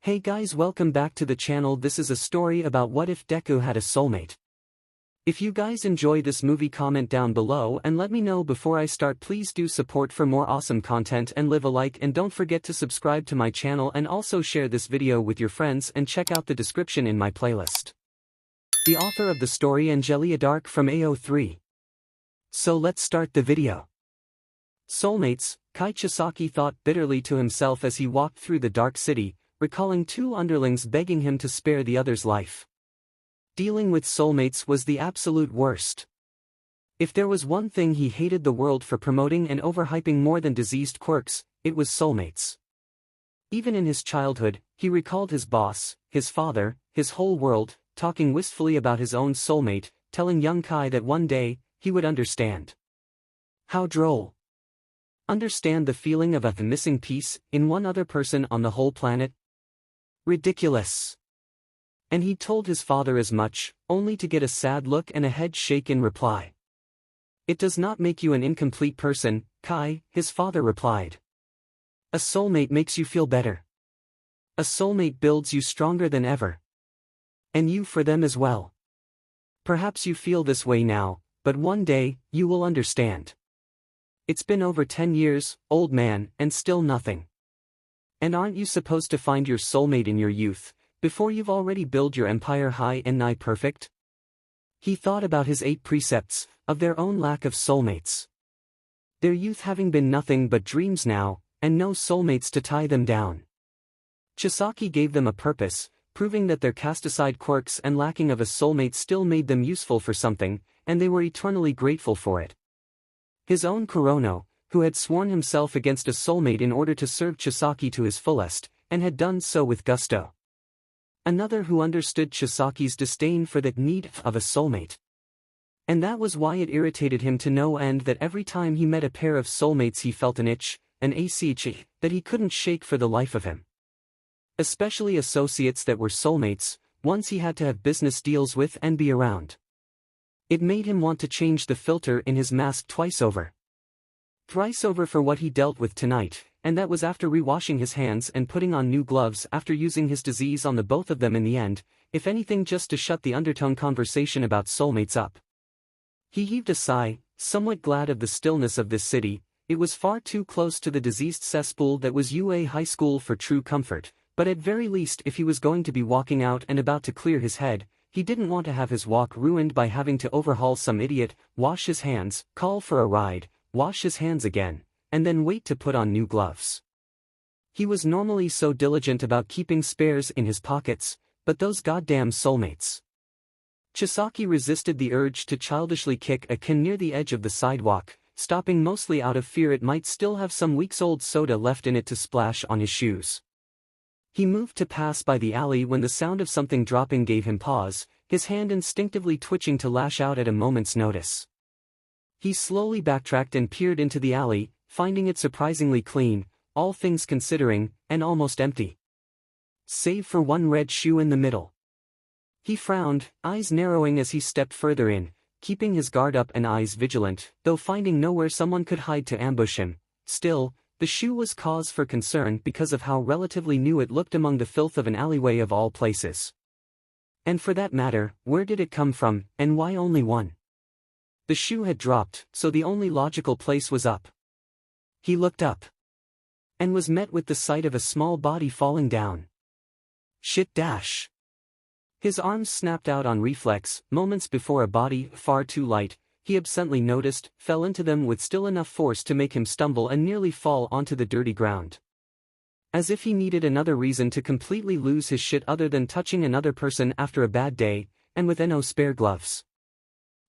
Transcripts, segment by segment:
Hey guys, welcome back to the channel. This is a story about what if Deku had a soulmate. If you guys enjoy this movie, comment down below and let me know. Before I start, please do support for more awesome content and leave a like, and don't forget to subscribe to my channel and also share this video with your friends and check out the description in my playlist. The author of the story, AngeliaDark from AO3. So let's start the video. Soulmates, 𝐀𝐦 thought bitterly to himself as he walked through the dark city, recalling two underlings begging him to spare the other's life. Dealing with soulmates was the absolute worst. If there was one thing he hated the world for promoting and overhyping more than diseased quirks, it was soulmates. Even in his childhood, he recalled his boss, his father, his whole world, talking wistfully about his own soulmate, telling young Kai that one day, he would understand. How droll. Understand the feeling of a missing piece in one other person on the whole planet? Ridiculous. And he told his father as much, only to get a sad look and a head shake in reply. It does not make you an incomplete person, Kai, his father replied. A soulmate makes you feel better. A soulmate builds you stronger than ever. And you for them as well. Perhaps you feel this way now, but one day, you will understand. It's been over 10 years, old man, and still nothing. And aren't you supposed to find your soulmate in your youth, before you've already built your empire high and nigh perfect? He thought about his 8 precepts, of their own lack of soulmates. Their youth having been nothing but dreams now, and no soulmates to tie them down. Chisaki gave them a purpose, proving that their caste-aside quirks and lacking of a soulmate still made them useful for something, and they were eternally grateful for it. His own Kurono, who had sworn himself against a soulmate in order to serve Chisaki to his fullest, and had done so with gusto. Another who understood Chisaki's disdain for the need of a soulmate. And that was why it irritated him to no end that every time he met a pair of soulmates he felt an itch, an 𝐴𝐶 that he couldn't shake for the life of him. Especially associates that were soulmates, ones he had to have business deals with and be around. It made him want to change the filter in his mask twice over. Thrice over for what he dealt with tonight, and that was after re-washing his hands and putting on new gloves after using his disease on the both of them in the end, if anything just to shut the undertone conversation about soulmates up. He heaved a sigh, somewhat glad of the stillness of this city. It was far too close to the diseased cesspool that was UA High School for true comfort, but at very least if he was going to be walking out and about to clear his head, he didn't want to have his walk ruined by having to overhaul some idiot, wash his hands, call for a ride, wash his hands again, and then wait to put on new gloves. He was normally so diligent about keeping spares in his pockets, but those goddamn soulmates. Chisaki resisted the urge to childishly kick a can near the edge of the sidewalk, stopping mostly out of fear it might still have some weeks-old soda left in it to splash on his shoes. He moved to pass by the alley when the sound of something dropping gave him pause, his hand instinctively twitching to lash out at a moment's notice. He slowly backtracked and peered into the alley, finding it surprisingly clean, all things considering, and almost empty. Save for one red shoe in the middle. He frowned, eyes narrowing as he stepped further in, keeping his guard up and eyes vigilant, though finding nowhere someone could hide to ambush him. Still, the shoe was cause for concern because of how relatively new it looked among the filth of an alleyway of all places. And for that matter, where did it come from, and why only one? The shoe had dropped, so the only logical place was up. He looked up. And was met with the sight of a small body falling down. Shit dash. His arms snapped out on reflex, moments before a body, far too light, he absently noticed, fell into them with still enough force to make him stumble and nearly fall onto the dirty ground. As if he needed another reason to completely lose his shit other than touching another person after a bad day, and with no spare gloves.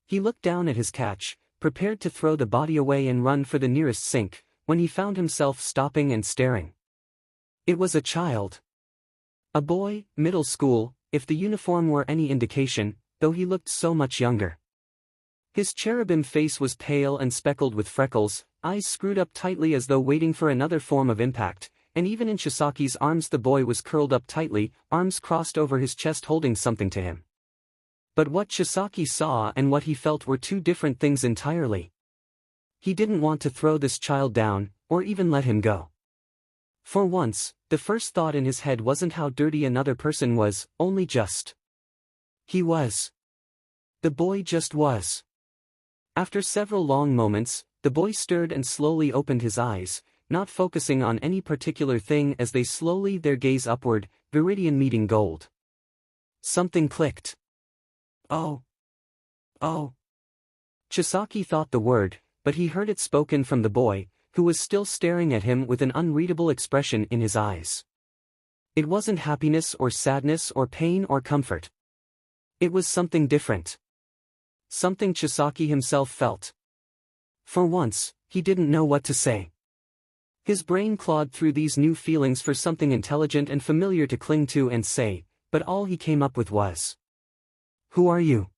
He looked down at his catch, prepared to throw the body away and run for the nearest sink, when he found himself stopping and staring. It was a child. A boy, middle school, if the uniform were any indication, though he looked so much younger. His cherubim face was pale and speckled with freckles, eyes screwed up tightly as though waiting for another form of impact, and even in Chisaki's arms the boy was curled up tightly, arms crossed over his chest holding something to him. But what Chisaki saw and what he felt were two different things entirely. He didn't want to throw this child down, or even let him go. For once, The first thought in his head wasn't how dirty another person was, only just. He was. The boy just was. After several long moments, the boy stirred and slowly opened his eyes, not focusing on any particular thing as they slowly their gaze upward, viridian meeting gold. Something clicked. Oh. Oh. 𝐬𝐧𝐝 thought the word, but he heard it spoken from the boy, who was still staring at him with an unreadable expression in his eyes. It wasn't happiness or sadness or pain or comfort. It was something different. Something 𝐬𝐧𝐝 himself felt. For once, he didn't know what to say. His brain clawed through these new feelings for something intelligent and familiar to cling to and say, but all he came up with was, "Who are you?"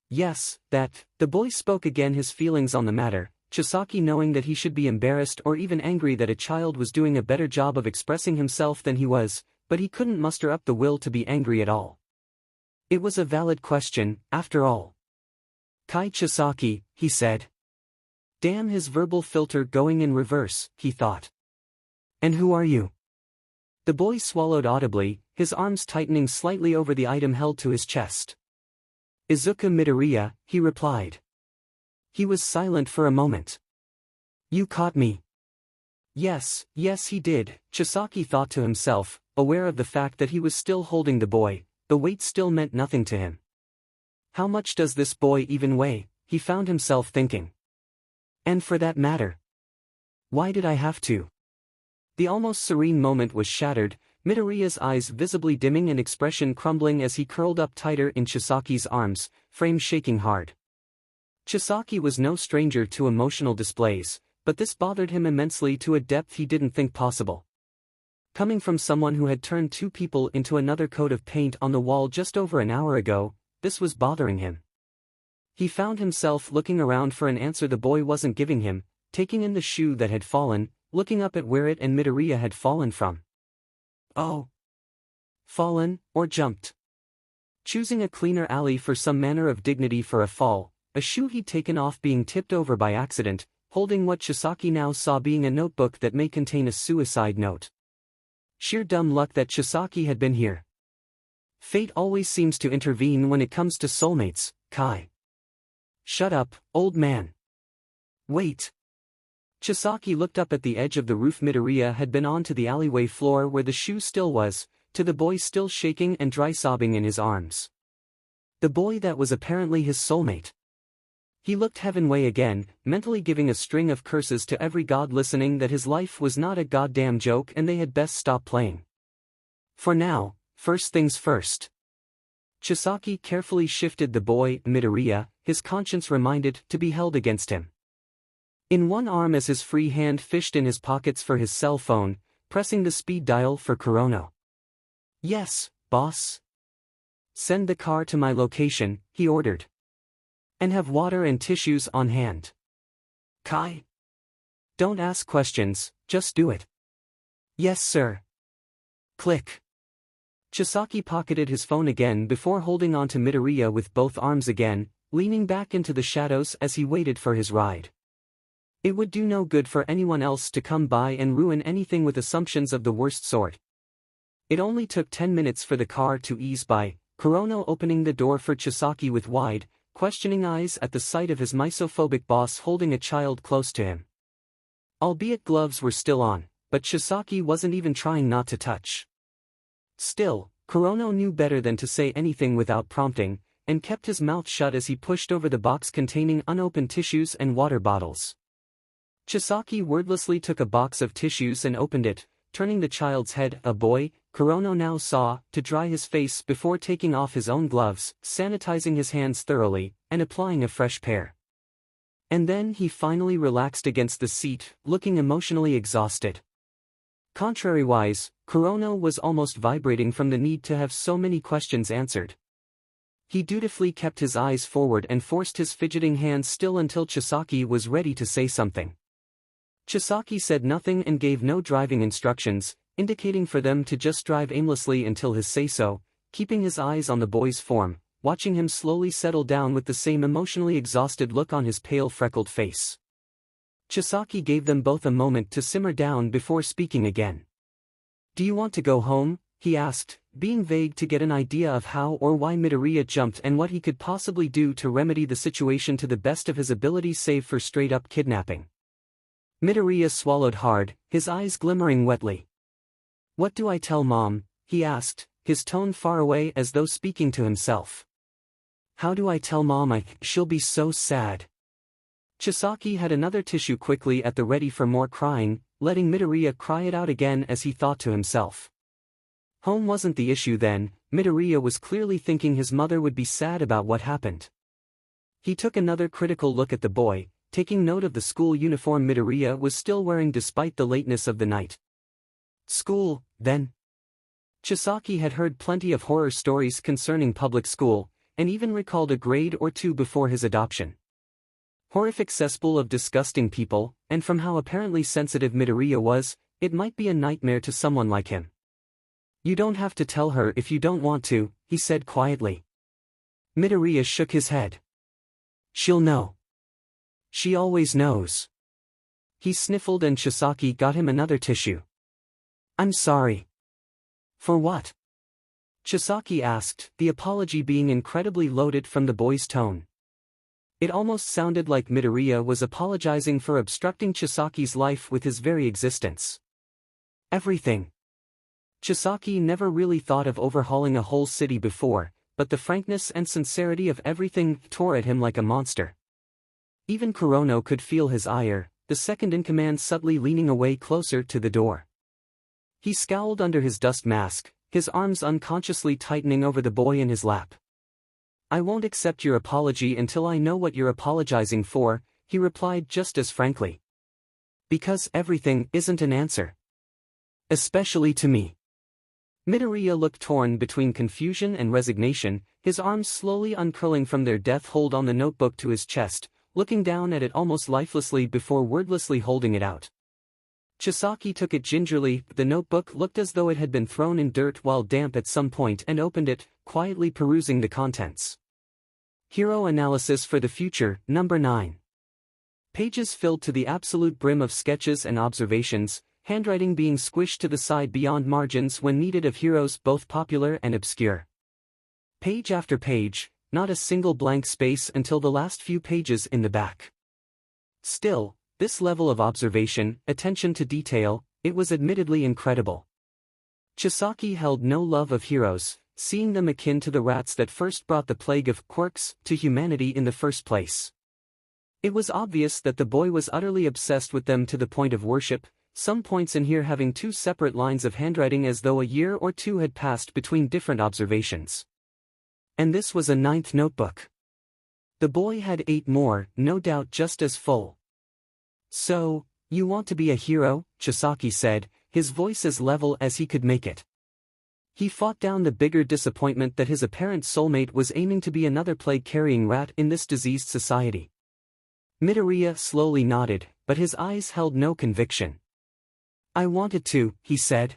Yes, that, the boy spoke again his feelings on the matter, 𝐬𝐧𝐝 knowing that he should be embarrassed or even angry that a child was doing a better job of expressing himself than he was, but he couldn't muster up the will to be angry at all. It was a valid question, after all. "Kai 𝐬𝐧𝐝," he said. Damn his verbal filter going in reverse, he thought. "And who are you?" The boy swallowed audibly, his arms tightening slightly over the item held to his chest. "Izuku Midoriya," he replied. He was silent for a moment. "You caught me." Yes, he did, 𝐬𝐧𝐝 thought to himself, aware of the fact that he was still holding the boy, the weight still meant nothing to him. How much does this boy even weigh, he found himself thinking. And for that matter, why did I have to? The almost serene moment was shattered, Midoriya's eyes visibly dimming and expression crumbling as he curled up tighter in 𝐬𝐧𝐝's arms, frame shaking hard. 𝐬𝐧𝐝 was no stranger to emotional displays, but this bothered him immensely to a depth he didn't think possible. Coming from someone who had turned two people into another coat of paint on the wall just over an hour ago, this was bothering him. He found himself looking around for an answer the boy wasn't giving him, taking in the shoe that had fallen, looking up at where it and Midoriya had fallen from. Oh. Fallen, or jumped. Choosing a cleaner alley for some manner of dignity for a fall, a shoe he'd taken off being tipped over by accident, holding what 𝐬𝐧𝐝 now saw being a notebook that may contain a suicide note. Sheer dumb luck that 𝐬𝐧𝐝 had been here. Fate always seems to intervene when it comes to soulmates, Kai. Shut up, old man. Wait. 𝐬𝐧𝐝 looked up at the edge of the roof Midoriya had been on to the alleyway floor where the shoe still was, to the boy still shaking and dry sobbing in his arms. The boy that was apparently his soulmate. He looked heaven way again, mentally giving a string of curses to every god listening that his life was not a goddamn joke and they had best stop playing. For now, first things first. 𝐬𝐧𝐝 carefully shifted the boy, Midoriya, his conscience reminded, to be held against him. In one arm as his free hand fished in his pockets for his cell phone, pressing the speed dial for Kurono. "Yes, boss." "Send the car to my location," he ordered. "And have water and tissues on hand." "Kai? Don't ask questions, just do it." "Yes sir." Click. 𝐬𝐧𝐝 pocketed his phone again before holding on to Midoriya with both arms again, leaning back into the shadows as he waited for his ride. It would do no good for anyone else to come by and ruin anything with assumptions of the worst sort. It only took 10 minutes for the car to ease by, Kurono opening the door for 𝐬𝐧𝐝 with wide, questioning eyes at the sight of his misophobic boss holding a child close to him. Albeit gloves were still on, but 𝐬𝐧𝐝 wasn't even trying not to touch. Still, Kurono knew better than to say anything without prompting, and kept his mouth shut as he pushed over the box containing unopened tissues and water bottles. 𝐬𝐧𝐝 wordlessly took a box of tissues and opened it, turning the child's head, a boy, Kurono now saw, to dry his face before taking off his own gloves, sanitizing his hands thoroughly, and applying a fresh pair. And then he finally relaxed against the seat, looking emotionally exhausted. Contrariwise, Kurono was almost vibrating from the need to have so many questions answered. He dutifully kept his eyes forward and forced his fidgeting hands still until 𝐬𝐧𝐝 was ready to say something. 𝐬𝐧𝐝 said nothing and gave no driving instructions, indicating for them to just drive aimlessly until his say-so, keeping his eyes on the boy's form, watching him slowly settle down with the same emotionally exhausted look on his pale freckled face. 𝐬𝐧𝐝 gave them both a moment to simmer down before speaking again. Do you want to go home? He asked, being vague to get an idea of how or why Midoriya jumped and what he could possibly do to remedy the situation to the best of his ability save for straight-up kidnapping. Midoriya swallowed hard, his eyes glimmering wetly. What do I tell Mom? He asked, his tone far away as though speaking to himself. How do I tell Mom? She'll be so sad. Chisaki had another tissue quickly at the ready for more crying, letting Midoriya cry it out again as he thought to himself. Home wasn't the issue then. Midoriya was clearly thinking his mother would be sad about what happened. He took another critical look at the boy, taking note of the school uniform Midoriya was still wearing despite the lateness of the night. School, then? Chisaki had heard plenty of horror stories concerning public school, and even recalled a grade or two before his adoption. Horrific cesspool of disgusting people, and from how apparently sensitive Midoriya was, it might be a nightmare to someone like him. You don't have to tell her if you don't want to, he said quietly. Midoriya shook his head. She'll know. She always knows. He sniffled and Chisaki got him another tissue. I'm sorry. For what? Chisaki asked, the apology being incredibly loaded from the boy's tone. It almost sounded like Midoriya was apologizing for obstructing Chisaki's life with his very existence. Everything. Chisaki never really thought of overhauling a whole city before, but the frankness and sincerity of everything tore at him like a monster. Even Kurono could feel his ire, the second-in-command subtly leaning away closer to the door. He scowled under his dust mask, his arms unconsciously tightening over the boy in his lap. I won't accept your apology until I know what you're apologizing for, he replied just as frankly. Because everything isn't an answer. Especially to me. Midoriya looked torn between confusion and resignation, his arms slowly uncurling from their death hold on the notebook to his chest, looking down at it almost lifelessly before wordlessly holding it out. Chisaki took it gingerly. The notebook looked as though it had been thrown in dirt while damp at some point and opened it, quietly perusing the contents. Hero Analysis for the Future, Number 9. Pages filled to the absolute brim of sketches and observations, handwriting being squished to the side beyond margins when needed of heroes both popular and obscure. Page after page, not a single blank space until the last few pages in the back. Still, this level of observation, attention to detail, it was admittedly incredible. Chisaki held no love of heroes, seeing them akin to the rats that first brought the plague of quirks to humanity in the first place. It was obvious that the boy was utterly obsessed with them to the point of worship, some points in here having two separate lines of handwriting as though a year or two had passed between different observations. And this was a 9th notebook. The boy had 8 more, no doubt just as full. So, you want to be a hero? Chisaki said, his voice as level as he could make it. He fought down the bigger disappointment that his apparent soulmate was aiming to be another plague-carrying rat in this diseased society. Midoriya slowly nodded, but his eyes held no conviction. I wanted to, he said.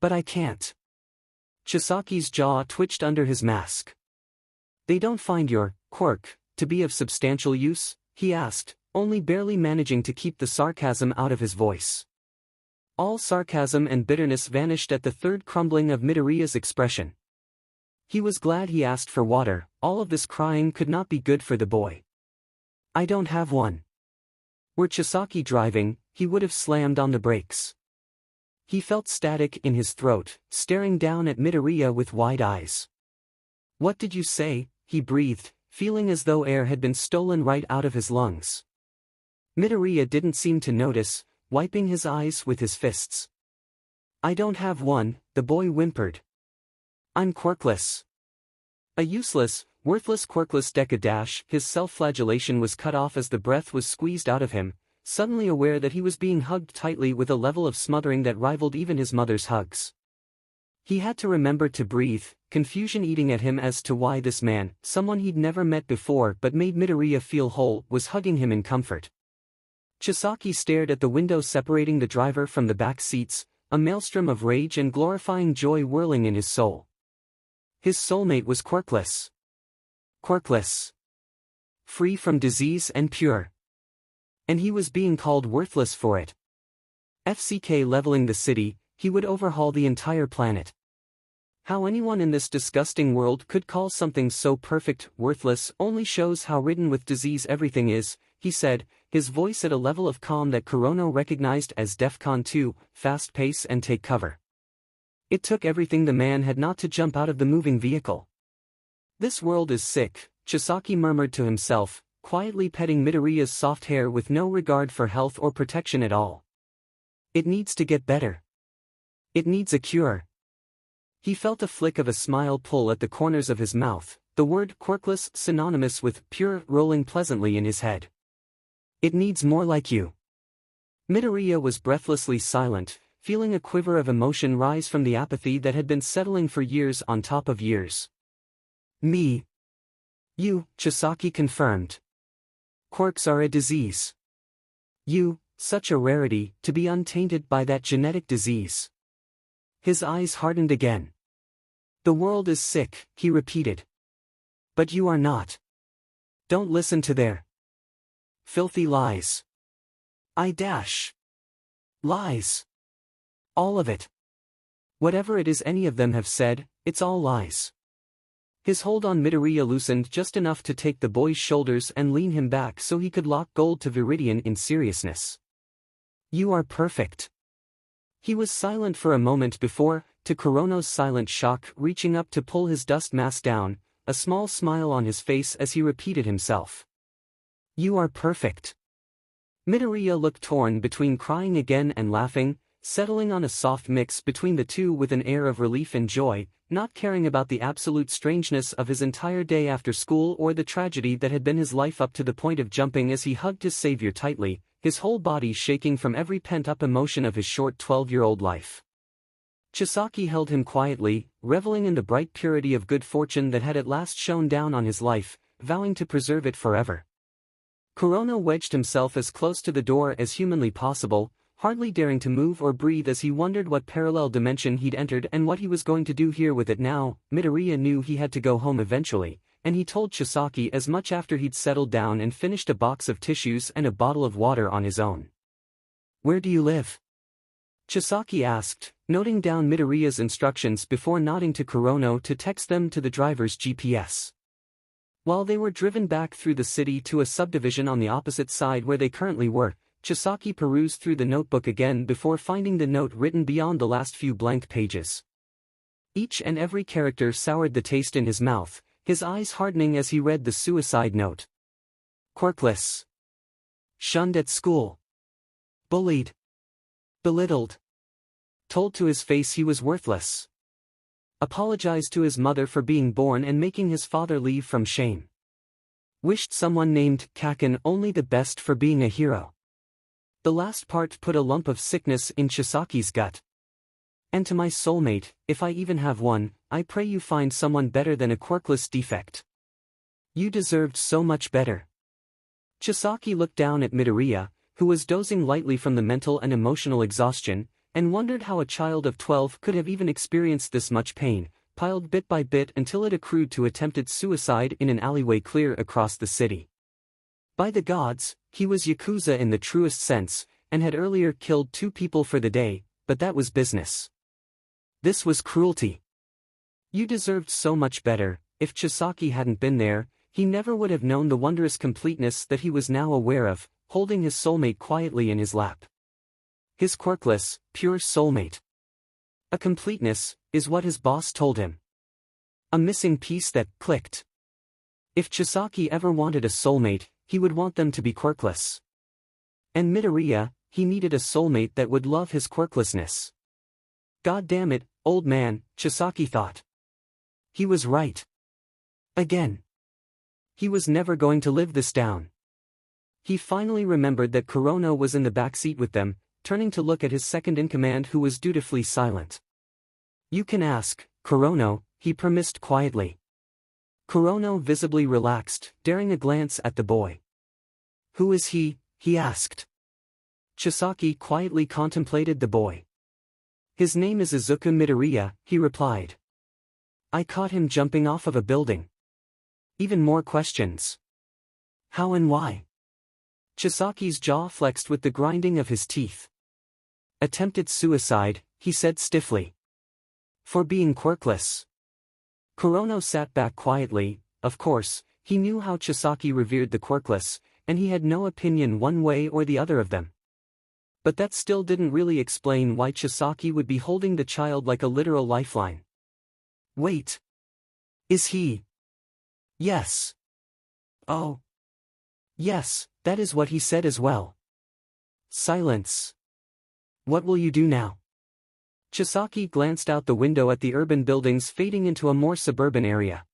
But I can't. Chisaki's jaw twitched under his mask. They don't find your quirk to be of substantial use? He asked, only barely managing to keep the sarcasm out of his voice. All sarcasm and bitterness vanished at the third crumbling of Midoriya's expression. He was glad he asked for water, all of this crying could not be good for the boy. I don't have one. Were Chisaki driving, he would have slammed on the brakes. He felt static in his throat, staring down at Midoriya with wide eyes. What did you say? He breathed, feeling as though air had been stolen right out of his lungs. Midoriya didn't seem to notice, wiping his eyes with his fists. I don't have one, the boy whimpered. I'm quirkless. A useless, worthless quirkless Deku. His self-flagellation was cut off as the breath was squeezed out of him, suddenly aware that he was being hugged tightly with a level of smothering that rivaled even his mother's hugs. He had to remember to breathe, confusion eating at him as to why this man, someone he'd never met before but made Midoriya feel whole, was hugging him in comfort. Chisaki stared at the window separating the driver from the back seats, a maelstrom of rage and glorifying joy whirling in his soul. His soulmate was quirkless. Quirkless. Free from disease and pure. And he was being called worthless for it. FCK leveling the city, he would overhaul the entire planet. How anyone in this disgusting world could call something so perfect worthless only shows how ridden with disease everything is, he said, his voice at a level of calm that 𝐸𝐸 recognized as DEFCON 2, fast pace and take cover. It took everything the man had not to jump out of the moving vehicle. This world is sick, 𝐬𝐸 murmured to himself, quietly petting Midoriya's soft hair with no regard for health or protection at all. It needs to get better. It needs a cure. He felt a flick of a smile pull at the corners of his mouth, the word quirkless synonymous with pure rolling pleasantly in his head. It needs more like you. Midoriya was breathlessly silent, feeling a quiver of emotion rise from the apathy that had been settling for years on top of years. Me. You, 𝐬𝐸 confirmed. Quirks are a disease. You, such a rarity, to be untainted by that genetic disease. His eyes hardened again. The world is sick, he repeated. But you are not. Don't listen to their filthy lies. Lies. All of it. Whatever it is any of them have said, it's all lies. His hold on Midoriya loosened just enough to take the boy's shoulders and lean him back so he could lock gold to Viridian in seriousness. You are perfect. He was silent for a moment before, to 𝐸𝐸's silent shock, reaching up to pull his dust mask down, a small smile on his face as he repeated himself. You are perfect. Midoriya looked torn between crying again and laughing, settling on a soft mix between the two with an air of relief and joy, not caring about the absolute strangeness of his entire day after school or the tragedy that had been his life up to the point of jumping as he hugged his savior tightly, his whole body shaking from every pent-up emotion of his short 12-year-old life. 𝐬𝐸 held him quietly, reveling in the bright purity of good fortune that had at last shone down on his life, vowing to preserve it forever. 𝐸𝐸 wedged himself as close to the door as humanly possible, hardly daring to move or breathe as he wondered what parallel dimension he'd entered and what he was going to do here with it now. Midoriya knew he had to go home eventually, and he told 𝐬𝐸 as much after he'd settled down and finished a box of tissues and a bottle of water on his own. Where do you live? 𝐬𝐸 asked, noting down Midoriya's instructions before nodding to 𝐸𝐸 to text them to the driver's GPS. While they were driven back through the city to a subdivision on the opposite side where they currently were, 𝐬𝐸 perused through the notebook again before finding the note written beyond the last few blank pages. Each and every character soured the taste in his mouth, his eyes hardening as he read the suicide note. Quirkless. Shunned at school. Bullied. Belittled. Told to his face he was worthless. Apologized to his mother for being born and making his father leave from shame. Wished someone named 𝐀𝐦 only the best for being a hero. The last part put a lump of sickness in 𝐬𝐸's gut. And to my soulmate, if I even have one, I pray you find someone better than a quirkless defect. You deserved so much better. 𝐬𝐸 looked down at Midoriya, who was dozing lightly from the mental and emotional exhaustion, and wondered how a child of 12 could have even experienced this much pain, piled bit by bit until it accrued to attempted suicide in an alleyway clear across the city. By the gods, he was Yakuza in the truest sense, and had earlier killed 2 people for the day, but that was business. This was cruelty. You deserved so much better. If 𝐬𝐸 hadn't been there, he never would have known the wondrous completeness that he was now aware of, holding his soulmate quietly in his lap. His quirkless, pure soulmate. A completeness, is what his boss told him. A missing piece that clicked. If 𝐬𝐸 ever wanted a soulmate, he would want them to be quirkless. And Midoriya, he needed a soulmate that would love his quirklessness. God damn it, old man, 𝐬𝐸 thought. He was right. Again. He was never going to live this down. He finally remembered that 𝐸𝐸 was in the back seat with them, turning to look at his second-in-command who was dutifully silent. You can ask, 𝐸𝐸, he premised quietly. 𝐸𝐸 visibly relaxed, daring a glance at the boy. Who is he asked. 𝐬𝐸 quietly contemplated the boy. His name is Izuku Midoriya, he replied. I caught him jumping off of a building. Even more questions. How and why? 𝐬𝐸's jaw flexed with the grinding of his teeth. Attempted suicide, he said stiffly. For being quirkless. Kurono sat back quietly. Of course, he knew how Chisaki revered the quirkless, and he had no opinion one way or the other of them. But that still didn't really explain why Chisaki would be holding the child like a literal lifeline. Wait. Is he? Yes. Oh. Yes, that is what he said as well. Silence. What will you do now? Chisaki glanced out the window at the urban buildings fading into a more suburban area.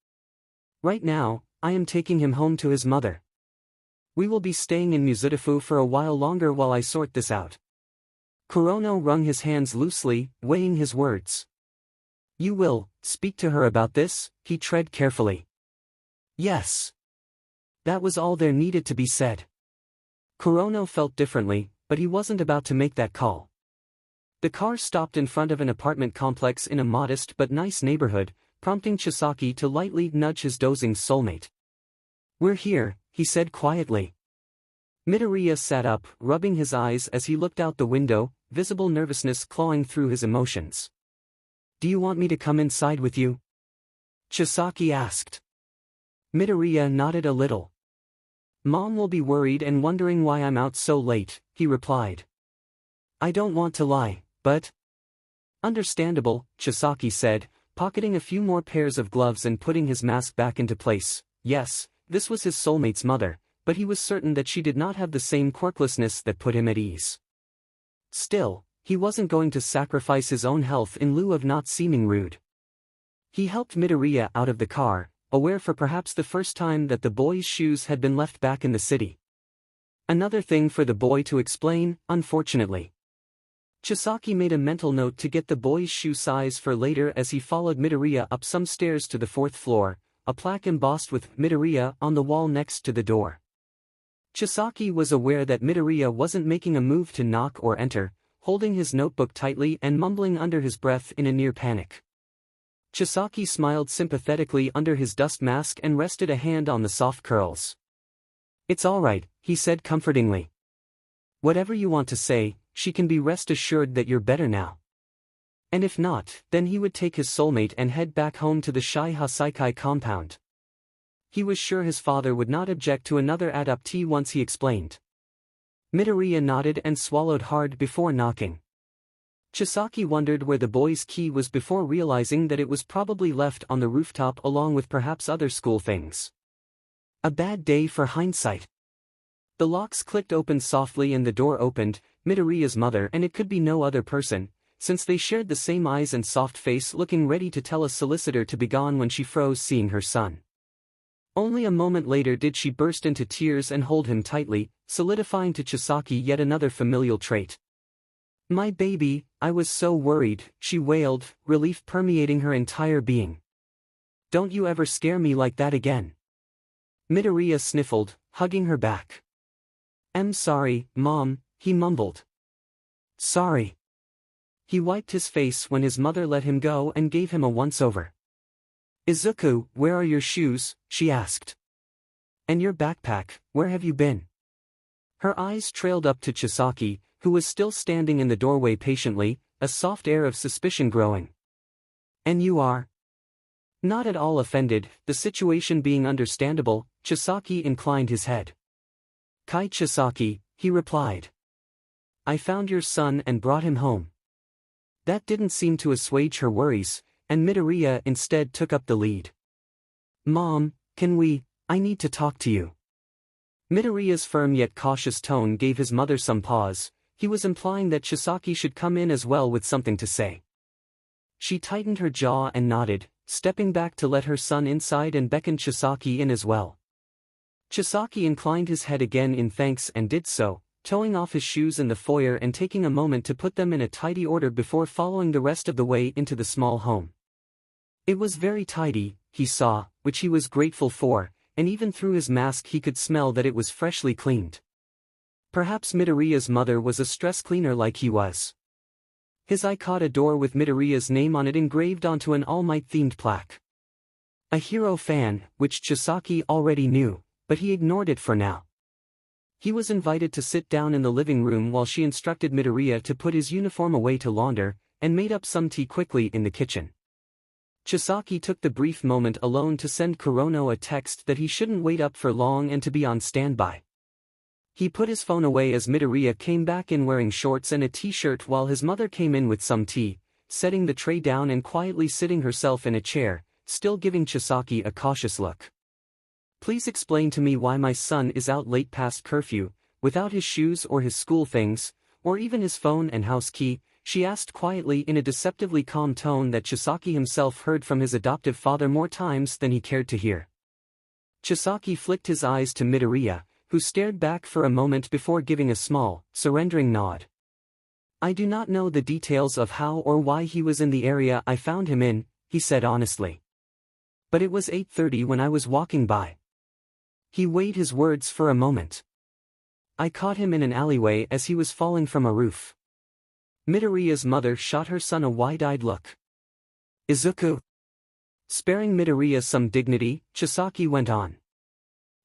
Right now, I am taking him home to his mother. We will be staying in 𝐬𝐻𝐸 for a while longer while I sort this out. Kurono wrung his hands loosely, weighing his words. You will speak to her about this? He tread carefully. Yes. That was all there needed to be said. Kurono felt differently, but he wasn't about to make that call. The car stopped in front of an apartment complex in a modest but nice neighborhood, prompting Chisaki to lightly nudge his dozing soulmate. We're here, he said quietly. Midoriya sat up, rubbing his eyes as he looked out the window, visible nervousness clawing through his emotions. Do you want me to come inside with you? Chisaki asked. Midoriya nodded a little. Mom will be worried and wondering why I'm out so late, he replied. I don't want to lie, but... Understandable, Chisaki said, pocketing a few more pairs of gloves and putting his mask back into place. Yes, this was his soulmate's mother, but he was certain that she did not have the same quirklessness that put him at ease. Still, he wasn't going to sacrifice his own health in lieu of not seeming rude. He helped Midoriya out of the car, aware for perhaps the first time that the boy's shoes had been left back in the city. Another thing for the boy to explain, unfortunately. Chisaki made a mental note to get the boy's shoe size for later as he followed Midoriya up some stairs to the 4th floor, a plaque embossed with Midoriya on the wall next to the door. Chisaki was aware that Midoriya wasn't making a move to knock or enter, holding his notebook tightly and mumbling under his breath in a near panic. Chisaki smiled sympathetically under his dust mask and rested a hand on the soft curls. It's all right, he said comfortingly. Whatever you want to say, she can be rest assured that you're better now. And if not, then he would take his soulmate and head back home to the 𝐲𝐻𝐸 compound. He was sure his father would not object to another adoptee once he explained. Midoriya nodded and swallowed hard before knocking. Chisaki wondered where the boy's key was before realizing that it was probably left on the rooftop along with perhaps other school things. A bad day for hindsight. The locks clicked open softly and the door opened, Midoriya's mother, and it could be no other person, since they shared the same eyes and soft face, looking ready to tell a solicitor to begone when she froze seeing her son. Only a moment later did she burst into tears and hold him tightly, solidifying to Chisaki yet another familial trait. My baby, I was so worried, she wailed, relief permeating her entire being. Don't you ever scare me like that again. Midoriya sniffled, hugging her back. I'm sorry, Mom, he mumbled. Sorry. He wiped his face when his mother let him go and gave him a once-over. Izuku, where are your shoes? She asked. And your backpack, where have you been? Her eyes trailed up to Chisaki, who was still standing in the doorway patiently, a soft air of suspicion growing. And you are? Not at all offended, the situation being understandable, Chisaki inclined his head. Kai Chisaki, he replied. I found your son and brought him home. That didn't seem to assuage her worries, and Midoriya instead took up the lead. Mom, I need to talk to you. Midoriya's firm yet cautious tone gave his mother some pause. He was implying that Chisaki should come in as well with something to say. She tightened her jaw and nodded, stepping back to let her son inside and beckoned Chisaki in as well. Chisaki inclined his head again in thanks and did so, toeing off his shoes in the foyer and taking a moment to put them in a tidy order before following the rest of the way into the small home. It was very tidy, he saw, which he was grateful for, and even through his mask he could smell that it was freshly cleaned. Perhaps Midoriya's mother was a stress cleaner like he was. His eye caught a door with Midoriya's name on it engraved onto an All Might-themed plaque. A hero fan, which Chisaki already knew, but he ignored it for now. He was invited to sit down in the living room while she instructed Midoriya to put his uniform away to launder, and made up some tea quickly in the kitchen. Chisaki took the brief moment alone to send Kurono a text that he shouldn't wait up for long and to be on standby. He put his phone away as Midoriya came back in wearing shorts and a t-shirt while his mother came in with some tea, setting the tray down and quietly sitting herself in a chair, still giving Chisaki a cautious look. "Please explain to me why my son is out late past curfew, without his shoes or his school things, or even his phone and house key," she asked quietly in a deceptively calm tone that Chisaki himself heard from his adoptive father more times than he cared to hear. Chisaki flicked his eyes to Midoriya, who stared back for a moment before giving a small, surrendering nod. "I do not know the details of how or why he was in the area I found him in," he said honestly. "But it was 8:30 when I was walking by." He weighed his words for a moment. "I caught him in an alleyway as he was falling from a roof." Midoriya's mother shot her son a wide-eyed look. "Izuku?" Sparing Midoriya some dignity, Chisaki went on.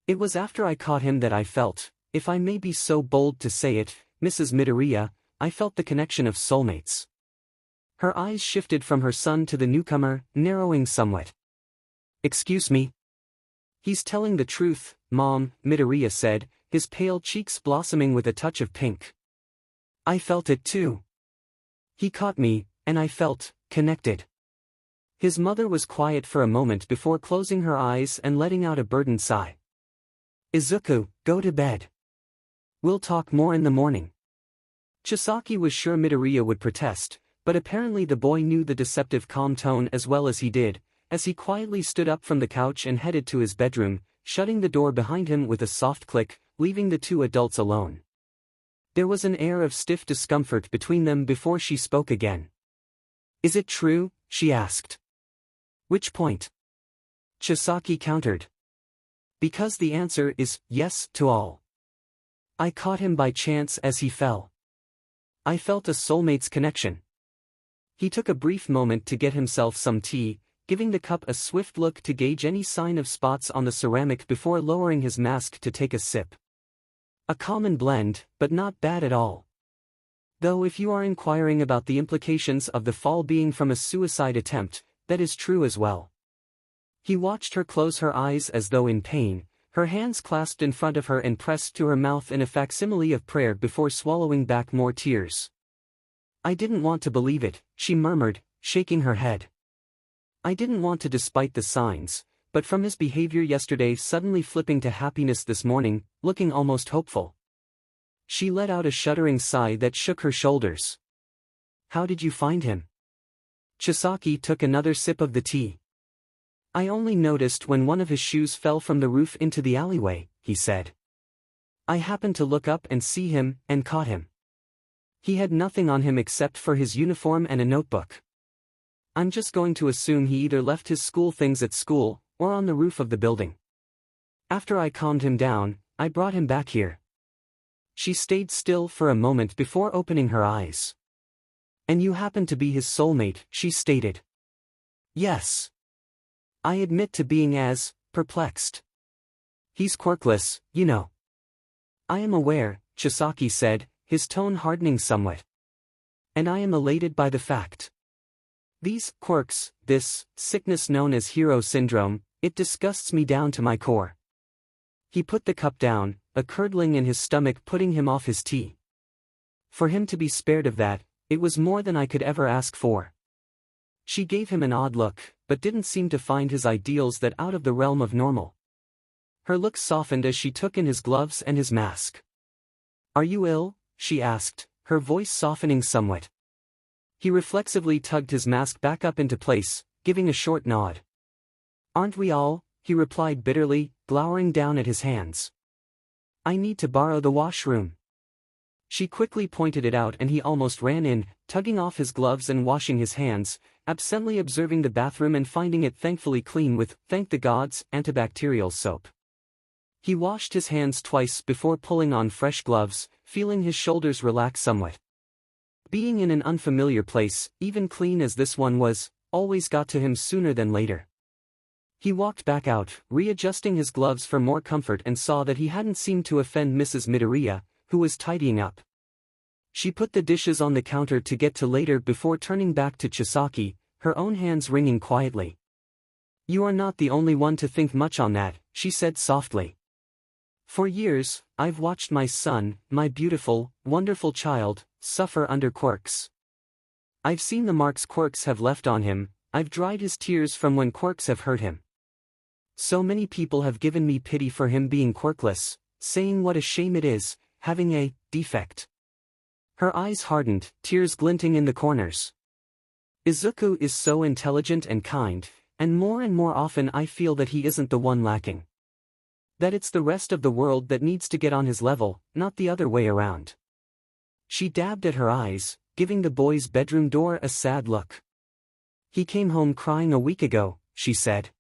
"It was after I caught him that I felt, if I may be so bold to say it, Mrs. Midoriya, I felt the connection of soulmates." Her eyes shifted from her son to the newcomer, narrowing somewhat. "Excuse me?" "He's telling the truth, Mom," Midoriya said, his pale cheeks blossoming with a touch of pink. "I felt it too. He caught me, and I felt connected." His mother was quiet for a moment before closing her eyes and letting out a burdened sigh. "Izuku, go to bed. We'll talk more in the morning." Chisaki was sure Midoriya would protest, but apparently the boy knew the deceptive calm tone as well as he did, as he quietly stood up from the couch and headed to his bedroom, shutting the door behind him with a soft click, leaving the two adults alone. There was an air of stiff discomfort between them before she spoke again. "Is it true?" she asked. "Which point?" Chisaki countered. "Because the answer is yes to all. I caught him by chance as he fell. I felt a soulmate's connection." He took a brief moment to get himself some tea, giving the cup a swift look to gauge any sign of spots on the ceramic before lowering his mask to take a sip. "A common blend, but not bad at all. Though if you are inquiring about the implications of the fall being from a suicide attempt, that is true as well." He watched her close her eyes as though in pain, her hands clasped in front of her and pressed to her mouth in a facsimile of prayer before swallowing back more tears. "I didn't want to believe it," she murmured, shaking her head. "I didn't want to despite the signs, but from his behavior yesterday suddenly flipping to happiness this morning, looking almost hopeful." She let out a shuddering sigh that shook her shoulders. "How did you find him?" Chisaki took another sip of the tea. "I only noticed when one of his shoes fell from the roof into the alleyway," he said. "I happened to look up and see him, and caught him. He had nothing on him except for his uniform and a notebook. I'm just going to assume he either left his school things at school, or on the roof of the building. After I calmed him down, I brought him back here." She stayed still for a moment before opening her eyes. "And you happen to be his soulmate," she stated. "Yes. I admit to being as perplexed. He's quirkless, you know." "I am aware," Chisaki said, his tone hardening somewhat. "And I am elated by the fact. These quirks, this sickness known as hero syndrome, it disgusts me down to my core." He put the cup down, a curdling in his stomach putting him off his tea. For him to be spared of that, it was more than I could ever ask for. She gave him an odd look, but didn't seem to find his ideals that out of the realm of normal. Her look softened as she took in his gloves and his mask. "Are you ill?" she asked, her voice softening somewhat. He reflexively tugged his mask back up into place, giving a short nod. "Aren't we all?" he replied bitterly, glowering down at his hands. "I need to borrow the washroom." She quickly pointed it out and he almost ran in, tugging off his gloves and washing his hands, absently observing the bathroom and finding it thankfully clean with, thank the gods, antibacterial soap. He washed his hands twice before pulling on fresh gloves, feeling his shoulders relax somewhat. Being in an unfamiliar place, even clean as this one was, always got to him sooner than later. He walked back out, readjusting his gloves for more comfort and saw that he hadn't seemed to offend Mrs. Midoriya, who was tidying up. She put the dishes on the counter to get to later before turning back to 𝐬𝐧𝐭, her own hands ringing quietly. "You are not the only one to think much on that," she said softly. "For years, I've watched my son, my beautiful, wonderful child, suffer under quirks. I've seen the marks quirks have left on him, I've dried his tears from when quirks have hurt him. So many people have given me pity for him being quirkless, saying what a shame it is, having a defect." Her eyes hardened, tears glinting in the corners. "Izuku is so intelligent and kind, and more often I feel that he isn't the one lacking. That it's the rest of the world that needs to get on his level, not the other way around." She dabbed at her eyes, giving the boy's bedroom door a sad look. "He came home crying a week ago," she said.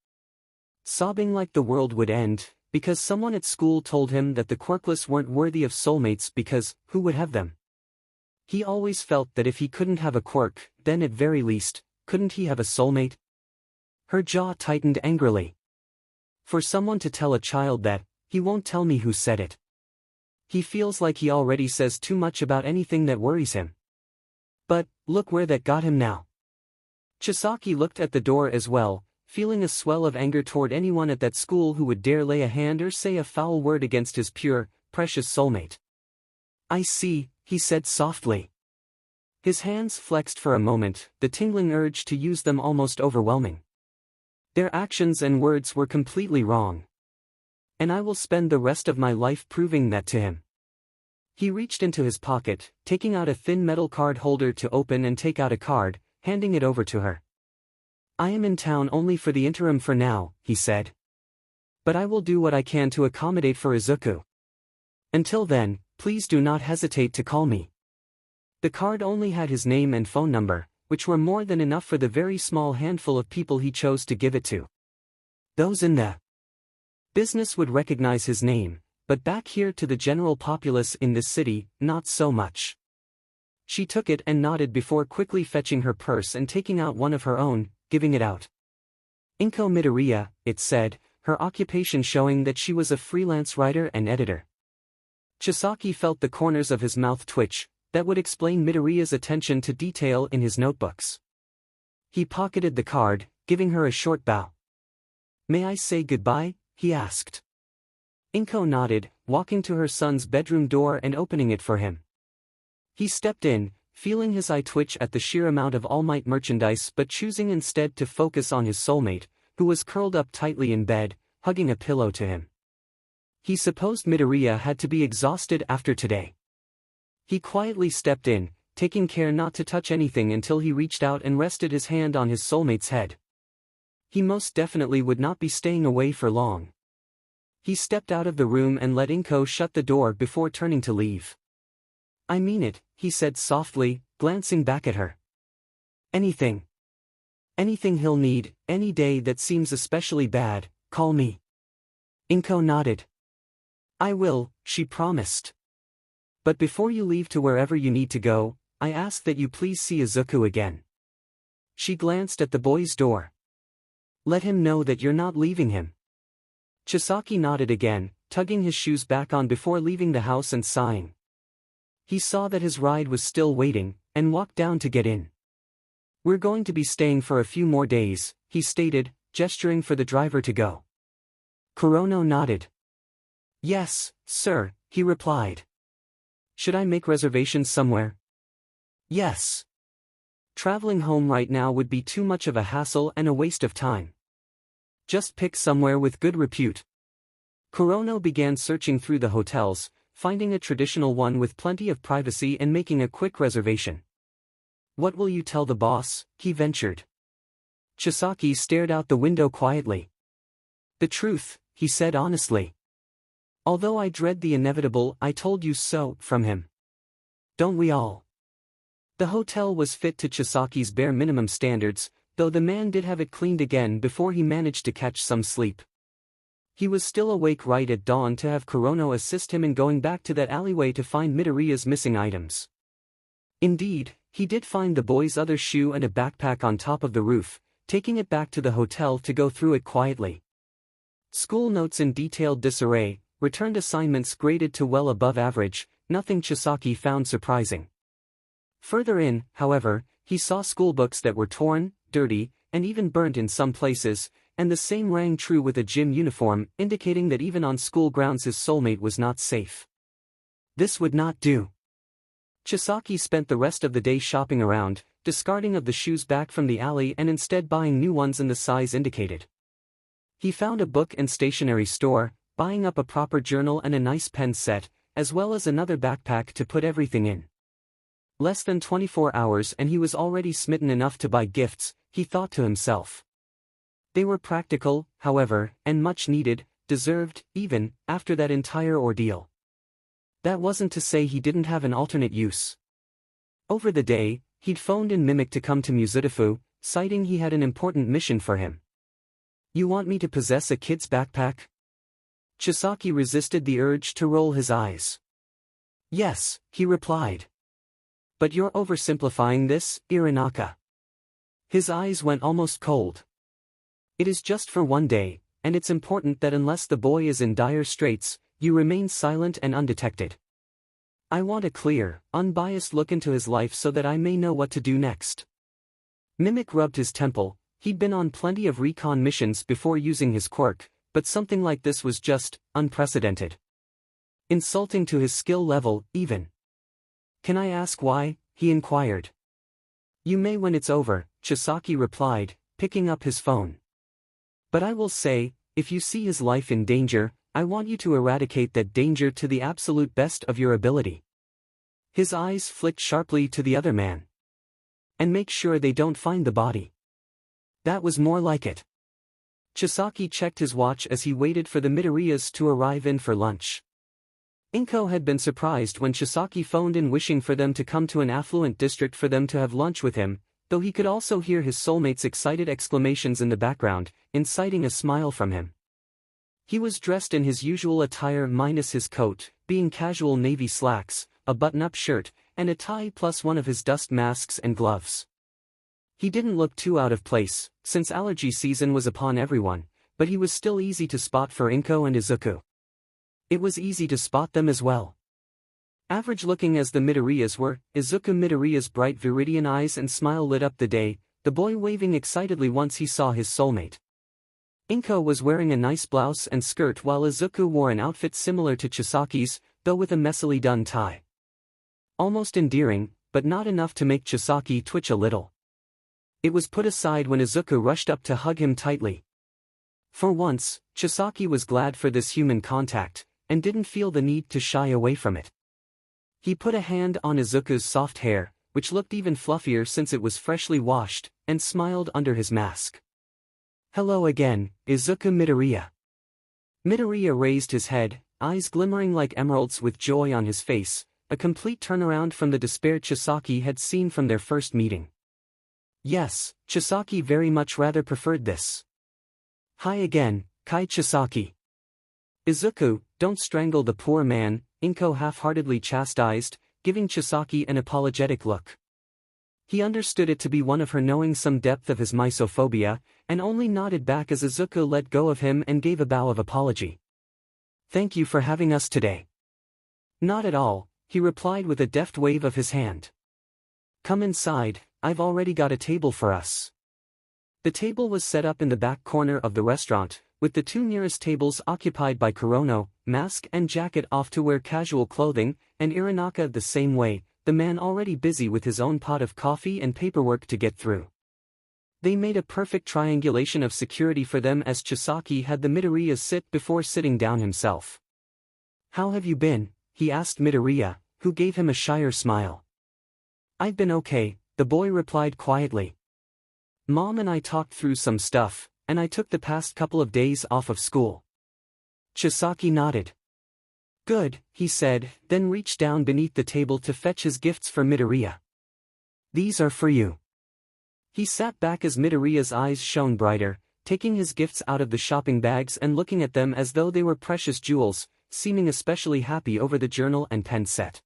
"Sobbing like the world would end, because someone at school told him that the quirkless weren't worthy of soulmates because, who would have them? He always felt that if he couldn't have a quirk, then at very least, couldn't he have a soulmate?" Her jaw tightened angrily. "For someone to tell a child that, he won't tell me who said it. He feels like he already says too much about anything that worries him. But, look where that got him now." 𝐬𝐧𝐭 looked at the door as well, feeling a swell of anger toward anyone at that school who would dare lay a hand or say a foul word against his pure, precious soulmate. "I see," he said softly. His hands flexed for a moment, the tingling urge to use them almost overwhelming. "Their actions and words were completely wrong. And I will spend the rest of my life proving that to him." He reached into his pocket, taking out a thin metal card holder to open and take out a card, handing it over to her. "I am in town only for the interim for now," he said. "But I will do what I can to accommodate for Izuku. Until then, please do not hesitate to call me." The card only had his name and phone number, which were more than enough for the very small handful of people he chose to give it to. Those in the business would recognize his name, but back here to the general populace in this city, not so much. She took it and nodded before quickly fetching her purse and taking out one of her own, giving it out. 𝐴𝐻𝐸 Midoriya, it said, her occupation showing that she was a freelance writer and editor. 𝐬𝐧𝐭 felt the corners of his mouth twitch, that would explain Midoriya's attention to detail in his notebooks. He pocketed the card, giving her a short bow. "May I say goodbye?" he asked. 𝐴𝐻𝐸 nodded, walking to her son's bedroom door and opening it for him. He stepped in, feeling his eye twitch at the sheer amount of 𝐷 𝐷 merchandise but choosing instead to focus on his soulmate, who was curled up tightly in bed, hugging a pillow to him. He supposed Midoriya had to be exhausted after today. He quietly stepped in, taking care not to touch anything until he reached out and rested his hand on his soulmate's head. He most definitely would not be staying away for long. He stepped out of the room and let 𝐴𝐻𝐸 shut the door before turning to leave. "I mean it," he said softly, glancing back at her. "Anything. Anything he'll need, any day that seems especially bad, call me." 𝐴𝐻𝐸 nodded. "I will," she promised. "But before you leave to wherever you need to go, I ask that you please see Izuku again." She glanced at the boy's door. "Let him know that you're not leaving him." 𝐬𝐧𝐭 nodded again, tugging his shoes back on before leaving the house and sighing. He saw that his ride was still waiting, and walked down to get in. "We're going to be staying for a few more days," he stated, gesturing for the driver to go. Kurono nodded. "Yes, sir," he replied. "Should I make reservations somewhere?" "Yes. Traveling home right now would be too much of a hassle and a waste of time. Just pick somewhere with good repute." Kurono began searching through the hotels, finding a traditional one with plenty of privacy and making a quick reservation. "What will you tell the boss?" he ventured. 𝐬𝐧𝐭 stared out the window quietly. "The truth," he said honestly. "Although I dread the inevitable 'I told you so' from him. Don't we all?" The hotel was fit to 𝐬𝐧𝐭's bare minimum standards, though the man did have it cleaned again before he managed to catch some sleep. He was still awake right at dawn to have Kurono assist him in going back to that alleyway to find Midoriya's missing items. Indeed, he did find the boy's other shoe and a backpack on top of the roof, taking it back to the hotel to go through it quietly. School notes in detailed disarray, returned assignments graded to well above average, nothing 𝐬𝐧𝐭 found surprising. Further in, however, he saw schoolbooks that were torn, dirty, and even burnt in some places, and the same rang true with a gym uniform, indicating that even on school grounds his soulmate was not safe. This would not do. 𝐬𝐧𝐝 spent the rest of the day shopping around, discarding of the shoes back from the alley and instead buying new ones in the size indicated. He found a book and stationery store, buying up a proper journal and a nice pen set, as well as another backpack to put everything in. Less than 24 hours and he was already smitten enough to buy gifts, he thought to himself. They were practical, however, and much needed, deserved, even, after that entire ordeal. That wasn't to say he didn't have an alternate use. Over the day, he'd phoned in Mimic to come to 𝐬𝐻𝐻, citing he had an important mission for him. You want me to possess a kid's backpack? 𝐬𝐧𝐝 resisted the urge to roll his eyes. Yes, he replied. But you're oversimplifying this, 𝐸𝐸. His eyes went almost cold. It is just for one day, and it's important that unless the boy is in dire straits, you remain silent and undetected. I want a clear, unbiased look into his life so that I may know what to do next. Mimic rubbed his temple. He'd been on plenty of recon missions before using his quirk, but something like this was just unprecedented. Insulting to his skill level, even. Can I ask why? He inquired. You may when it's over, 𝐬𝐧𝐝 replied, picking up his phone. But I will say, if you see his life in danger, I want you to eradicate that danger to the absolute best of your ability. His eyes flicked sharply to the other man. And make sure they don't find the body. That was more like it. 𝐬𝐧𝐝 checked his watch as he waited for the Midoriyas to arrive in for lunch. 𝐴𝐻𝐻 had been surprised when 𝐬𝐧𝐝 phoned in wishing for them to come to an affluent district for them to have lunch with him, though he could also hear his soulmate's excited exclamations in the background, inciting a smile from him. He was dressed in his usual attire minus his coat, being casual navy slacks, a button-up shirt, and a tie plus one of his dust masks and gloves. He didn't look too out of place, since allergy season was upon everyone, but he was still easy to spot for 𝐴𝐻𝐻 and 𝐬𝐻𝐻. It was easy to spot them as well. Average-looking as the Midoriyas were, 𝐬𝐻𝐻 Midoriya's bright viridian eyes and smile lit up the day, the boy waving excitedly once he saw his soulmate. 𝐴𝐻𝐻 was wearing a nice blouse and skirt while 𝐬𝐻𝐻 wore an outfit similar to 𝐬𝐧𝐝's, though with a messily done tie. Almost endearing, but not enough to make 𝐬𝐧𝐝 twitch a little. It was put aside when 𝐬𝐻𝐻 rushed up to hug him tightly. For once, 𝐬𝐧𝐝 was glad for this human contact, and didn't feel the need to shy away from it. He put a hand on 𝐬𝐻𝐻's soft hair, which looked even fluffier since it was freshly washed, and smiled under his mask. Hello again, 𝐬𝐻𝐻 Midoriya. Midoriya raised his head, eyes glimmering like emeralds with joy on his face, a complete turnaround from the despair 𝐬𝐧𝐝 had seen from their first meeting. Yes, 𝐬𝐧𝐝 very much rather preferred this. Hi again, Kai 𝐬𝐧𝐝. 𝐬𝐻𝐻, don't strangle the poor man, 𝐴𝐻𝐻 half-heartedly chastised, giving 𝐬𝐧𝐝 an apologetic look. He understood it to be one of her knowing some depth of his misophobia, and only nodded back as 𝐬𝐻𝐻 let go of him and gave a bow of apology. Thank you for having us today. Not at all, he replied with a deft wave of his hand. Come inside, I've already got a table for us. The table was set up in the back corner of the restaurant, with the two nearest tables occupied by Kurono, mask and jacket off to wear casual clothing, and 𝐸𝐸 the same way, the man already busy with his own pot of coffee and paperwork to get through. They made a perfect triangulation of security for them as 𝐬𝐧𝐝 had the Midoriyas sit before sitting down himself. How have you been? He asked Midoriya, who gave him a shyer smile. I've been okay, the boy replied quietly. Mom and I talked through some stuff, and I took the past couple of days off of school. 𝐬𝐧𝐝 nodded. Good, he said, then reached down beneath the table to fetch his gifts for Midoriya. These are for you. He sat back as Midoriya's eyes shone brighter, taking his gifts out of the shopping bags and looking at them as though they were precious jewels, seeming especially happy over the journal and pen set.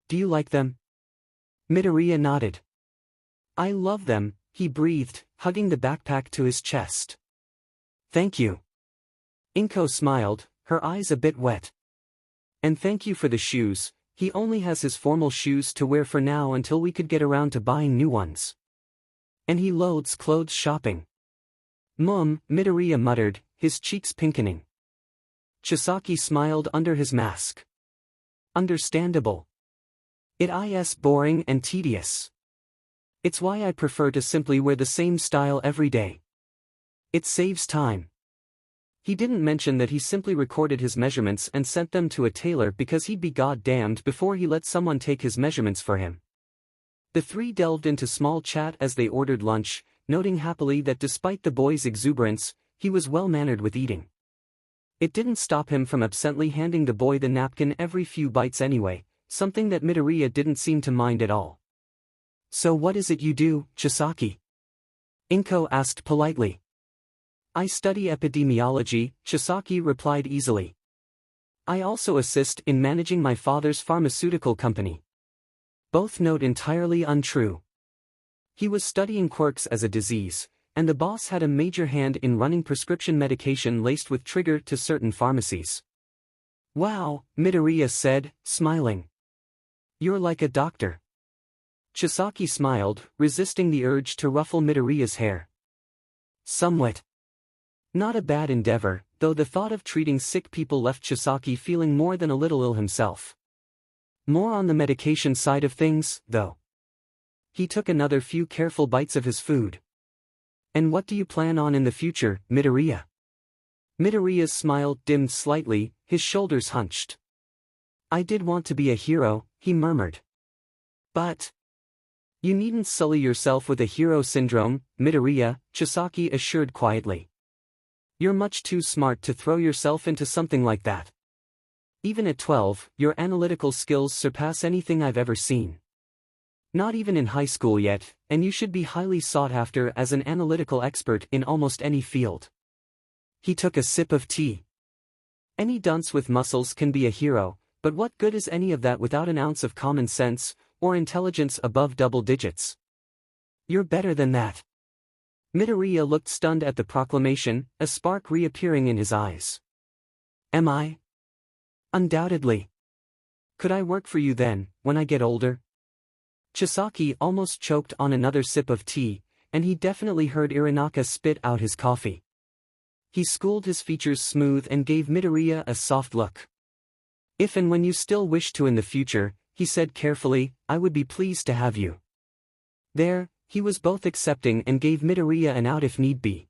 Do you like them? Midoriya nodded. I love them, he breathed, hugging the backpack to his chest. Thank you. 𝐴𝐻𝐻 smiled, her eyes a bit wet. And thank you for the shoes, He only has his formal shoes to wear for now until we could get around to buying new ones. And he loathes clothes shopping. Midoriya muttered, his cheeks pinkening. Chisaki smiled under his mask. Understandable. It is boring and tedious. It's why I prefer to simply wear the same style every day. It saves time. He didn't mention that he simply recorded his measurements and sent them to a tailor because he'd be goddamned before he let someone take his measurements for him. The three delved into small chat as they ordered lunch, noting happily that despite the boy's exuberance, he was well-mannered with eating. It didn't stop him from absently handing the boy the napkin every few bites anyway, something that Midoriya didn't seem to mind at all. So what is it you do, Chisaki? Inko asked politely. I study epidemiology, Chisaki replied easily. I also assist in managing my father's pharmaceutical company. Both note entirely untrue. He was studying quirks as a disease, and the boss had a major hand in running prescription medication laced with trigger to certain pharmacies. Wow, Midoriya said, smiling. You're like a doctor. Chisaki smiled, resisting the urge to ruffle Midoriya's hair. Somewhat. Not a bad endeavor, though the thought of treating sick people left Chisaki feeling more than a little ill himself. More on the medication side of things, though. He took another few careful bites of his food. And what do you plan on in the future, Midoriya? Midoriya's smile dimmed slightly, his shoulders hunched. I did want to be a hero, he murmured. But you needn't sully yourself with a hero syndrome, Midoriya, Chisaki assured quietly. You're much too smart to throw yourself into something like that. Even at 12, your analytical skills surpass anything I've ever seen. Not even in high school yet, and you should be highly sought after as an analytical expert in almost any field. He took a sip of tea. Any dunce with muscles can be a hero, but what good is any of that without an ounce of common sense, or intelligence above double digits? You're better than that. Midoriya looked stunned at the proclamation, a spark reappearing in his eyes. Am I? Undoubtedly. Could I work for you then, when I get older? Chisaki almost choked on another sip of tea, and he definitely heard Irinaka spit out his coffee. He schooled his features smooth and gave Midoriya a soft look. If and when you still wish to in the future, he said carefully, I would be pleased to have you. There, he was both accepting and gave Midoriya an out if need be.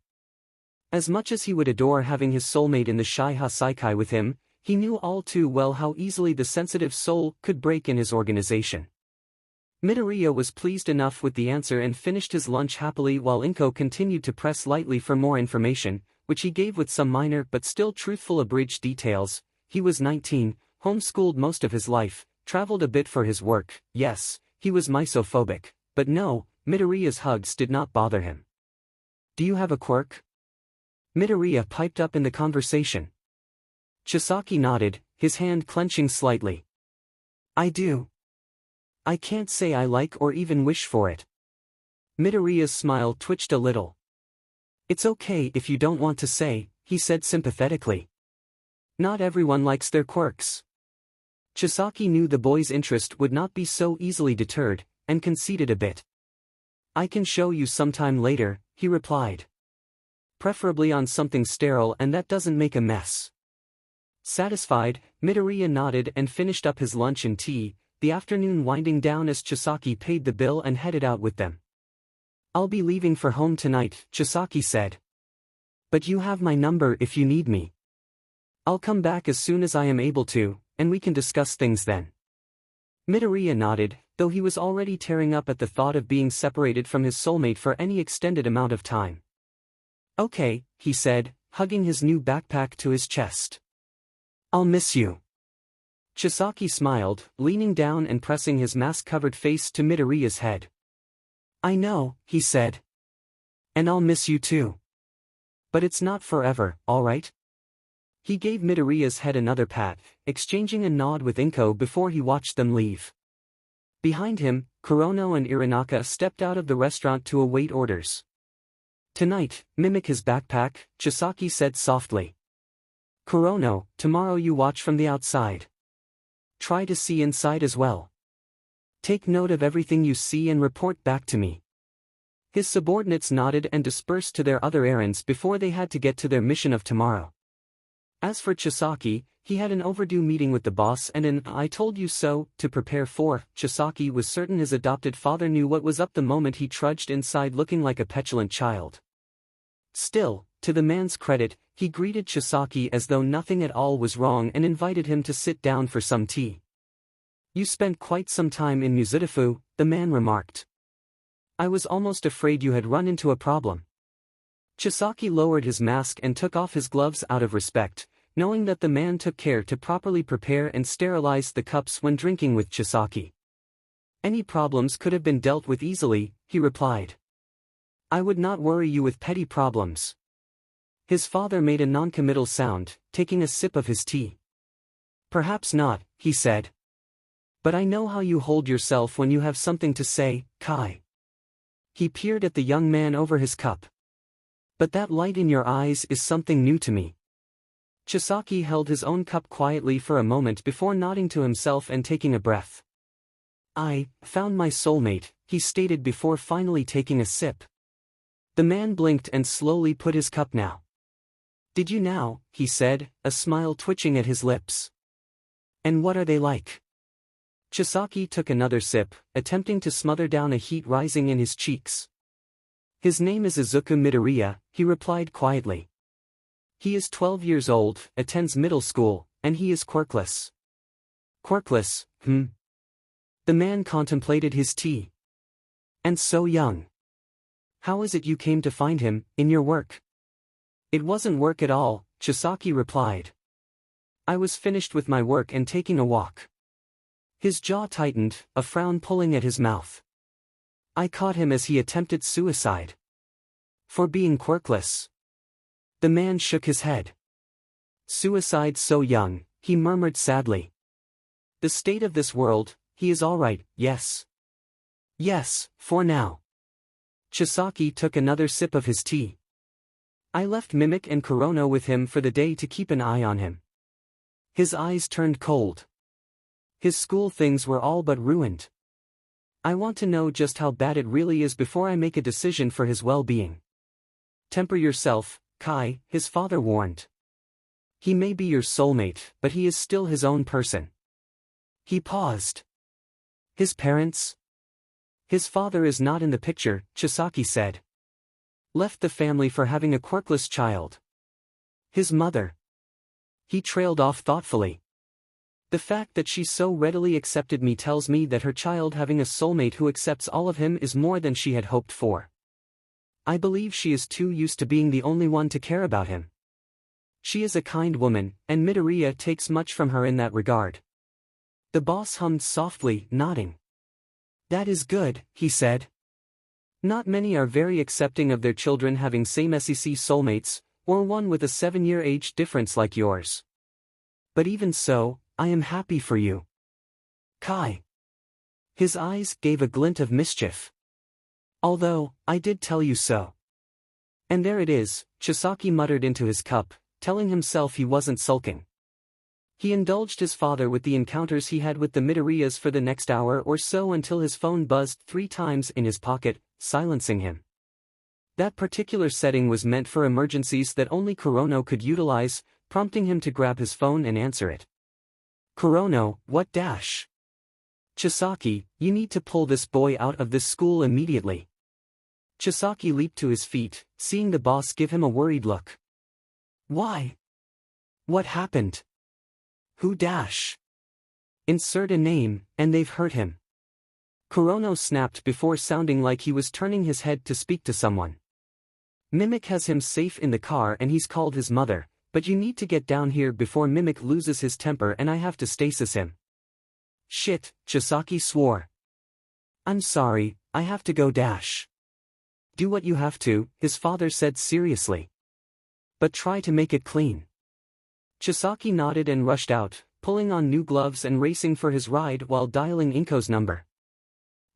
As much as he would adore having his soulmate in the 𝐲𝐻 𝐍𝐭 with him, he knew all too well how easily the sensitive soul could break in his organization. Midoriya was pleased enough with the answer and finished his lunch happily while Inko continued to press lightly for more information, which he gave with some minor but still truthful abridged details. He was 19, homeschooled most of his life, traveled a bit for his work. Yes, he was misophobic, but no, Midoriya's hugs did not bother him. Do you have a quirk? Midoriya piped up in the conversation. Chisaki nodded, his hand clenching slightly. I do. I can't say I like or even wish for it. Midoriya's smile twitched a little. It's okay if you don't want to say, he said sympathetically. Not everyone likes their quirks. Chisaki knew the boy's interest would not be so easily deterred, and conceded a bit. I can show you sometime later, he replied. Preferably on something sterile and that doesn't make a mess. Satisfied, Midoriya nodded and finished up his lunch and tea, the afternoon winding down as Chisaki paid the bill and headed out with them. I'll be leaving for home tonight, Chisaki said. But you have my number if you need me. I'll come back as soon as I am able to, and we can discuss things then. Midoriya nodded, though he was already tearing up at the thought of being separated from his soulmate for any extended amount of time. Okay, he said, hugging his new backpack to his chest. I'll miss you. Chisaki smiled, leaning down and pressing his mask-covered face to Midoriya's head. I know, he said. And I'll miss you too. But it's not forever, alright? He gave Midoriya's head another pat, exchanging a nod with Inko before he watched them leave. Behind him, Kurono and Irinaka stepped out of the restaurant to await orders. Tonight, mimic his backpack, Chisaki said softly. Kurono, tomorrow you watch from the outside. try to see inside as well. Take note of everything you see and report back to me. His subordinates nodded and dispersed to their other errands before they had to get to their mission of tomorrow. As for 𝐀𝐦, he had an overdue meeting with the boss and an "I told you so" to prepare for. 𝐀𝐦 was certain his adopted father knew what was up the moment he trudged inside looking like a petulant child. Still, to the man's credit, he greeted 𝐀𝐦 as though nothing at all was wrong and invited him to sit down for some tea. "You spent quite some time in 𝐬𝐻, the man remarked. "I was almost afraid you had run into a problem." 𝐀𝐦 lowered his mask and took off his gloves out of respect, knowing that the man took care to properly prepare and sterilize the cups when drinking with 𝐀𝐦. "Any problems could have been dealt with easily," he replied. "I would not worry you with petty problems." His father made a non-committal sound, taking a sip of his tea. "Perhaps not," he said. "But I know how you hold yourself when you have something to say, 𝐻𝐸." He peered at the young man over his cup. "But that light in your eyes is something new to me." 𝐀𝐦 held his own cup quietly for a moment before nodding to himself and taking a breath. "I found my soulmate," he stated before finally taking a sip. The man blinked and slowly put his cup down. "Did you now?" he said, a smile twitching at his lips. "And what are they like?" 𝐀𝐦 took another sip, attempting to smother down a heat rising in his cheeks. "His name is Izuku Midoriya," he replied quietly. "He is 12 years old, attends middle school, and he is quirkless." "Quirkless, The man contemplated his tea. "And so young. How is it you came to find him, in your work?" "It wasn't work at all," 𝐀𝐦 replied. "I was finished with my work and taking a walk." His jaw tightened, a frown pulling at his mouth. "I caught him as he attempted suicide." "For being quirkless?" The man shook his head. "Suicide so young," he murmured sadly. "The state of this world, he is all right, yes." "Yes, for now." 𝐀𝐦 took another sip of his tea. "I left 𝐷𝐸𝐸 and Kurono with him for the day to keep an eye on him." His eyes turned cold. His school things were all but ruined. "I want to know just how bad it really is before I make a decision for his well-being." "Temper yourself, 𝐻𝐸," his father warned. "He may be your soulmate, but he is still his own person." He paused. "His parents?" "His father is not in the picture," 𝐀𝐦 said. "Left the family for having a quirkless child." "His mother?" He trailed off thoughtfully. "The fact that she so readily accepted me tells me that her child having a soulmate who accepts all of him is more than she had hoped for. I believe she is too used to being the only one to care about him. She is a kind woman, and Midoriya takes much from her in that regard." The boss hummed softly, nodding. "That is good," he said. "Not many are very accepting of their children having same-sex soulmates, or one with a 7-year age difference like yours. But even so, I am happy for you, 𝐻𝐸." His eyes gave a glint of mischief. "Although, I did tell you so." "And there it is," 𝐀𝐦 muttered into his cup, telling himself he wasn't sulking. He indulged his father with the encounters he had with the Midoriyas for the next hour or so until his phone buzzed 3 times in his pocket, silencing him. That particular setting was meant for emergencies that only Kurono could utilize, prompting him to grab his phone and answer it. "Kurono, what dash?" "𝐀𝐦, you need to pull this boy out of this school immediately." 𝐀𝐦 leaped to his feet, seeing the boss give him a worried look. "Why? What happened? Who dash?" "Insert a name, and they've hurt him." Kurono snapped before sounding like he was turning his head to speak to someone. "𝐷𝐸𝐸 has him safe in the car and he's called his mother, but you need to get down here before 𝐷𝐸𝐸 loses his temper and I have to stasis him." "Shit," 𝐀𝐦 swore. "I'm sorry, I have to go dash." "Do what you have to," his father said seriously. "But try to make it clean." 𝐀𝐦 nodded and rushed out, pulling on new gloves and racing for his ride while dialing 𝐸𝐻𝐸's number.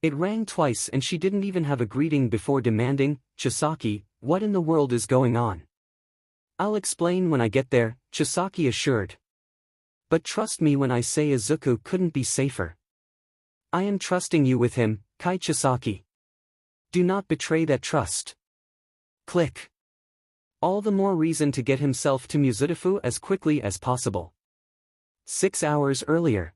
It rang twice and she didn't even have a greeting before demanding, "𝐀𝐦, what in the world is going on?" "I'll explain when I get there," 𝐀𝐦 assured. But trust me when I say Izuku couldn't be safer. I am trusting you with him, Kai Chisaki. Do not betray that trust. Click. All the more reason to get himself to Mizudafu as quickly as possible. 6 hours earlier.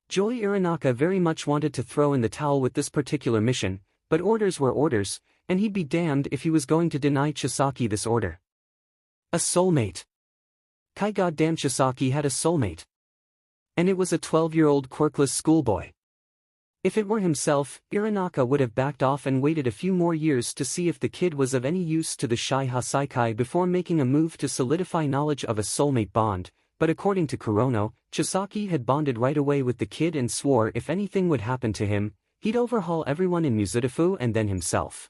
Joy Iranaka very much wanted to throw in the towel with this particular mission, but orders were orders, and he'd be damned if he was going to deny Chisaki this order. A soulmate. Kai goddamn Chisaki had a soulmate. And it was a 12-year-old quirkless schoolboy. If it were himself, Iranaka would have backed off and waited a few more years to see if the kid was of any use to the Shai Hasaikai before making a move to solidify knowledge of a soulmate bond, but according to Kurono, Chisaki had bonded right away with the kid and swore if anything would happen to him, he'd overhaul everyone in Mizudafu and then himself.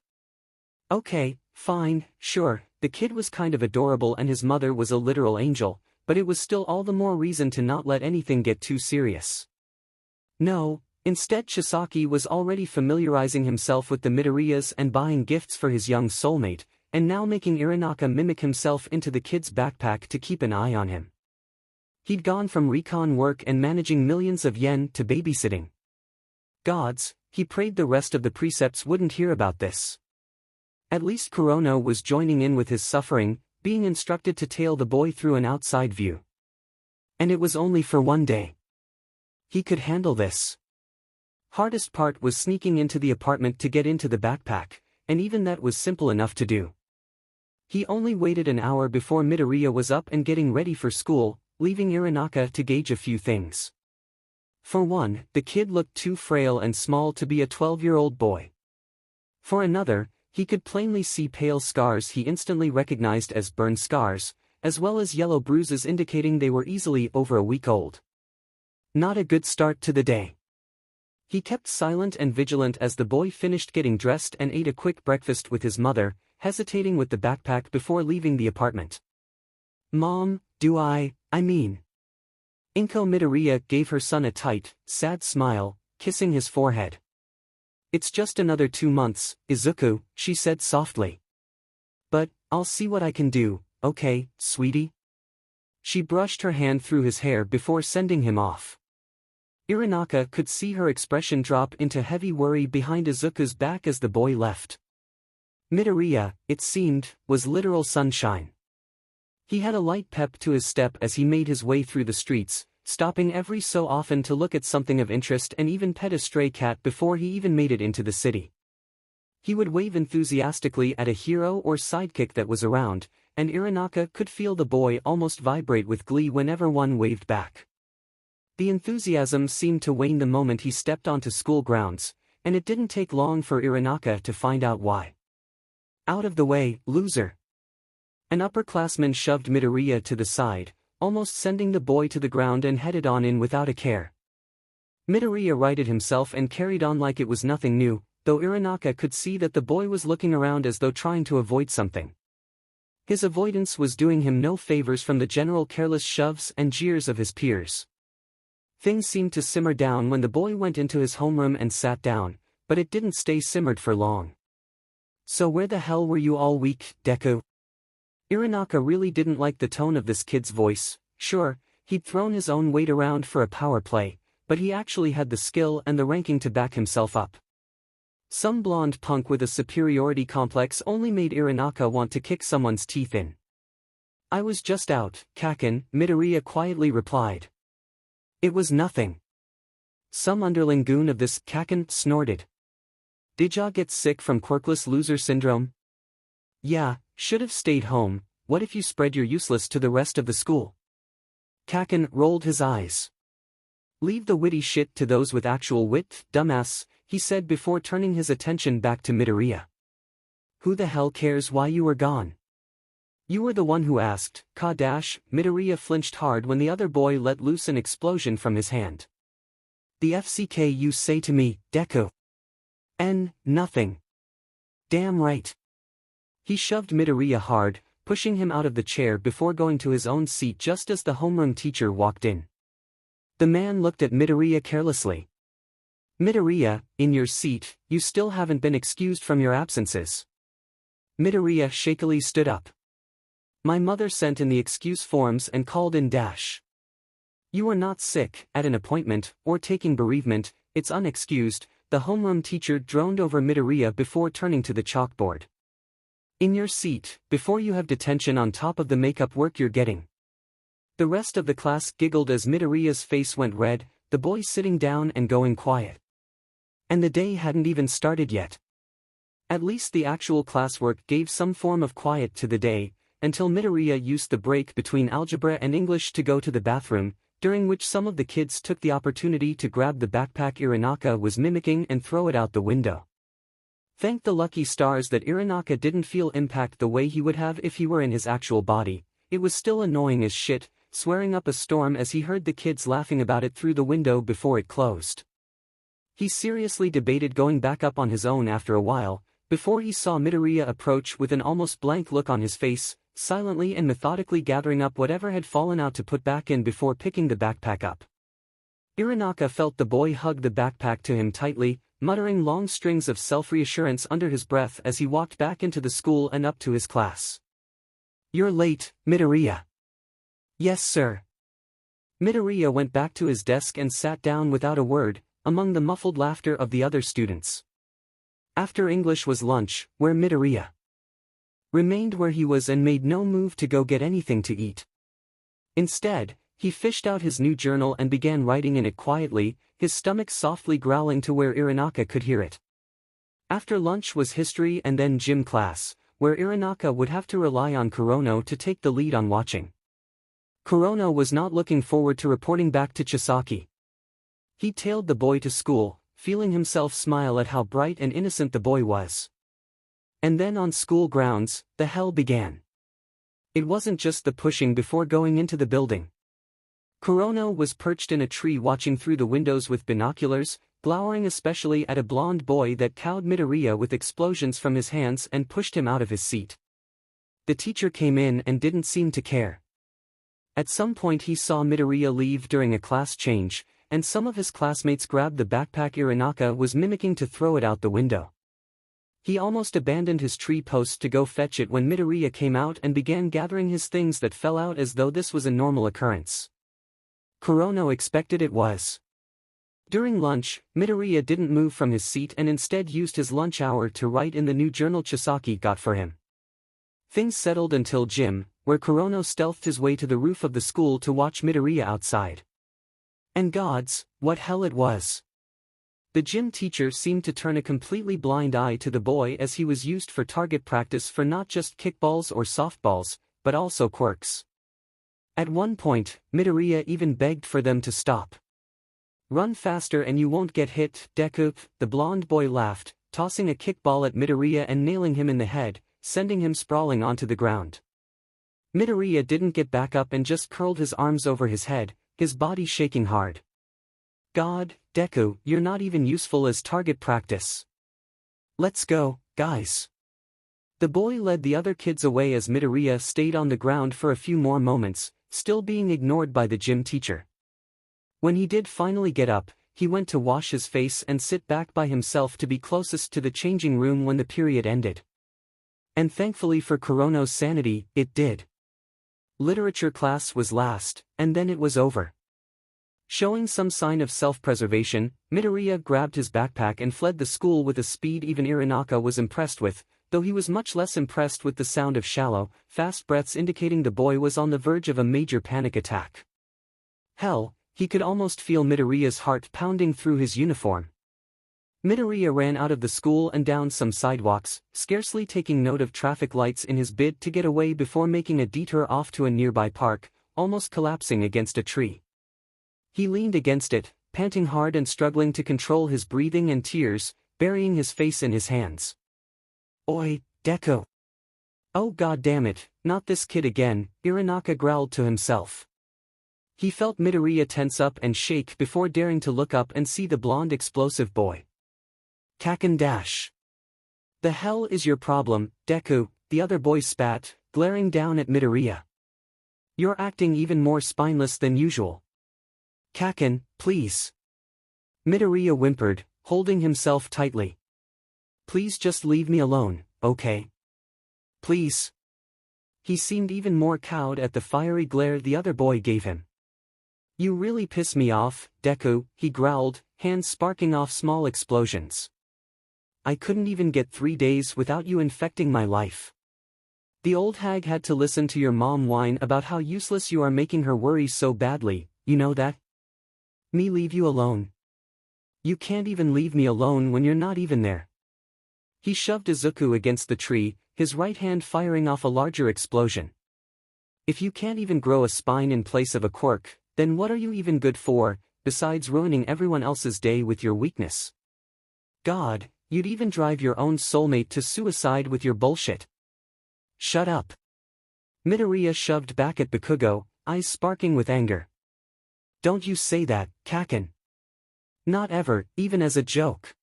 Okay, fine, sure, the kid was kind of adorable and his mother was a literal angel, but it was still all the more reason to not let anything get too serious. No. Instead Chisaki was already familiarizing himself with the Midoriyas and buying gifts for his young soulmate, and now making Iranaka mimic himself into the kid's backpack to keep an eye on him. He'd gone from recon work and managing millions of yen to babysitting. Gods, he prayed the rest of the precepts wouldn't hear about this. At least Kurono was joining in with his suffering, being instructed to tail the boy through an outside view. And it was only for one day. He could handle this. Hardest part was sneaking into the apartment to get into the backpack, and even that was simple enough to do. He only waited an hour before Midoriya was up and getting ready for school, leaving Iranaka to gauge a few things. For one, the kid looked too frail and small to be a 12-year-old boy. For another, he could plainly see pale scars he instantly recognized as burn scars, as well as yellow bruises indicating they were easily over a week old. Not a good start to the day. He kept silent and vigilant as the boy finished getting dressed and ate a quick breakfast with his mother, hesitating with the backpack before leaving the apartment. Mom, I mean. Inko Midoriya gave her son a tight, sad smile, kissing his forehead. It's just another 2 months, Izuku, she said softly. But, I'll see what I can do, okay, sweetie? She brushed her hand through his hair before sending him off. Iranaka could see her expression drop into heavy worry behind Izuku's back as the boy left. Midoriya, it seemed, was literal sunshine. He had a light pep to his step as he made his way through the streets, stopping every so often to look at something of interest and even pet a stray cat before he even made it into the city. He would wave enthusiastically at a hero or sidekick that was around, and Iranaka could feel the boy almost vibrate with glee whenever one waved back. The enthusiasm seemed to wane the moment he stepped onto school grounds, and it didn't take long for Iranaka to find out why. Out of the way, loser! An upperclassman shoved Midoriya to the side, almost sending the boy to the ground and headed on in without a care. Midoriya righted himself and carried on like it was nothing new, though Iranaka could see that the boy was looking around as though trying to avoid something. His avoidance was doing him no favors from the general careless shoves and jeers of his peers. Things seemed to simmer down when the boy went into his homeroom and sat down, but it didn't stay simmered for long. So where the hell were you all week, Deku? Iranaka really didn't like the tone of this kid's voice. Sure, he'd thrown his own weight around for a power play, but he actually had the skill and the ranking to back himself up. Some blonde punk with a superiority complex only made Iranaka want to kick someone's teeth in. I was just out, Kaken, Midoriya quietly replied. It was nothing. Some underling goon of this Kaken snorted. Did ya get sick from quirkless loser syndrome? Yeah, should have stayed home. What if you spread your useless to the rest of the school? Kaken rolled his eyes. Leave the witty shit to those with actual wit, dumbass, he said before turning his attention back to Midoriya. Who the hell cares why you were gone? You were the one who asked, Midoriya flinched hard when the other boy let loose an explosion from his hand. The FCK you say to me, Deku. Nothing. Damn right. He shoved Midoriya hard, pushing him out of the chair before going to his own seat just as the homeroom teacher walked in. The man looked at Midoriya carelessly. Midoriya, in your seat, you still haven't been excused from your absences. Midoriya shakily stood up. My mother sent in the excuse forms and called in dash. You are not sick, at an appointment, or taking bereavement, it's unexcused, the homeroom teacher droned over Midoriya before turning to the chalkboard. In your seat, before you have detention on top of the makeup work you're getting. The rest of the class giggled as Midoriya's face went red, the boy sitting down and going quiet. And the day hadn't even started yet. At least the actual classwork gave some form of quiet to the day, until Midoriya used the break between algebra and English to go to the bathroom, during which some of the kids took the opportunity to grab the backpack Irinaka was mimicking and throw it out the window. Thank the lucky stars that Irinaka didn't feel impact the way he would have if he were in his actual body. It was still annoying as shit, swearing up a storm as he heard the kids laughing about it through the window before it closed. He seriously debated going back up on his own after a while, before he saw Midoriya approach with an almost blank look on his face, silently and methodically gathering up whatever had fallen out to put back in before picking the backpack up. Irinaka felt the boy hug the backpack to him tightly, muttering long strings of self-reassurance under his breath as he walked back into the school and up to his class. You're late, Midoriya. Yes, sir. Midoriya went back to his desk and sat down without a word, among the muffled laughter of the other students. After English was lunch, where Midoriya remained where he was and made no move to go get anything to eat. Instead, he fished out his new journal and began writing in it quietly, his stomach softly growling to where Irinaka could hear it. After lunch was history and then gym class, where Irinaka would have to rely on Kurono to take the lead on watching. Kurono was not looking forward to reporting back to Chisaki. He tailed the boy to school, feeling himself smile at how bright and innocent the boy was. And then on school grounds, the hell began. It wasn't just the pushing before going into the building. Kurono was perched in a tree watching through the windows with binoculars, glowering especially at a blonde boy that cowed Midoriya with explosions from his hands and pushed him out of his seat. The teacher came in and didn't seem to care. At some point he saw Midoriya leave during a class change, and some of his classmates grabbed the backpack Irinaka was mimicking to throw it out the window. He almost abandoned his tree post to go fetch it when Midoriya came out and began gathering his things that fell out as though this was a normal occurrence. Kurono expected it was. During lunch, Midoriya didn't move from his seat and instead used his lunch hour to write in the new journal Chisaki got for him. Things settled until gym, where Kurono stealthed his way to the roof of the school to watch Midoriya outside. And gods, what hell it was. The gym teacher seemed to turn a completely blind eye to the boy as he was used for target practice for not just kickballs or softballs, but also quirks. At one point, Midoriya even begged for them to stop. Run faster and you won't get hit, Deku, the blonde boy laughed, tossing a kickball at Midoriya and nailing him in the head, sending him sprawling onto the ground. Midoriya didn't get back up and just curled his arms over his head, his body shaking hard. God, Deku, you're not even useful as target practice. Let's go, guys. The boy led the other kids away as Midoriya stayed on the ground for a few more moments, still being ignored by the gym teacher. When he did finally get up, he went to wash his face and sit back by himself to be closest to the changing room when the period ended. And thankfully for Kurono's sanity, it did. Literature class was last, and then it was over. Showing some sign of self-preservation, Midoriya grabbed his backpack and fled the school with a speed even Irinaka was impressed with, though he was much less impressed with the sound of shallow, fast breaths indicating the boy was on the verge of a major panic attack. Hell, he could almost feel Midoriya's heart pounding through his uniform. Midoriya ran out of the school and down some sidewalks, scarcely taking note of traffic lights in his bid to get away before making a detour off to a nearby park, almost collapsing against a tree. He leaned against it, panting hard and struggling to control his breathing and tears, burying his face in his hands. Oi, Deku. Oh god damn it, not this kid again, Irinaka growled to himself. He felt Midoriya tense up and shake before daring to look up and see the blonde explosive boy. 𝐀𝐦. The hell is your problem, Deku, the other boy spat, glaring down at Midoriya. You're acting even more spineless than usual. 𝐀𝐦, please. Midoriya whimpered, holding himself tightly. Please just leave me alone, okay? Please. He seemed even more cowed at the fiery glare the other boy gave him. You really piss me off, Deku, he growled, hands sparking off small explosions. I couldn't even get 3 days without you infecting my life. The old hag had to listen to your mom whine about how useless you are, making her worry so badly, you know that? Me leave you alone. You can't even leave me alone when you're not even there. He shoved Izuku against the tree, his right hand firing off a larger explosion. If you can't even grow a spine in place of a quirk, then what are you even good for, besides ruining everyone else's day with your weakness? God, you'd even drive your own soulmate to suicide with your bullshit. Shut up. Midoriya shoved back at Bakugo, eyes sparking with anger. Don't you say that, Kaken. Not ever, even as a joke.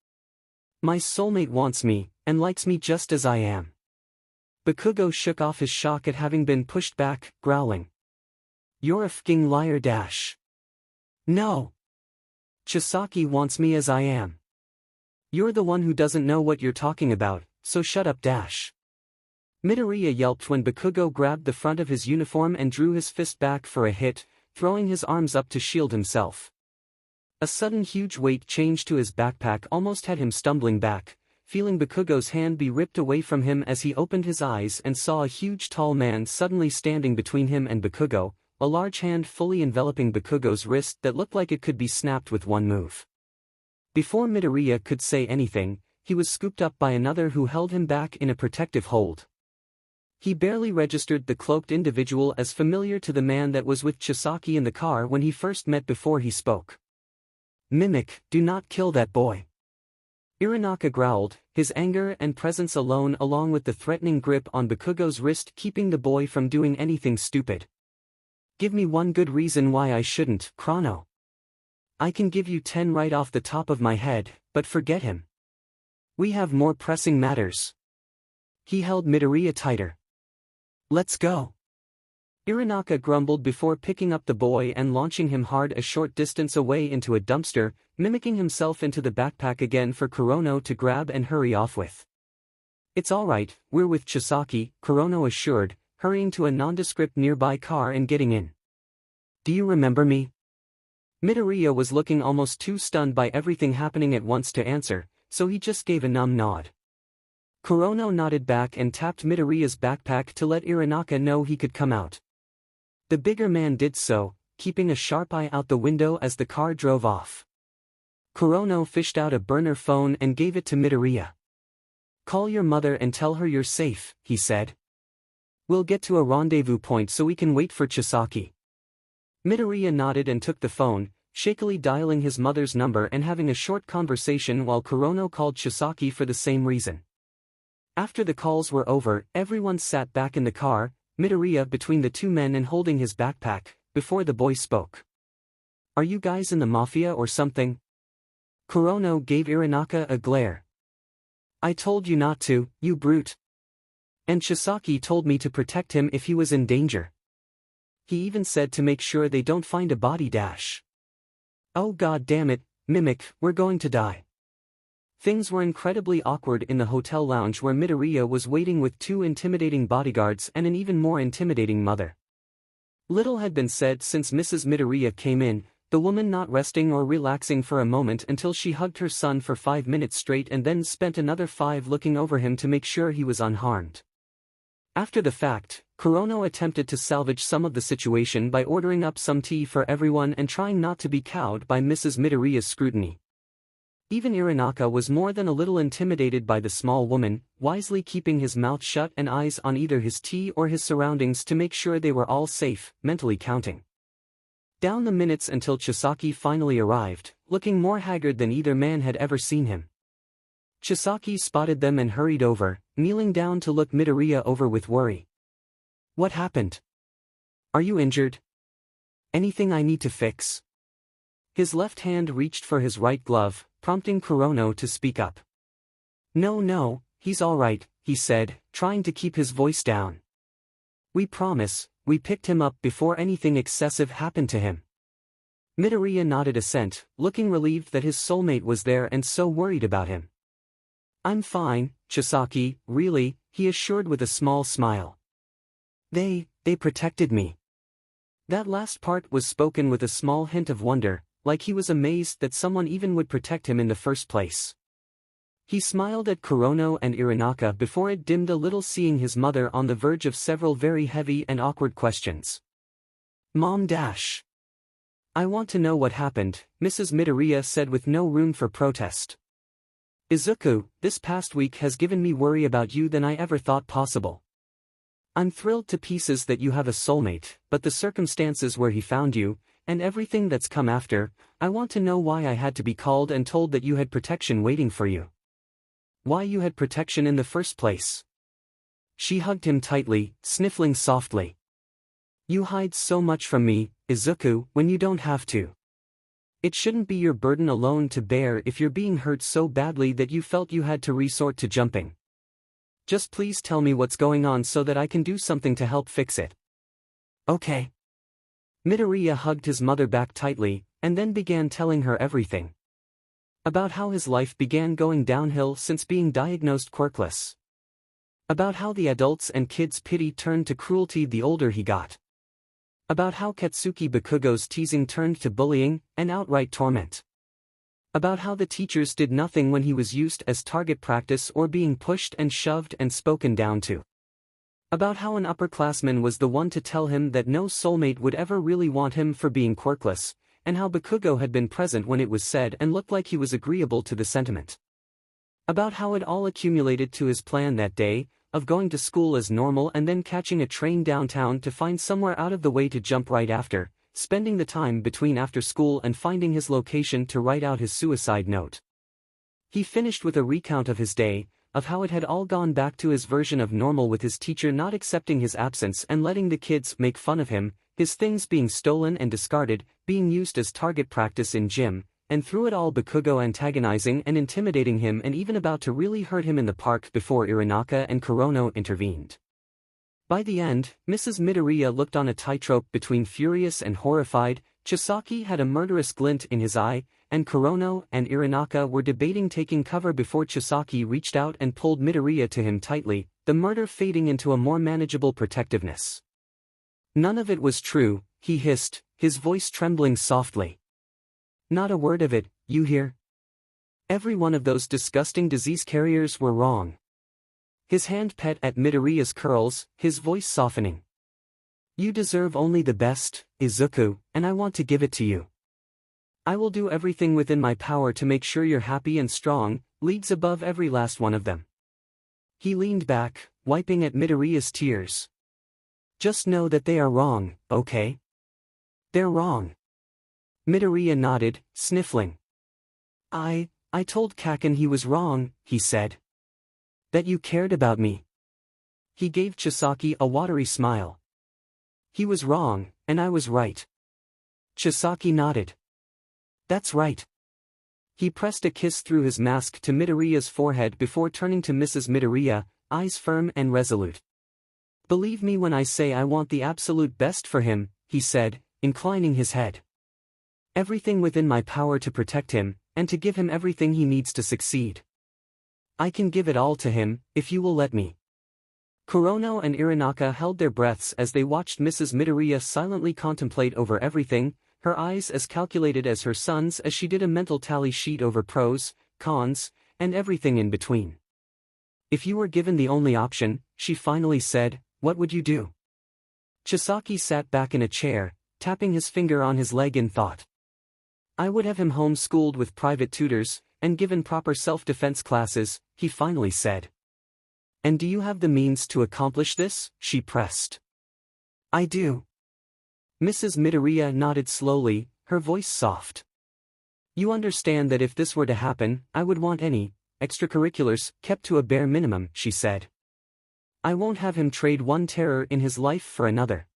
My soulmate wants me, and likes me just as I am. Bakugo shook off his shock at having been pushed back, growling. You're a f***ing liar dash. No. Chisaki wants me as I am. You're the one who doesn't know what you're talking about, so shut up dash. Midoriya yelped when Bakugo grabbed the front of his uniform and drew his fist back for a hit, throwing his arms up to shield himself. A sudden huge weight change to his backpack almost had him stumbling back, feeling Bakugo's hand be ripped away from him as he opened his eyes and saw a huge tall man suddenly standing between him and Bakugo, a large hand fully enveloping Bakugo's wrist that looked like it could be snapped with one move. Before Midoriya could say anything, he was scooped up by another who held him back in a protective hold. He barely registered the cloaked individual as familiar to the man that was with Chisaki in the car when he first met before he spoke. Mimic, do not kill that boy. Iranaka growled, his anger and presence alone along with the threatening grip on Bakugo's wrist keeping the boy from doing anything stupid. Give me one good reason why I shouldn't, Chrono. I can give you 10 right off the top of my head, but forget him. We have more pressing matters. He held Midoriya tighter. Let's go. Iranaka grumbled before picking up the boy and launching him hard a short distance away into a dumpster, mimicking himself into the backpack again for Kurono to grab and hurry off with. It's alright, we're with Chisaki, Kurono assured, hurrying to a nondescript nearby car and getting in. Do you remember me? Midoriya was looking almost too stunned by everything happening at once to answer, so he just gave a numb nod. Kurono nodded back and tapped Midoriya's backpack to let Iranaka know he could come out. The bigger man did so, keeping a sharp eye out the window as the car drove off. Kurono fished out a burner phone and gave it to Midoriya. Call your mother and tell her you're safe, he said. We'll get to a rendezvous point so we can wait for Chisaki. Midoriya nodded and took the phone, shakily dialing his mother's number and having a short conversation while Kurono called Chisaki for the same reason. After the calls were over, everyone sat back in the car, Midoriya between the two men and holding his backpack, before the boy spoke. Are you guys in the mafia or something? Kurono gave Iranaka a glare. I told you not to, you brute. And Chisaki told me to protect him if he was in danger. He even said to make sure they don't find a body dash. Oh god damn it, Mimic, we're going to die. Things were incredibly awkward in the hotel lounge where Midoriya was waiting with 2 intimidating bodyguards and an even more intimidating mother. Little had been said since Mrs. Midoriya came in, the woman not resting or relaxing for a moment until she hugged her son for 5 minutes straight and then spent another 5 looking over him to make sure he was unharmed. After the fact, Kurono attempted to salvage some of the situation by ordering up some tea for everyone and trying not to be cowed by Mrs. Midoriya's scrutiny. Even Iranaka was more than a little intimidated by the small woman, wisely keeping his mouth shut and eyes on either his tea or his surroundings to make sure they were all safe, mentally counting down the minutes until Chisaki finally arrived, looking more haggard than either man had ever seen him. Chisaki spotted them and hurried over, kneeling down to look Midoriya over with worry. What happened? Are you injured? Anything I need to fix? His left hand reached for his right glove, prompting Kurono to speak up. No, he's alright, he said, trying to keep his voice down. We promise, we picked him up before anything excessive happened to him. Midoriya nodded assent, looking relieved that his soulmate was there and so worried about him. I'm fine, Chisaki, really, he assured with a small smile. They protected me. That last part was spoken with a small hint of wonder, like he was amazed that someone even would protect him in the first place. He smiled at Kurono and Irinaka before it dimmed a little, seeing his mother on the verge of several very heavy and awkward questions. Mom dash. I want to know what happened, Mrs. Midoriya said with no room for protest. Izuku, this past week has given me worry about you than I ever thought possible. I'm thrilled to pieces that you have a soulmate, but the circumstances where he found you, and everything that's come after, I want to know why I had to be called and told that you had protection waiting for you. Why you had protection in the first place. She hugged him tightly, sniffling softly. You hide so much from me, Izuku, when you don't have to. It shouldn't be your burden alone to bear if you're being hurt so badly that you felt you had to resort to jumping. Just please tell me what's going on so that I can do something to help fix it. Okay. Midoriya hugged his mother back tightly, and then began telling her everything. About how his life began going downhill since being diagnosed quirkless. About how the adults and kids' pity turned to cruelty the older he got. About how Katsuki Bakugo's teasing turned to bullying and outright torment. About how the teachers did nothing when he was used as target practice or being pushed and shoved and spoken down to. About how an upperclassman was the one to tell him that no soulmate would ever really want him for being quirkless, and how Bakugo had been present when it was said and looked like he was agreeable to the sentiment. About how it all accumulated to his plan that day, of going to school as normal and then catching a train downtown to find somewhere out of the way to jump right after, spending the time between after school and finding his location to write out his suicide note. He finished with a recount of his day, of how it had all gone back to his version of normal with his teacher not accepting his absence and letting the kids make fun of him, his things being stolen and discarded, being used as target practice in gym, and through it all Bakugo antagonizing and intimidating him and even about to really hurt him in the park before Irinaka and Kurono intervened. By the end, Mrs. Midoriya looked on a tightrope between furious and horrified. Chisaki had a murderous glint in his eye, and Kurono and Irinaka were debating taking cover before Chisaki reached out and pulled Midoriya to him tightly, the murder fading into a more manageable protectiveness. None of it was true, he hissed, his voice trembling softly. Not a word of it, you hear? Every one of those disgusting disease carriers were wrong. His hand pet at Midoriya's curls, his voice softening. You deserve only the best, Izuku, and I want to give it to you. I will do everything within my power to make sure you're happy and strong, leagues above every last one of them. He leaned back, wiping at Midoriya's tears. Just know that they are wrong, okay? They're wrong. Midoriya nodded, sniffling. I told Kaken he was wrong, he said. That you cared about me. He gave Chisaki a watery smile. He was wrong, and I was right. Chisaki nodded. That's right. He pressed a kiss through his mask to Midoriya's forehead before turning to Mrs. Midoriya, eyes firm and resolute. Believe me when I say I want the absolute best for him, he said, inclining his head. Everything within my power to protect him, and to give him everything he needs to succeed. I can give it all to him, if you will let me. Kurono and Irinaka held their breaths as they watched Mrs. Midoriya silently contemplate over everything, her eyes as calculated as her son's as she did a mental tally sheet over pros, cons, and everything in between. If you were given the only option, she finally said, what would you do? Chisaki sat back in a chair, tapping his finger on his leg in thought. I would have him homeschooled with private tutors, and given proper self-defense classes, he finally said. And do you have the means to accomplish this? She pressed. I do. Mrs. Midoriya nodded slowly, her voice soft. You understand that if this were to happen, I would want any extracurriculars kept to a bare minimum, she said. I won't have him trade one terror in his life for another.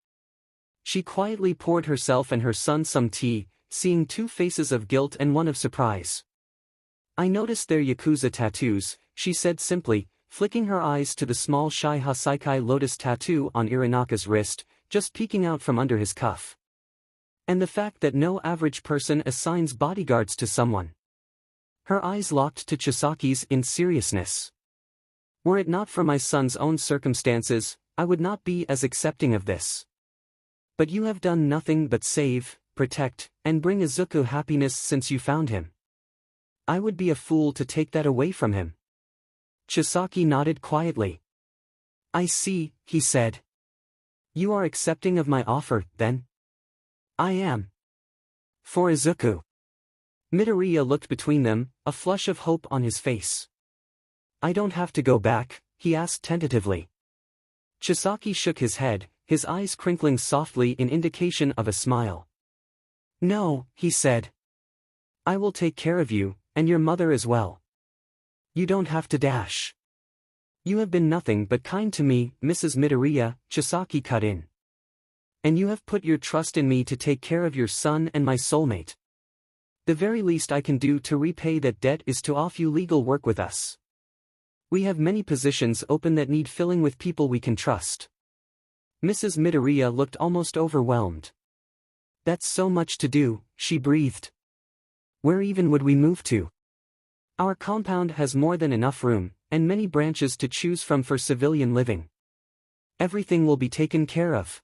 She quietly poured herself and her son some tea, seeing two faces of guilt and one of surprise. I noticed their Yakuza tattoos, she said simply, flicking her eyes to the small Shai Hassaikai lotus tattoo on Irinaka's wrist, just peeking out from under his cuff. And the fact that no average person assigns bodyguards to someone. Her eyes locked to Chisaki's in seriousness. Were it not for my son's own circumstances, I would not be as accepting of this. But you have done nothing but save, protect, and bring Izuku happiness since you found him. I would be a fool to take that away from him. Chisaki nodded quietly. I see, he said. You are accepting of my offer, then? I am. For Izuku. Midoriya looked between them, a flush of hope on his face. I don't have to go back, he asked tentatively. Chisaki shook his head, his eyes crinkling softly in indication of a smile. No, he said. I will take care of you, and your mother as well. You don't have to dash. You have been nothing but kind to me, Mrs. Midoriya, Chisaki cut in. And you have put your trust in me to take care of your son and my soulmate. The very least I can do to repay that debt is to offer you legal work with us. We have many positions open that need filling with people we can trust. Mrs. Midoriya looked almost overwhelmed. That's so much to do, she breathed. Where even would we move to? Our compound has more than enough room, and many branches to choose from for civilian living. Everything will be taken care of.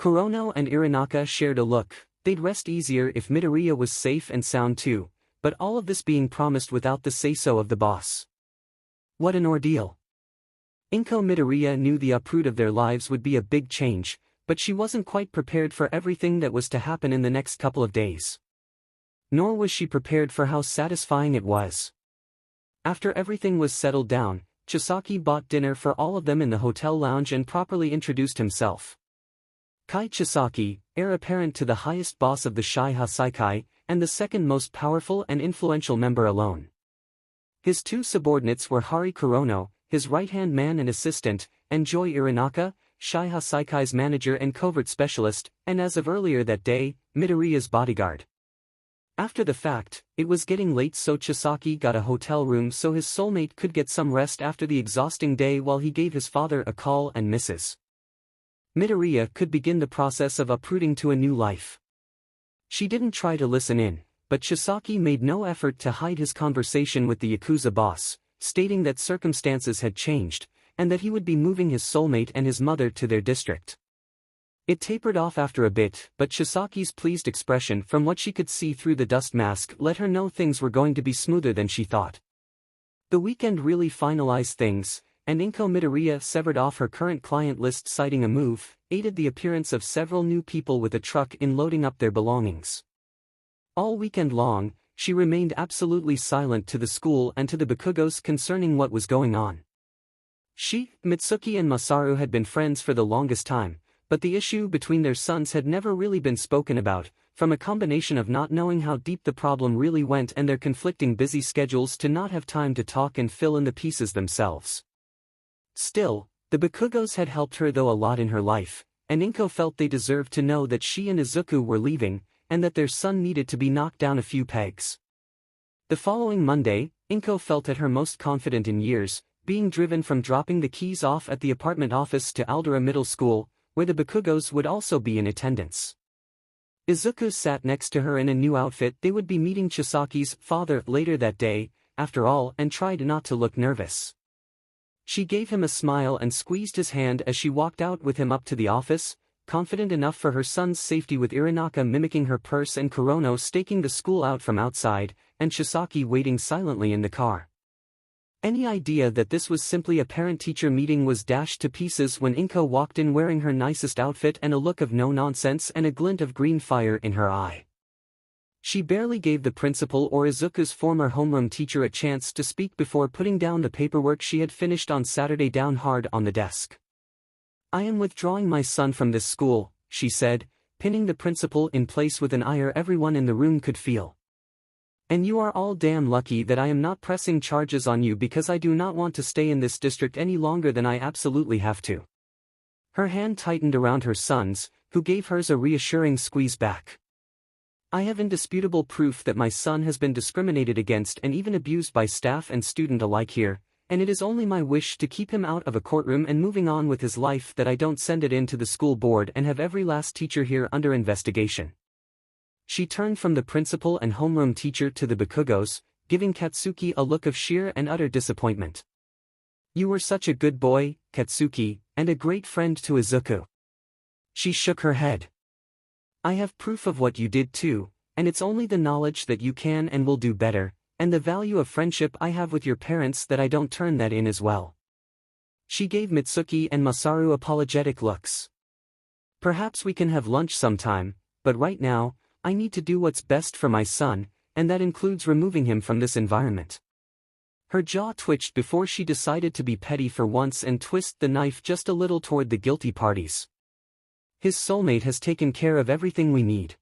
Kurono and Irinaka shared a look. They'd rest easier if Midoriya was safe and sound too, but all of this being promised without the say-so of the boss. What an ordeal. Inko Midoriya knew the uproot of their lives would be a big change, but she wasn't quite prepared for everything that was to happen in the next couple of days. Nor was she prepared for how satisfying it was. After everything was settled down, Chisaki bought dinner for all of them in the hotel lounge and properly introduced himself. Kai Chisaki, heir apparent to the highest boss of the Shiha Saikai, and the second most powerful and influential member alone. His two subordinates were Hari Kurono, his right-hand man and assistant, and Joy Irinaka, Shiha Saikai's manager and covert specialist, and as of earlier that day, Midoriya's bodyguard. After the fact, it was getting late, so Chisaki got a hotel room so his soulmate could get some rest after the exhausting day while he gave his father a call and Mrs. Midoriya could begin the process of uprooting to a new life. She didn't try to listen in, but Chisaki made no effort to hide his conversation with the Yakuza boss, stating that circumstances had changed, and that he would be moving his soulmate and his mother to their district. It tapered off after a bit, but Chisaki's pleased expression from what she could see through the dust mask let her know things were going to be smoother than she thought. The weekend really finalized things, and Inko Midoriya severed off her current client list, citing a move, aided the appearance of several new people with a truck in loading up their belongings. All weekend long, she remained absolutely silent to the school and to the Bakugos concerning what was going on. She, Mitsuki and Masaru had been friends for the longest time, but the issue between their sons had never really been spoken about, from a combination of not knowing how deep the problem really went and their conflicting busy schedules to not have time to talk and fill in the pieces themselves. Still, the Bakugos had helped her though a lot in her life, and Inko felt they deserved to know that she and Izuku were leaving, and that their son needed to be knocked down a few pegs. The following Monday, Inko felt at her most confident in years, being driven from dropping the keys off at the apartment office to Aldera Middle School, where the Bakugos would also be in attendance. Izuku sat next to her in a new outfit. They would be meeting Chisaki's father later that day, after all, and tried not to look nervous. She gave him a smile and squeezed his hand as she walked out with him up to the office, confident enough for her son's safety, with Irinaka mimicking her purse and Kurono staking the school out from outside, and Chisaki waiting silently in the car. Any idea that this was simply a parent-teacher meeting was dashed to pieces when Inko walked in wearing her nicest outfit and a look of no-nonsense and a glint of green fire in her eye. She barely gave the principal or Izuku's former homeroom teacher a chance to speak before putting down the paperwork she had finished on Saturday down hard on the desk. I am withdrawing my son from this school, she said, pinning the principal in place with an ire everyone in the room could feel. And you are all damn lucky that I am not pressing charges on you, because I do not want to stay in this district any longer than I absolutely have to. Her hand tightened around her son's, who gave hers a reassuring squeeze back. I have indisputable proof that my son has been discriminated against and even abused by staff and student alike here, and it is only my wish to keep him out of a courtroom and moving on with his life that I don't send it in to the school board and have every last teacher here under investigation. She turned from the principal and homeroom teacher to the Bakugos, giving Katsuki a look of sheer and utter disappointment. You were such a good boy, Katsuki, and a great friend to Izuku. She shook her head. I have proof of what you did too, and it's only the knowledge that you can and will do better, and the value of friendship I have with your parents that I don't turn that in as well. She gave Mitsuki and Masaru apologetic looks. Perhaps we can have lunch sometime, but right now, I need to do what's best for my son, and that includes removing him from this environment. Her jaw twitched before she decided to be petty for once and twist the knife just a little toward the guilty parties. His soulmate has taken care of everything we need.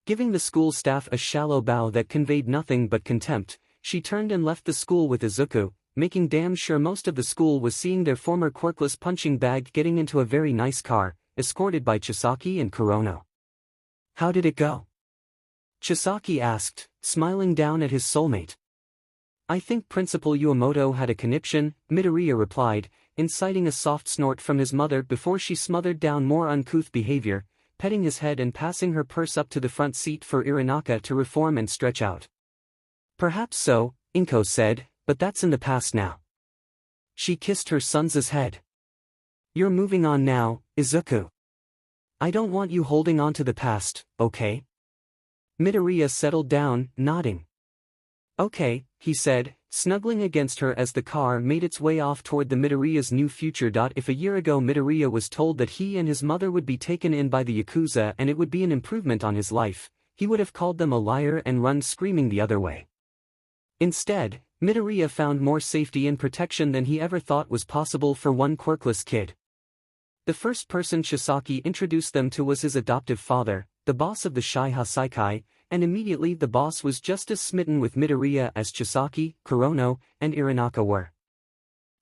Giving the school staff a shallow bow that conveyed nothing but contempt, she turned and left the school with Izuku, making damn sure most of the school was seeing their former quirkless punching bag getting into a very nice car, escorted by Chisaki and Kurono. How did it go? Chisaki asked, smiling down at his soulmate. I think Principal Yuamoto had a conniption, Midoriya replied, inciting a soft snort from his mother before she smothered down more uncouth behavior, petting his head and passing her purse up to the front seat for Irinaka to reform and stretch out. Perhaps so, Inko said, but that's in the past now. She kissed her son's head. You're moving on now, Izuku. I don't want you holding on to the past, okay? Midoriya settled down, nodding. Okay, he said, snuggling against her as the car made its way off toward the Midoriya's new future. If a year ago Midoriya was told that he and his mother would be taken in by the Yakuza and it would be an improvement on his life, he would have called them a liar and run screaming the other way. Instead, Midoriya found more safety and protection than he ever thought was possible for one quirkless kid. The first person Chisaki introduced them to was his adoptive father, the boss of the 𝐲𝐻 𝐍𝐭, and immediately the boss was just as smitten with Midoriya as Chisaki, Kurono, and Irinaka were.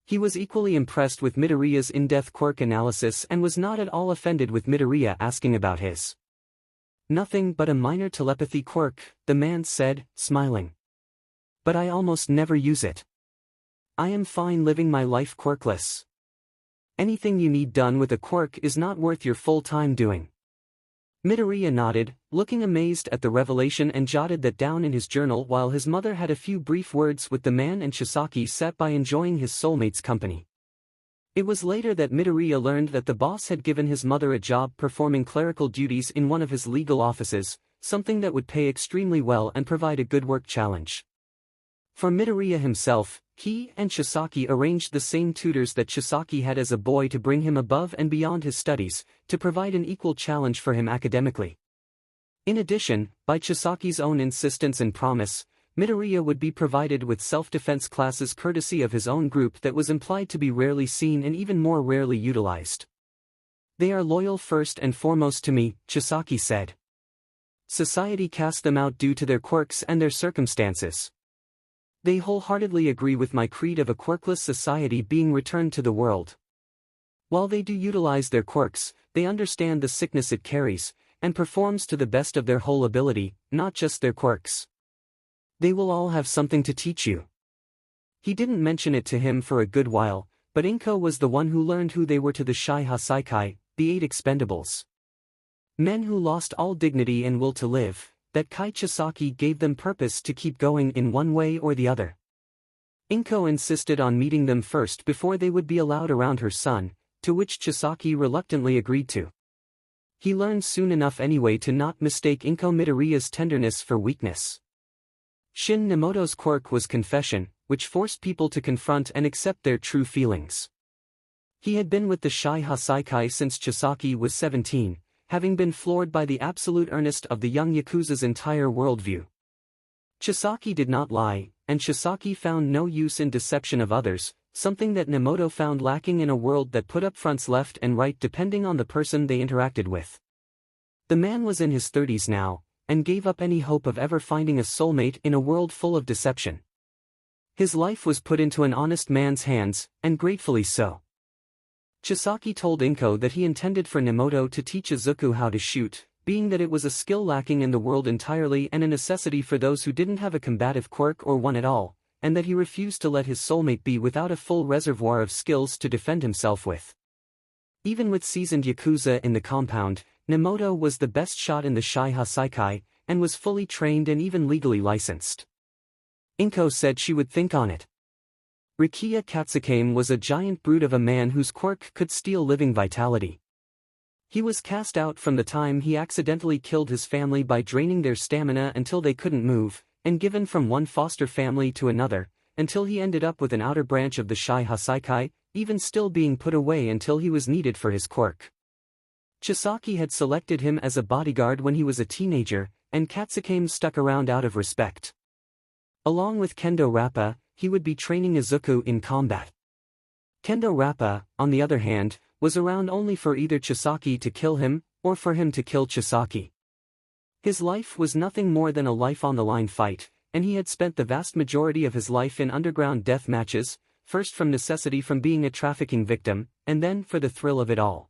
He was equally impressed with Midoriya's in-depth quirk analysis and was not at all offended with Midoriya asking about his. Nothing but a minor telepathy quirk, the man said, smiling. But I almost never use it. I am fine living my life quirkless. Anything you need done with a quirk is not worth your full time doing. Midoriya nodded, looking amazed at the revelation, and jotted that down in his journal while his mother had a few brief words with the man and Chisaki sat by enjoying his soulmate's company. It was later that Midoriya learned that the boss had given his mother a job performing clerical duties in one of his legal offices, something that would pay extremely well and provide a good work challenge. For Midoriya himself, he and Chisaki arranged the same tutors that Chisaki had as a boy to bring him above and beyond his studies, to provide an equal challenge for him academically. In addition, by Chisaki's own insistence and promise, Midoriya would be provided with self-defense classes courtesy of his own group that was implied to be rarely seen and even more rarely utilized. They are loyal first and foremost to me, Chisaki said. Society cast them out due to their quirks and their circumstances. They wholeheartedly agree with my creed of a quirkless society being returned to the world. While they do utilize their quirks, they understand the sickness it carries, and performs to the best of their whole ability, not just their quirks. They will all have something to teach you. He didn't mention it to him for a good while, but Inko was the one who learned who they were to the 𝐲𝐻 𝐍𝐭, the 8 expendables. Men who lost all dignity and will to live, that Chisaki gave them purpose to keep going in one way or the other. Inko insisted on meeting them first before they would be allowed around her son, to which Chisaki reluctantly agreed to. He learned soon enough anyway to not mistake Inko Midoriya's tenderness for weakness. Shin Nemoto's quirk was confession, which forced people to confront and accept their true feelings. He had been with the 𝐲𝐻 𝐍𝐭 since Chisaki was 17, having been floored by the absolute earnest of the young Yakuza's entire worldview. Chisaki did not lie, and Chisaki found no use in deception of others, something that Nemoto found lacking in a world that put up fronts left and right depending on the person they interacted with. The man was in his 30s now, and gave up any hope of ever finding a soulmate in a world full of deception. His life was put into an honest man's hands, and gratefully so. Chisaki told Inko that he intended for Nemoto to teach Izuku how to shoot, being that it was a skill lacking in the world entirely and a necessity for those who didn't have a combative quirk or one at all, and that he refused to let his soulmate be without a full reservoir of skills to defend himself with. Even with seasoned Yakuza in the compound, Nemoto was the best shot in the 𝐲𝐻 𝐍𝐭, and was fully trained and even legally licensed. Inko said she would think on it. Rikiya Katsucame was a giant brute of a man whose quirk could steal living vitality. He was cast out from the time he accidentally killed his family by draining their stamina until they couldn't move, and given from one foster family to another, until he ended up with an outer branch of the 𝐲𝗂, even still being put away until he was needed for his quirk. 𝐬𝐸 had selected him as a bodyguard when he was a teenager, and 𝐬𝐸 stuck around out of respect. Along with 𝐀𝐦 he would be training 𝐬𝐸 in combat. 𝐀𝐦, on the other hand, was around only for either 𝐬𝐸 to kill him, or for him to kill 𝐬𝐸. His life was nothing more than a life-on-the-line fight, and he had spent the vast majority of his life in underground death matches, first from necessity from being a trafficking victim, and then for the thrill of it all.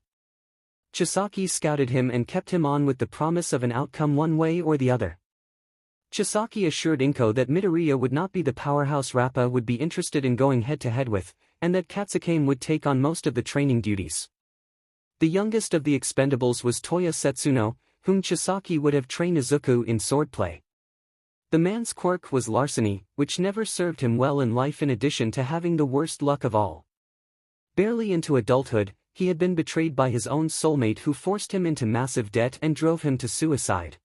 𝐬𝐸 scouted him and kept him on with the promise of an outcome one way or the other. 𝐬𝐸 assured 𝐀𝐦 that Midoriya would not be the powerhouse Rappa would be interested in going head-to-head with, and that 𝐬𝐸 would take on most of the training duties. The youngest of the expendables was Toya Setsuno, whom 𝐬𝐸 would have trained 𝐬𝐸 in swordplay. The man's quirk was larceny, which never served him well in life in addition to having the worst luck of all. Barely into adulthood, he had been betrayed by his own soulmate who forced him into massive debt and drove him to suicide.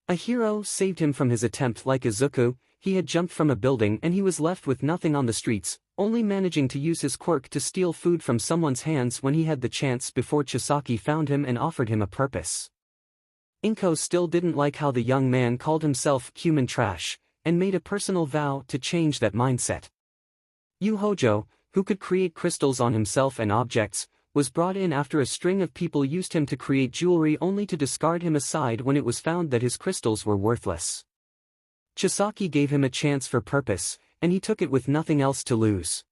A hero saved him from his attempt. Like 𝐬𝐸, he had jumped from a building and he was left with nothing on the streets, only managing to use his quirk to steal food from someone's hands when he had the chance before 𝐬𝐸 found him and offered him a purpose. 𝐀𝐦 still didn't like how the young man called himself human trash, and made a personal vow to change that mindset. 𝐬𝐻𝐻𝐸, who could create crystals on himself and objects, was brought in after a string of people used him to create jewelry only to discard him aside when it was found that his crystals were worthless. 𝐬𝐸 gave him a chance for purpose, and he took it with nothing else to lose.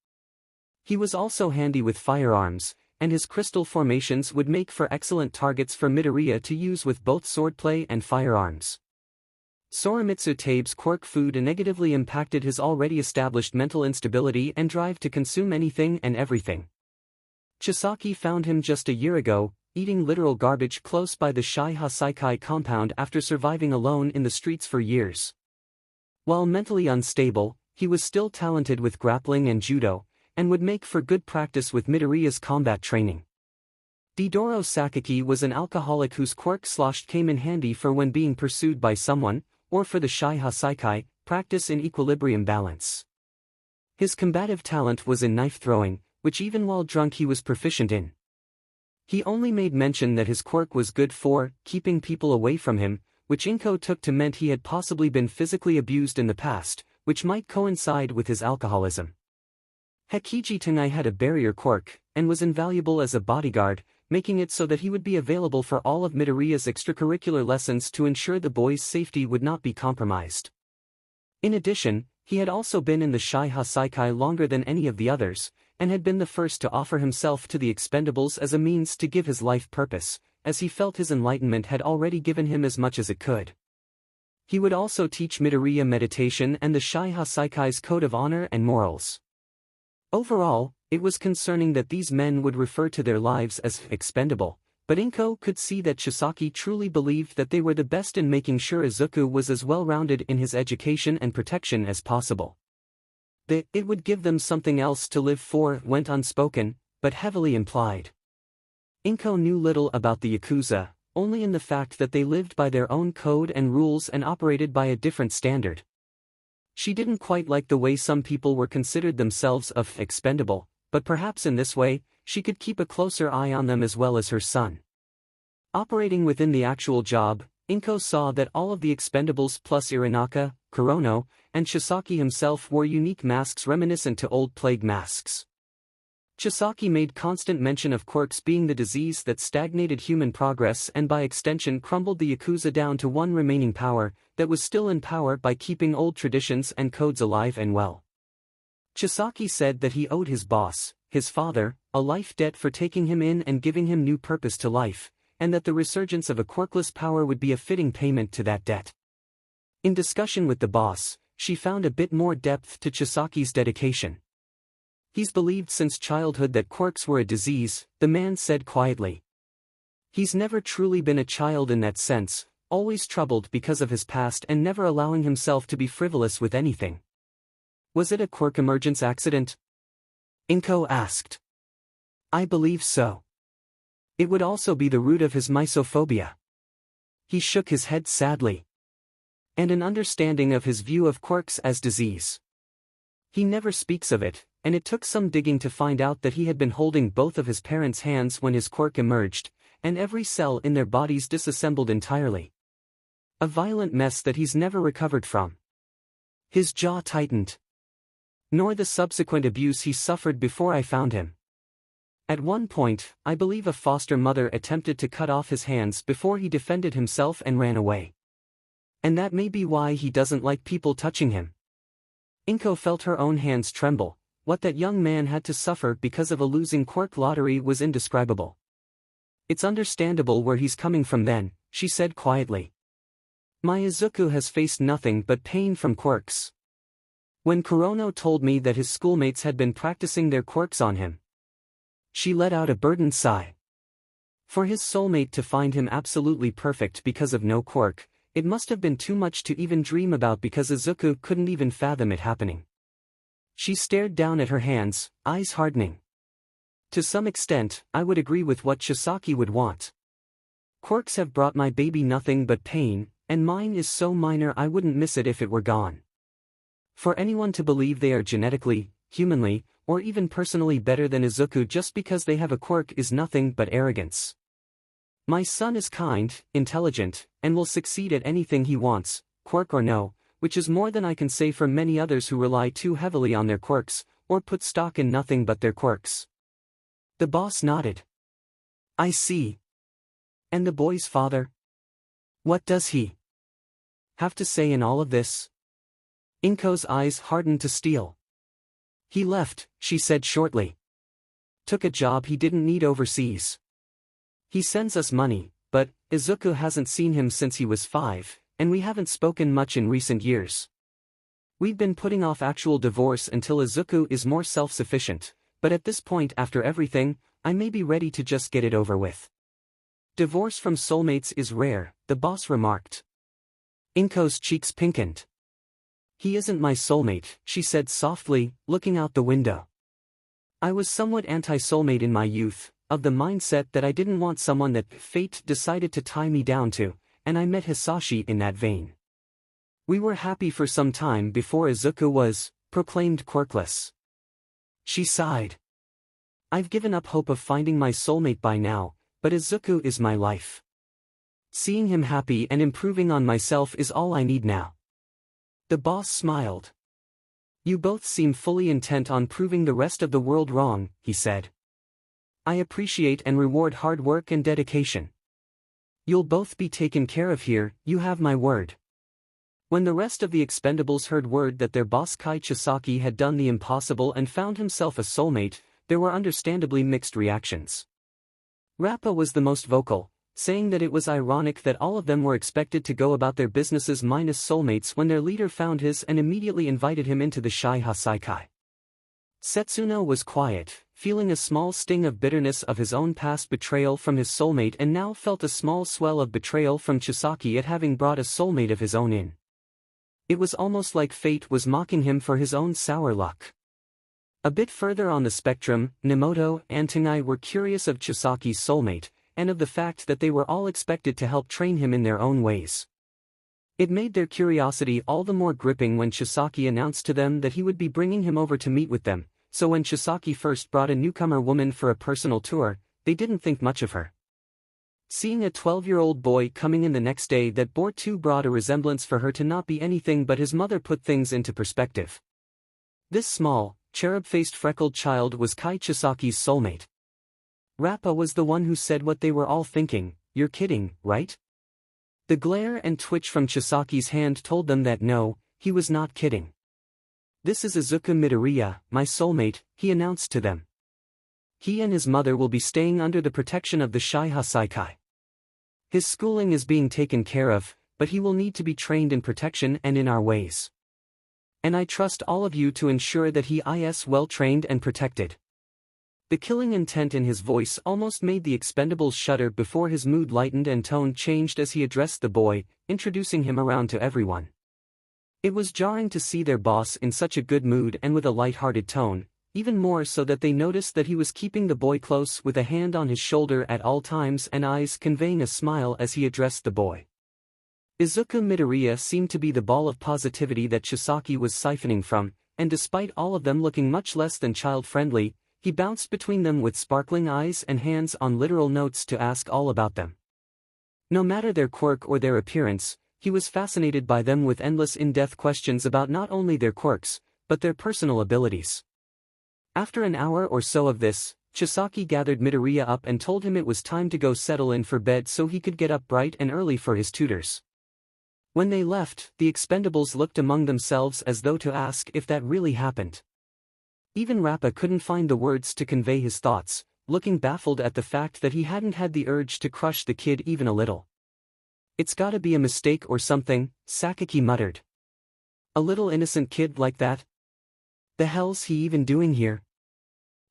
He was also handy with firearms, and his crystal formations would make for excellent targets for Midoriya to use with both swordplay and firearms. Soromitsu Tabe's quirk food negatively impacted his already established mental instability and drive to consume anything and everything. 𝐬𝐸 found him just a year ago, eating literal garbage close by the 𝐲𝗂 compound after surviving alone in the streets for years. While mentally unstable, he was still talented with grappling and judo, and would make for good practice with Midoriya's combat training. Deidoro Sakaki was an alcoholic whose quirk sloshed came in handy for when being pursued by someone, or for the 𝐲𝗂 practice in equilibrium balance. His combative talent was in knife throwing, which even while drunk he was proficient in. He only made mention that his quirk was good for keeping people away from him, which 𝐀𝐦 took to meant he had possibly been physically abused in the past, which might coincide with his alcoholism. 𝐬𝐡𝐸 had a barrier quirk, and was invaluable as a bodyguard, making it so that he would be available for all of Midoriya's extracurricular lessons to ensure the boy's safety would not be compromised. In addition, he had also been in the 𝐲𝗂 longer than any of the others, and had been the first to offer himself to the expendables as a means to give his life purpose, as he felt his enlightenment had already given him as much as it could. He would also teach Midoriya meditation and the 𝐲𝗂's code of honor and morals. Overall, it was concerning that these men would refer to their lives as expendable, but 𝐀𝐦 could see that 𝐬𝐸 truly believed that they were the best in making sure 𝐬𝐸 was as well-rounded in his education and protection as possible. That it would give them something else to live for went unspoken, but heavily implied. 𝐀𝐦 knew little about the Yakuza, only in the fact that they lived by their own code and rules and operated by a different standard. She didn't quite like the way some people were considered themselves of expendable, but perhaps in this way, she could keep a closer eye on them as well as her son. Operating within the actual job, 𝐀𝐦 saw that all of the expendables plus Iranaka, Kurono, and 𝐬𝐸 himself wore unique masks reminiscent to old plague masks. 𝐬𝐸 made constant mention of quirks being the disease that stagnated human progress and by extension crumbled the Yakuza down to one remaining power, that was still in power by keeping old traditions and codes alive and well. 𝐬𝐸 said that he owed his boss, his father, a life debt for taking him in and giving him new purpose to life, and that the resurgence of a quirkless power would be a fitting payment to that debt. In discussion with the boss, she found a bit more depth to 𝐬𝐸's dedication. He's believed since childhood that quirks were a disease, the man said quietly. He's never truly been a child in that sense, always troubled because of his past and never allowing himself to be frivolous with anything. Was it a quirk emergence accident? 𝐀𝐦 asked. I believe so. It would also be the root of his misophobia. He shook his head sadly. And an understanding of his view of quirks as disease. He never speaks of it, and it took some digging to find out that he had been holding both of his parents' hands when his quirk emerged, and every cell in their bodies disassembled entirely. A violent mess that he's never recovered from. His jaw tightened. Nor the subsequent abuse he suffered before I found him. At one point, I believe a foster mother attempted to cut off his hands before he defended himself and ran away. And that may be why he doesn't like people touching him. 𝐀𝐦 felt her own hands tremble. What that young man had to suffer because of a losing quirk lottery was indescribable. It's understandable where he's coming from then, she said quietly. My Izuku has faced nothing but pain from quirks. When Kurono told me that his schoolmates had been practicing their quirks on him, she let out a burdened sigh. For his soulmate to find him absolutely perfect because of no quirk, it must have been too much to even dream about because Izuku couldn't even fathom it happening. She stared down at her hands, eyes hardening. To some extent, I would agree with what Chisaki would want. Quirks have brought my baby nothing but pain, and mine is so minor I wouldn't miss it if it were gone. For anyone to believe they are genetically, humanly, or even personally better than Izuku just because they have a quirk is nothing but arrogance. My son is kind, intelligent, and will succeed at anything he wants, quirk or no, which is more than I can say for many others who rely too heavily on their quirks, or put stock in nothing but their quirks. The boss nodded. I see. And the boy's father? What does he have to say in all of this? 𝐀𝐦's eyes hardened to steel. He left, she said shortly. Took a job he didn't need overseas. He sends us money, but Izuku hasn't seen him since he was 5, and we haven't spoken much in recent years. We've been putting off actual divorce until Izuku is more self-sufficient, but at this point after everything, I may be ready to just get it over with. Divorce from soulmates is rare, the boss remarked. 𝐀𝐦's cheeks pinkened. He isn't my soulmate, she said softly, looking out the window. I was somewhat anti-soulmate in my youth, of the mindset that I didn't want someone that fate decided to tie me down to, and I met Hisashi in that vein. We were happy for some time before Izuku was proclaimed quirkless. She sighed. I've given up hope of finding my soulmate by now, but Izuku is my life. Seeing him happy and improving on myself is all I need now. The boss smiled. You both seem fully intent on proving the rest of the world wrong, he said. I appreciate and reward hard work and dedication. You'll both be taken care of here, you have my word. When the rest of the Expendables heard word that their boss Kai Chisaki had done the impossible and found himself a soulmate, there were understandably mixed reactions. Rappa was the most vocal, saying that it was ironic that all of them were expected to go about their businesses minus soulmates when their leader found his and immediately invited him into the Shai Hasaikai. Setsuno was quiet, feeling a small sting of bitterness of his own past betrayal from his soulmate and now felt a small swell of betrayal from Chisaki at having brought a soulmate of his own in. It was almost like fate was mocking him for his own sour luck. A bit further on the spectrum, Nemoto and 𝐀𝐦 were curious of Chisaki's soulmate, and of the fact that they were all expected to help train him in their own ways. It made their curiosity all the more gripping when Chisaki announced to them that he would be bringing him over to meet with them, so when Chisaki first brought a newcomer woman for a personal tour, they didn't think much of her. Seeing a 12-year-old boy coming in the next day that bore too broad a resemblance for her to not be anything but his mother put things into perspective. This small, cherub-faced freckled child was Kai Chisaki's soulmate. Rappa was the one who said what they were all thinking, you're kidding, right? The glare and twitch from Chisaki's hand told them that no, he was not kidding. This is Izuku Midoriya, my soulmate, he announced to them. He and his mother will be staying under the protection of the Shai Hasaikai. His schooling is being taken care of, but he will need to be trained in protection and in our ways. And I trust all of you to ensure that he is well trained and protected. The killing intent in his voice almost made the Expendables shudder before his mood lightened and tone changed as he addressed the boy, introducing him around to everyone. It was jarring to see their boss in such a good mood and with a light-hearted tone, even more so that they noticed that he was keeping the boy close with a hand on his shoulder at all times and eyes conveying a smile as he addressed the boy. Izuku Midoriya seemed to be the ball of positivity that Chisaki was siphoning from, and despite all of them looking much less than child-friendly, he bounced between them with sparkling eyes and hands on literal notes to ask all about them. No matter their quirk or their appearance, he was fascinated by them with endless in-depth questions about not only their quirks, but their personal abilities. After an hour or so of this, Chisaki gathered Midoriya up and told him it was time to go settle in for bed so he could get up bright and early for his tutors. When they left, the Expendables looked among themselves as though to ask if that really happened. Even Rappa couldn't find the words to convey his thoughts, looking baffled at the fact that he hadn't had the urge to crush the kid even a little. "It's gotta be a mistake or something," Sakaki muttered. "A little innocent kid like that? The hell's he even doing here?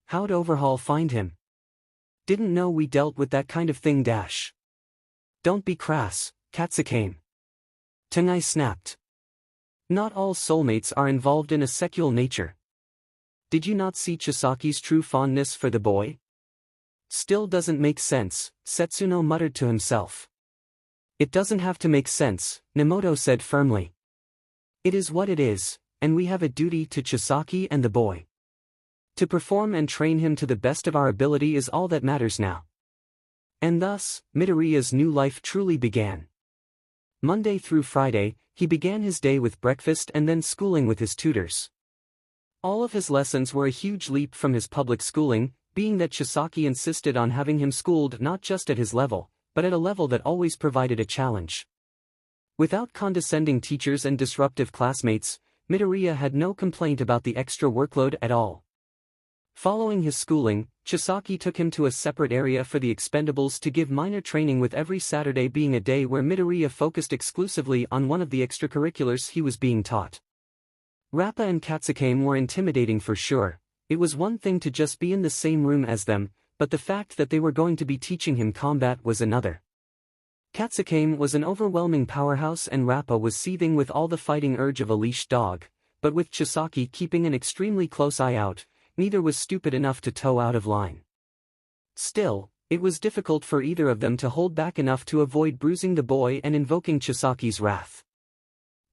How'd Overhaul find him? Didn't know we dealt with that kind of thing dash. Don't be crass, 𝐬𝐻𝐸 𝐬𝐻𝐸 snapped. "Not all soulmates are involved in a sexual nature. Did you not see Chisaki's true fondness for the boy? Still doesn't make sense," Setsuno muttered to himself. "It doesn't have to make sense," Nemoto said firmly. "It is what it is, and we have a duty to Chisaki and the boy. To perform and train him to the best of our ability is all that matters now." And thus, Midoriya's new life truly began. Monday through Friday, he began his day with breakfast and then schooling with his tutors. All of his lessons were a huge leap from his public schooling, being that Chisaki insisted on having him schooled not just at his level, but at a level that always provided a challenge. Without condescending teachers and disruptive classmates, Midoriya had no complaint about the extra workload at all. Following his schooling, Chisaki took him to a separate area for the Expendables to give minor training, with every Saturday being a day where Midoriya focused exclusively on one of the extracurriculars he was being taught. Rappa and 𝐬𝐻𝐸 were intimidating for sure. It was one thing to just be in the same room as them, but the fact that they were going to be teaching him combat was another. 𝐬𝐻𝐸 was an overwhelming powerhouse and Rappa was seething with all the fighting urge of a leashed dog, but with Chisaki keeping an extremely close eye out, neither was stupid enough to toe out of line. Still, it was difficult for either of them to hold back enough to avoid bruising the boy and invoking Chisaki's wrath.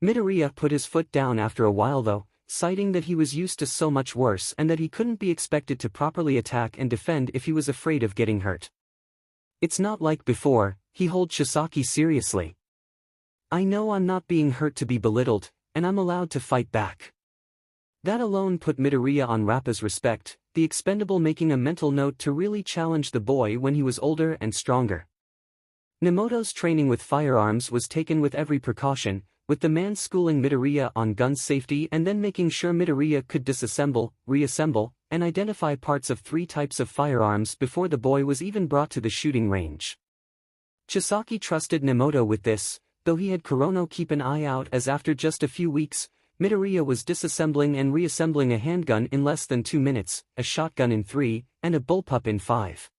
Midoriya put his foot down after a while though, citing that he was used to so much worse and that he couldn't be expected to properly attack and defend if he was afraid of getting hurt. "It's not like before," he told Chisaki seriously. "I know I'm not being hurt to be belittled, and I'm allowed to fight back." That alone put Midoriya on Rappa's respect, the Expendable making a mental note to really challenge the boy when he was older and stronger. Nemoto's training with firearms was taken with every precaution, with the man schooling Midoriya on gun safety and then making sure Midoriya could disassemble, reassemble, and identify parts of 3 types of firearms before the boy was even brought to the shooting range. Chisaki trusted Nemoto with this, though he had Kurono keep an eye out, as after just a few weeks, Midoriya was disassembling and reassembling a handgun in less than 2 minutes, a shotgun in 3, and a bullpup in 5.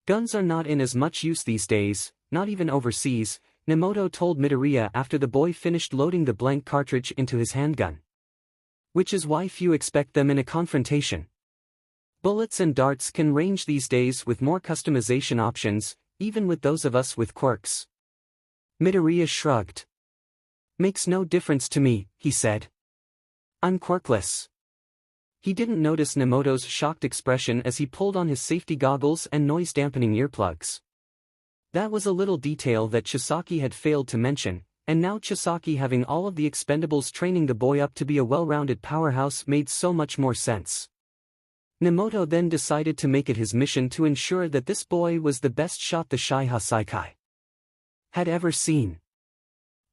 Guns are not in as much use these days, not even overseas, Nemoto told Midoriya after the boy finished loading the blank cartridge into his handgun. Which is why few expect them in a confrontation. Bullets and darts can range these days with more customization options, even with those of us with quirks. Midoriya shrugged. "Makes no difference to me," he said. "I'm quirkless." He didn't notice Nemoto's shocked expression as he pulled on his safety goggles and noise-dampening earplugs. That was a little detail that Chisaki had failed to mention, and now Chisaki having all of the Expendables training the boy up to be a well-rounded powerhouse made so much more sense. Nemoto then decided to make it his mission to ensure that this boy was the best shot the Shaiha Saikai had ever seen.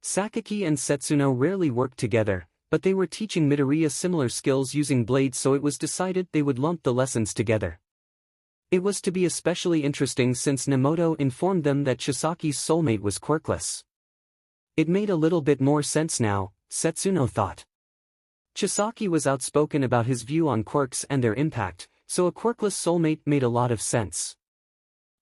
Sakaki and Setsuno rarely worked together, but they were teaching Midoriya similar skills using blades, so it was decided they would lump the lessons together. It was to be especially interesting since Nemoto informed them that Chisaki's soulmate was quirkless. It made a little bit more sense now, Setsuno thought. Chisaki was outspoken about his view on quirks and their impact, so a quirkless soulmate made a lot of sense.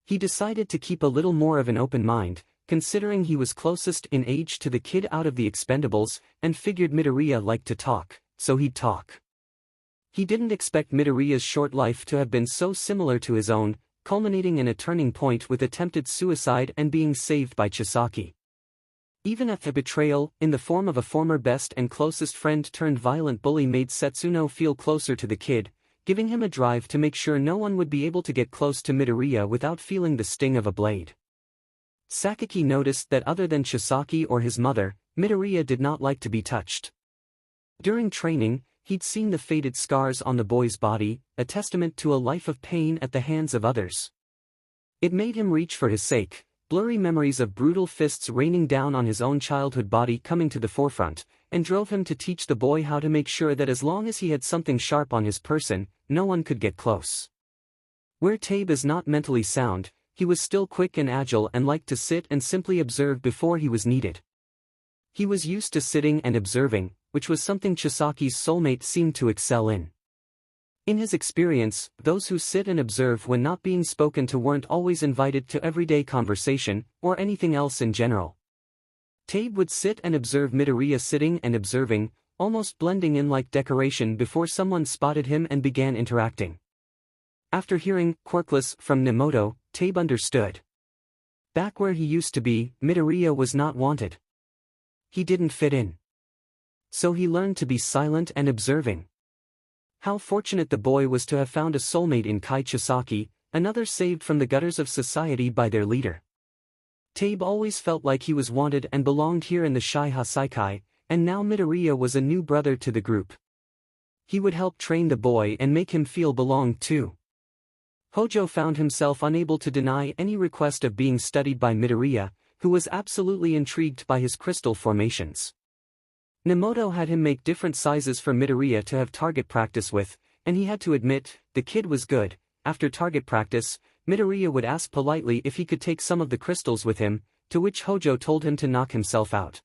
He decided to keep a little more of an open mind, considering he was closest in age to the kid out of the Expendables, and figured Midoriya liked to talk, so he'd talk. He didn't expect Midoriya's short life to have been so similar to his own, culminating in a turning point with attempted suicide and being saved by Chisaki. Even after betrayal, in the form of a former best and closest friend turned violent bully, made Setsuno feel closer to the kid, giving him a drive to make sure no one would be able to get close to Midoriya without feeling the sting of a blade. Sakaki noticed that other than Chisaki or his mother, Midoriya did not like to be touched. During training, he'd seen the faded scars on the boy's body, a testament to a life of pain at the hands of others. It made him reach for his sake, blurry memories of brutal fists raining down on his own childhood body coming to the forefront, and drove him to teach the boy how to make sure that as long as he had something sharp on his person, no one could get close. Where 𝗀𝐻 is not mentally sound, he was still quick and agile and liked to sit and simply observe before he was needed. He was used to sitting and observing, which was something Chisaki's soulmate seemed to excel in. In his experience, those who sit and observe when not being spoken to weren't always invited to everyday conversation, or anything else in general. 𝗀𝐻 would sit and observe Midoriya sitting and observing, almost blending in like decoration before someone spotted him and began interacting. After hearing "quirkless" from Nemoto, 𝗀𝐻 understood. Back where he used to be, Midoriya was not wanted. He didn't fit in. So he learned to be silent and observing. How fortunate the boy was to have found a soulmate in Kai Chisaki, another saved from the gutters of society by their leader. 𝗀𝐻 always felt like he was wanted and belonged here in the 𝐈𝐻 𝐸𝐸, and now Midoriya was a new brother to the group. He would help train the boy and make him feel belonged too. Hojo found himself unable to deny any request of being studied by Midoriya, who was absolutely intrigued by his crystal formations. Nemoto had him make different sizes for Midoriya to have target practice with, and he had to admit, the kid was good. After target practice, Midoriya would ask politely if he could take some of the crystals with him, to which Hojo told him to knock himself out.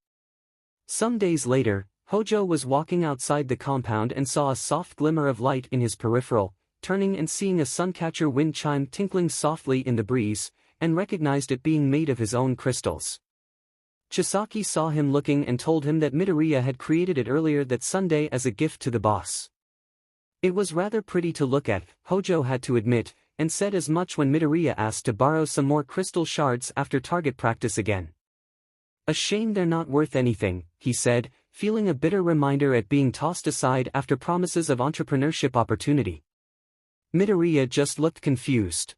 Some days later, Hojo was walking outside the compound and saw a soft glimmer of light in his peripheral, turning and seeing a suncatcher wind chime tinkling softly in the breeze, and recognized it being made of his own crystals. Chisaki saw him looking and told him that Midoriya had created it earlier that Sunday as a gift to the boss. It was rather pretty to look at, Hojo had to admit, and said as much when Midoriya asked to borrow some more crystal shards after target practice again. "A shame they're not worth anything," he said, feeling a bitter reminder at being tossed aside after promises of entrepreneurship opportunity. Midoriya just looked confused.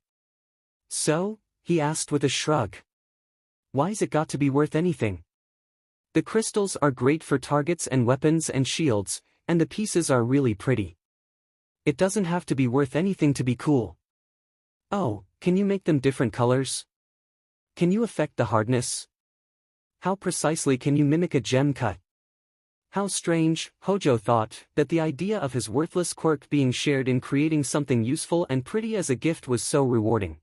"So?" he asked with a shrug. "Why's it got to be worth anything? The crystals are great for targets and weapons and shields, and the pieces are really pretty. It doesn't have to be worth anything to be cool." "Oh, can you make them different colors? Can you affect the hardness? How precisely can you mimic a gem cut?" How strange, Hojo thought, that the idea of his worthless quirk being shared in creating something useful and pretty as a gift was so rewarding.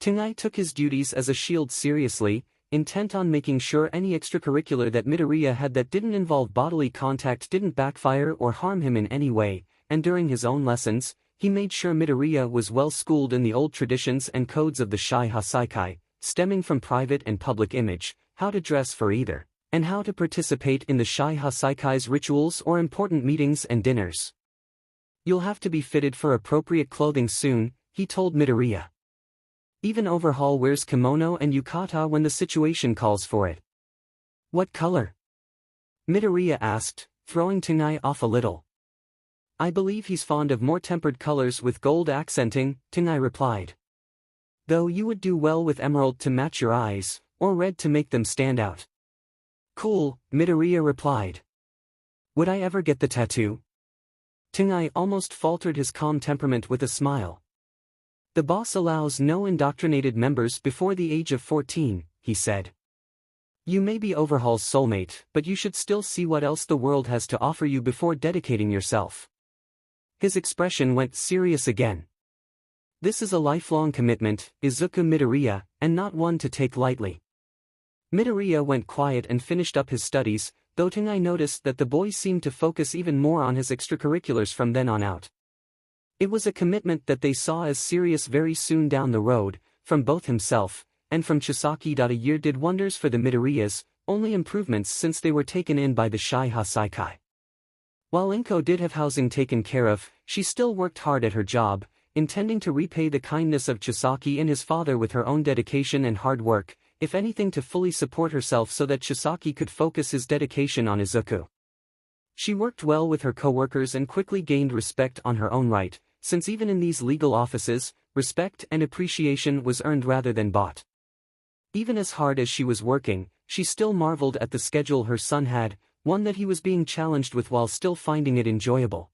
𝗀𝐻 took his duties as a shield seriously, intent on making sure any extracurricular that Midoriya had that didn't involve bodily contact didn't backfire or harm him in any way, and during his own lessons, he made sure Midoriya was well schooled in the old traditions and codes of the 𝐈𝐻 𝐸𝐸, stemming from private and public image, how to dress for either, and how to participate in the 𝐈𝐻 𝐸𝐸's rituals or important meetings and dinners. "You'll have to be fitted for appropriate clothing soon," he told Midoriya. "Even Overhaul wears kimono and yukata when the situation calls for it." "What color?" Midoriya asked, throwing 𝗀𝐻 off a little. "I believe he's fond of more tempered colors with gold accenting," 𝗀𝐻 replied. "Though you would do well with emerald to match your eyes, or red to make them stand out." "Cool," Midoriya replied. "Would I ever get the tattoo?" 𝗀𝐻 almost faltered his calm temperament with a smile. "The boss allows no indoctrinated members before the age of 14, he said. "You may be Overhaul's soulmate, but you should still see what else the world has to offer you before dedicating yourself." His expression went serious again. "This is a lifelong commitment, Izuku Midoriya, and not one to take lightly." Midoriya went quiet and finished up his studies, though 𝗀𝐻 noticed that the boy seemed to focus even more on his extracurriculars from then on out. It was a commitment that they saw as serious very soon down the road, from both himself, and from Chisaki. A year did wonders for the Midoriyas, only improvements since they were taken in by the 𝐈𝐻 𝐸𝐸. While Inko did have housing taken care of, she still worked hard at her job, intending to repay the kindness of Chisaki and his father with her own dedication and hard work, if anything to fully support herself so that Chisaki could focus his dedication on Izuku. She worked well with her co-workers and quickly gained respect on her own right, since even in these legal offices, respect and appreciation was earned rather than bought. Even as hard as she was working, she still marveled at the schedule her son had, one that he was being challenged with while still finding it enjoyable.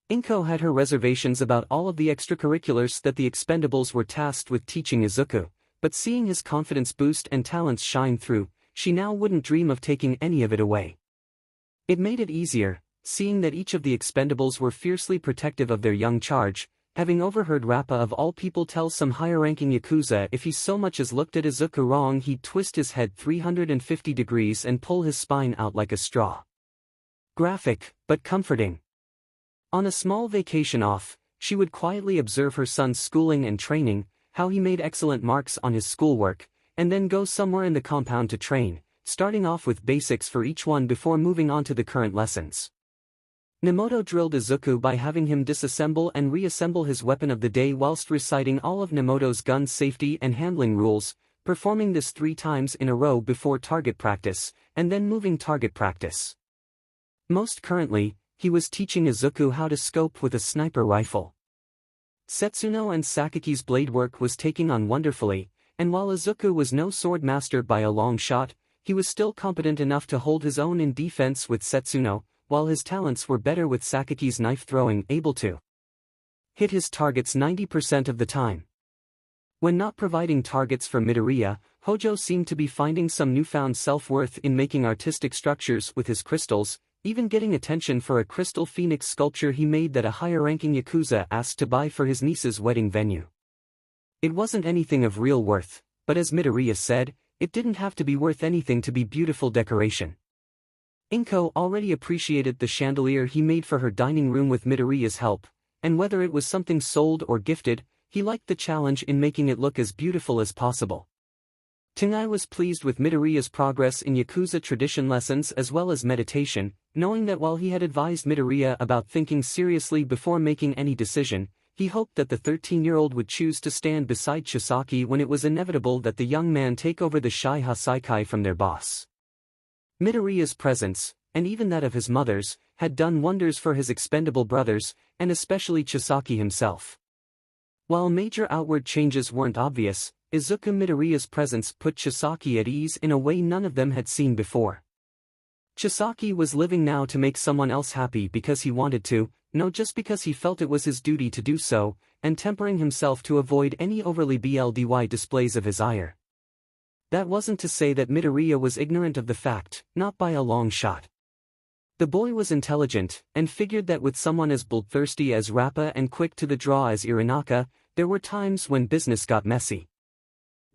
Inko had her reservations about all of the extracurriculars that the Expendables were tasked with teaching Izuku, but seeing his confidence boost and talents shine through, she now wouldn't dream of taking any of it away. It made it easier, seeing that each of the Expendables were fiercely protective of their young charge, having overheard Rappa of all people tell some higher-ranking Yakuza if he so much as looked at Izuku wrong he'd twist his head 350 degrees and pull his spine out like a straw. Graphic, but comforting. On a small vacation off, she would quietly observe her son's schooling and training, how he made excellent marks on his schoolwork, and then go somewhere in the compound to train, starting off with basics for each one before moving on to the current lessons. Minamoto drilled Izuku by having him disassemble and reassemble his weapon of the day whilst reciting all of Minamoto's gun safety and handling rules, performing this 3 times in a row before target practice, and then moving target practice. Most currently, he was teaching Izuku how to scope with a sniper rifle. Setsuno and Sakiki's blade work was taking on wonderfully, and while Izuku was no sword master by a long shot, he was still competent enough to hold his own in defense with Setsuno, while his talents were better with Sakiki's knife throwing, able to hit his targets 90% of the time. When not providing targets for Midoriya, Hojo seemed to be finding some newfound self-worth in making artistic structures with his crystals, even getting attention for a crystal phoenix sculpture he made that a higher-ranking Yakuza asked to buy for his niece's wedding venue. It wasn't anything of real worth, but as Midoriya said, it didn't have to be worth anything to be beautiful decoration. Inko already appreciated the chandelier he made for her dining room with Midoriya's help, and whether it was something sold or gifted, he liked the challenge in making it look as beautiful as possible. 𝐀𝐦 was pleased with Midoriya's progress in Yakuza tradition lessons as well as meditation, knowing that while he had advised Midoriya about thinking seriously before making any decision, he hoped that the 13-year-old would choose to stand beside Chisaki when it was inevitable that the young man take over the Sh Saikai from their boss. Midoriya's presence, and even that of his mother's, had done wonders for his expendable brothers, and especially Chisaki himself. While major outward changes weren't obvious, Izuku Midoriya's presence put Chisaki at ease in a way none of them had seen before. Chisaki was living now to make someone else happy because he wanted to, no just because he felt it was his duty to do so, and tempering himself to avoid any overly bldy displays of his ire. That wasn't to say that Midoriya was ignorant of the fact, not by a long shot. The boy was intelligent, and figured that with someone as bloodthirsty as Rappa and quick to the draw as Irinaka, there were times when business got messy.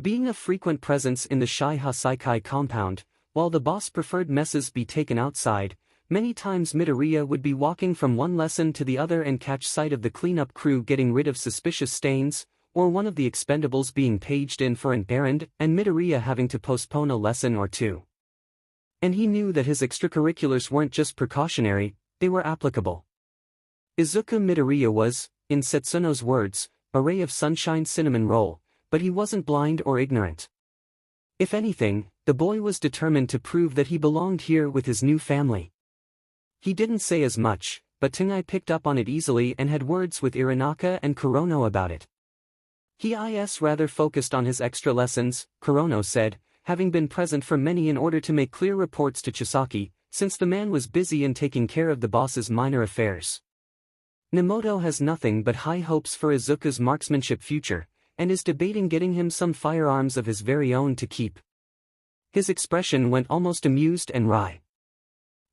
Being a frequent presence in the Sh Saikai compound, while the boss preferred messes be taken outside, many times Midoriya would be walking from one lesson to the other and catch sight of the cleanup crew getting rid of suspicious stains, or one of the Expendables being paged in for an errand and Midoriya having to postpone a lesson or two. And he knew that his extracurriculars weren't just precautionary, they were applicable. Izuku Midoriya was, in Setsuno's words, a ray of sunshine cinnamon roll, but he wasn't blind or ignorant. If anything, the boy was determined to prove that he belonged here with his new family. He didn't say as much, but 𝐀𝐦 picked up on it easily and had words with Irinaka and Kurono about it. He is rather focused on his extra lessons, Kurono said, having been present for many in order to make clear reports to Chisaki, since the man was busy in taking care of the boss's minor affairs. Minamoto has nothing but high hopes for Izuku's marksmanship future, and is debating getting him some firearms of his very own to keep. His expression went almost amused and wry.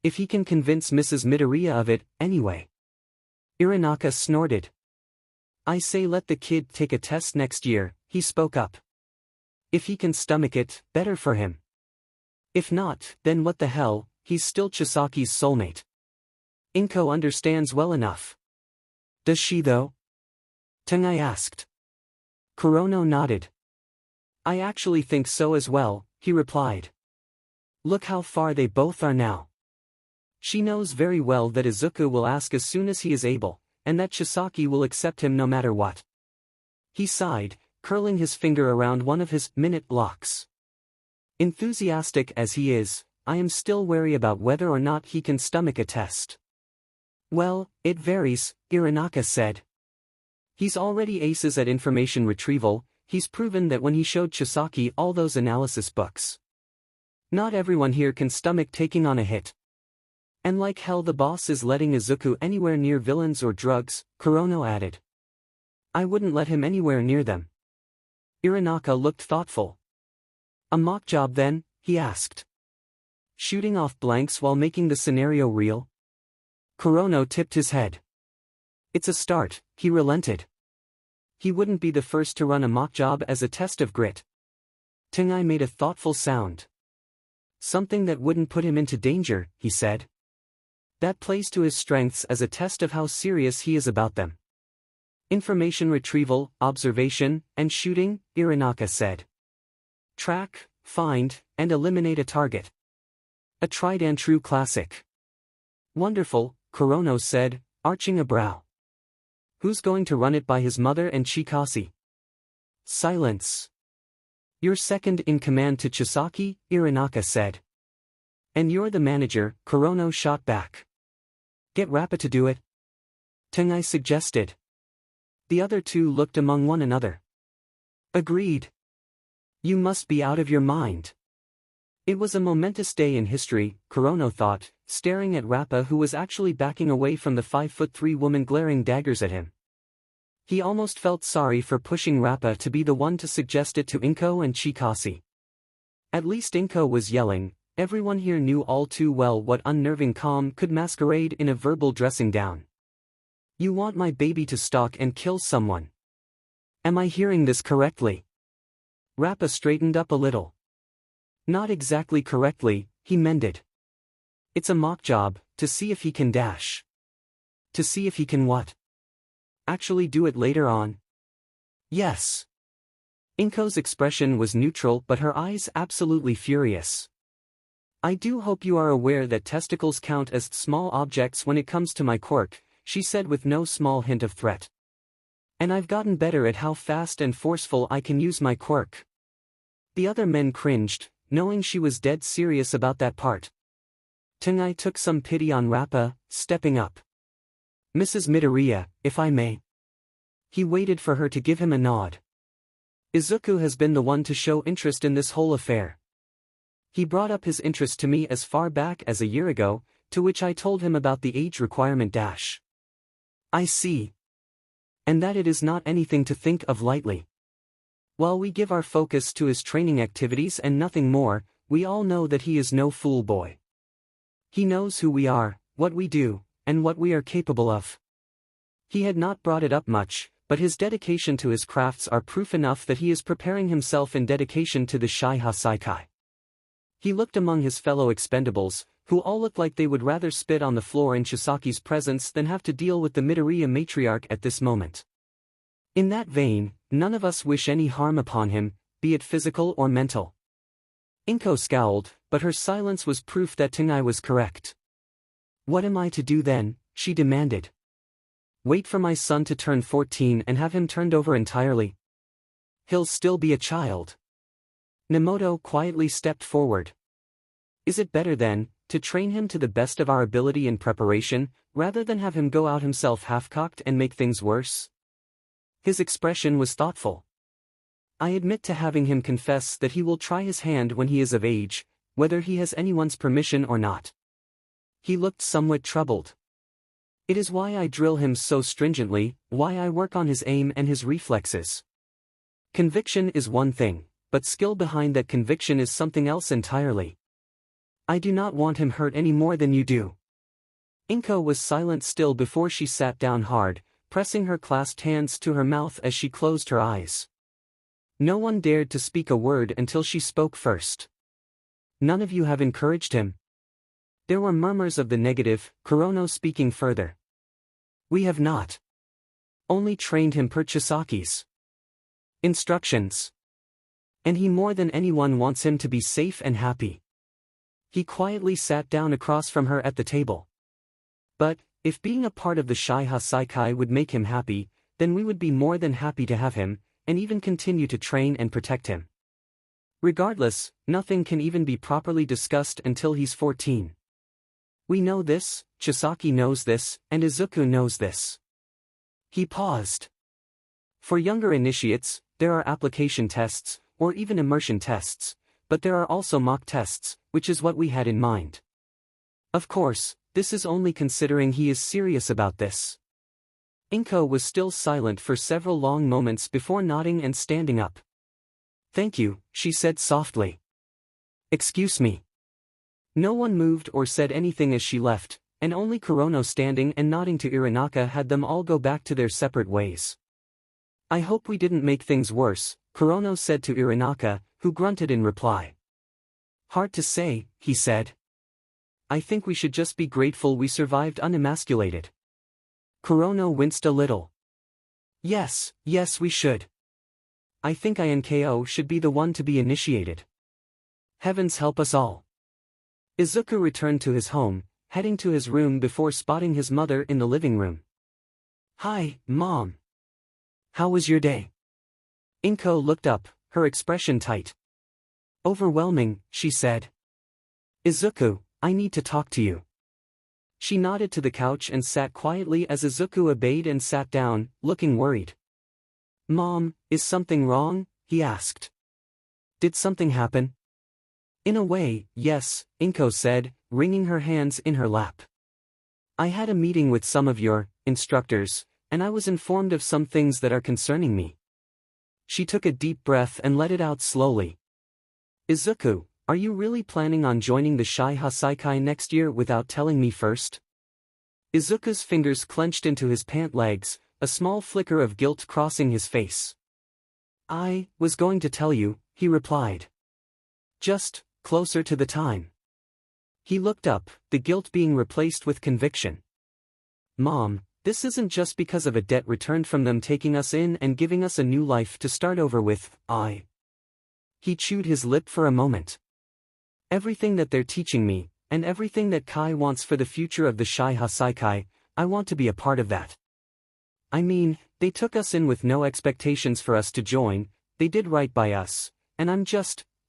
If he can convince Mrs. Midoriya of it, anyway. Irinaka snorted. I say let the kid take a test next year, he spoke up. If he can stomach it, better for him. If not, then what the hell, he's still Chisaki's soulmate. Inko understands well enough. Does she though? 𝐀𝐦 asked. Kurono nodded. I actually think so as well, he replied. Look how far they both are now. She knows very well that Izuku will ask as soon as he is able, and that 𝐲𝐶 will accept him no matter what. He sighed, curling his finger around one of his minute locks. Enthusiastic as he is, I am still wary about whether or not he can stomach a test. Well, it varies, 𝐸𝐸 said. He's already aces at information retrieval. He's proven that when he showed 𝐲𝐶 all those analysis books. Not everyone here can stomach taking on a hit. And like hell the boss is letting Izuku anywhere near villains or drugs, Kurono added. I wouldn't let him anywhere near them. 𝐸𝐸 looked thoughtful. A mock job then, he asked. Shooting off blanks while making the scenario real? Kurono tipped his head. It's a start, he relented. He wouldn't be the first to run a mock job as a test of grit. 𝐴𝐻𝐸 made a thoughtful sound. Something that wouldn't put him into danger, he said. That plays to his strengths as a test of how serious he is about them. Information retrieval, observation, and shooting, 𝐸𝐸 said. Track, find, and eliminate a target. A tried and true classic. Wonderful, Kurono said, arching a brow. Who's going to run it by his mother and 𝐲𝐶? Silence. You're second in command to 𝐲𝐶, 𝐸𝐸 said. And you're the manager, Kurono shot back. Get 𝗵𝗃 to do it. 𝐴𝐻𝐸 suggested. The other two looked among one another. Agreed. You must be out of your mind. It was a momentous day in history, Kurono thought, staring at 𝗵𝗃 who was actually backing away from the 5'3" woman glaring daggers at him. He almost felt sorry for pushing 𝗵𝗃 to be the one to suggest it to 𝐴𝐻𝐸 and 𝐲𝐶. At least 𝐴𝐻𝐸 was yelling. Everyone here knew all too well what unnerving calm could masquerade in a verbal dressing down. You want my baby to stalk and kill someone. Am I hearing this correctly? 𝗵𝗃 straightened up a little. Not exactly correctly, he mended. It's a mock job, to see if he can dash. To see if he can what? Actually do it later on? Yes. 𝐸𝐻𝐸's expression was neutral but her eyes absolutely furious. I do hope you are aware that testicles count as small objects when it comes to my quirk, she said with no small hint of threat. And I've gotten better at how fast and forceful I can use my quirk. The other men cringed, knowing she was dead serious about that part. 𝐴𝐻𝐸 took some pity on 𝗵𝗃, stepping up. Mrs. Midoriya, if I may. He waited for her to give him a nod. Izuku has been the one to show interest in this whole affair. He brought up his interest to me as far back as a year ago, to which I told him about the age requirement dash. I see. And that it is not anything to think of lightly. While we give our focus to his training activities and nothing more, we all know that he is no fool boy. He knows who we are, what we do, and what we are capable of. He had not brought it up much, but his dedication to his crafts are proof enough that he is preparing himself in dedication to the Shaiha Saikai. He looked among his fellow expendables, who all looked like they would rather spit on the floor in 𝐲𝐶's presence than have to deal with the Midoriya matriarch at this moment. In that vein, none of us wish any harm upon him, be it physical or mental. 𝐸𝐻𝐸 scowled, but her silence was proof that 𝐻𝐸 was correct. What am I to do then? She demanded. Wait for my son to turn 14 and have him turned over entirely? He'll still be a child. Nemoto quietly stepped forward. Is it better then, to train him to the best of our ability in preparation, rather than have him go out himself half-cocked and make things worse? His expression was thoughtful. I admit to having him confess that he will try his hand when he is of age, whether he has anyone's permission or not. He looked somewhat troubled. It is why I drill him so stringently, why I work on his aim and his reflexes. Conviction is one thing, but skill behind that conviction is something else entirely. I do not want him hurt any more than you do. 𝐸𝐻𝐸 was silent still before she sat down hard, pressing her clasped hands to her mouth as she closed her eyes. No one dared to speak a word until she spoke first. None of you have encouraged him? There were murmurs of the negative, Kurono speaking further. We have not. Only trained him per 𝐲𝐶's instructions. And he more than anyone wants him to be safe and happy. He quietly sat down across from her at the table. But, If being a part of the 𝐲𝐻 𝐍𝐭 would make him happy, then we would be more than happy to have him, and even continue to train and protect him. Regardless, nothing can even be properly discussed until he's 14. We know this, Chisaki knows this, and Izuku knows this. He paused. For younger initiates, there are application tests, or even immersion tests, but there are also mock tests, which is what we had in mind. Of course, this is only considering he is serious about this. 𝐻𝐻𝐬 was still silent for several long moments before nodding and standing up. "Thank you," she said softly. "Excuse me." No one moved or said anything as she left, and only Kurono standing and nodding to Irinaka had them all go back to their separate ways. "I hope we didn't make things worse," Kurono said to Irinaka, who grunted in reply. "Hard to say," he said. "I think we should just be grateful we survived unemasculated." Kurono winced a little. Yes, we should. I think 𝐻𝐻𝐬 should be the one to be initiated. Heavens help us all." Izuku returned to his home, heading to his room before spotting his mother in the living room. "Hi, Mom. How was your day?" 𝐻𝐻𝐬 looked up, her expression tight. "Overwhelming," she said. "Izuku, I need to talk to you." She nodded to the couch and sat quietly as Izuku obeyed and sat down, looking worried. "Mom, is something wrong?" he asked. "Did something happen?" "In a way, yes," 𝐻𝐻𝐬 said, wringing her hands in her lap. "I had a meeting with some of your instructors, and I was informed of some things that are concerning me." She took a deep breath and let it out slowly. "Izuku, are you really planning on joining the 𝐲𝐻 𝐍𝐭 next year without telling me first?" Izuku's fingers clenched into his pant legs, a small flicker of guilt crossing his face. "I was going to tell you," he replied. "Just closer to the time." He looked up, the guilt being replaced with conviction. "Mom, this isn't just because of a debt returned from them taking us in and giving us a new life to start over with. He chewed his lip for a moment. "Everything that they're teaching me, and everything that Kai wants for the future of the 𝐲𝐻 𝐍𝐭, I want to be a part of that. I mean, they took us in with no expectations for us to join, they did right by us, and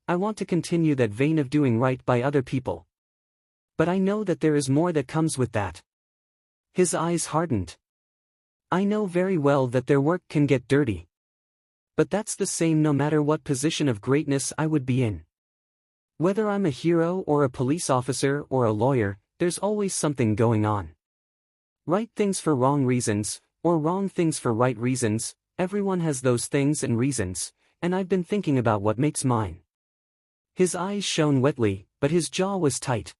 I want to continue that vein of doing right by other people. But I know that there is more that comes with that." His eyes hardened. "I know very well that their work can get dirty. But that's the same no matter what position of greatness I would be in. Whether I'm a hero or a police officer or a lawyer, there's always something going on. Right things for wrong reasons, or wrong things for right reasons, everyone has those things and reasons, and I've been thinking about what makes mine." His eyes shone wetly, but his jaw was tight.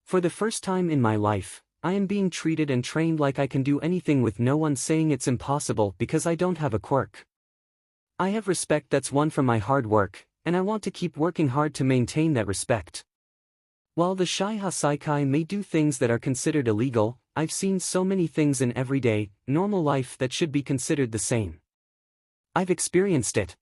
"For the first time in my life, I am being treated and trained like I can do anything with no one saying it's impossible because I don't have a quirk. I have respect that's won from my hard work, and I want to keep working hard to maintain that respect. While the 𝐲𝐻 𝐍𝐭 may do things that are considered illegal, I've seen so many things in everyday, normal life that should be considered the same. I've experienced it.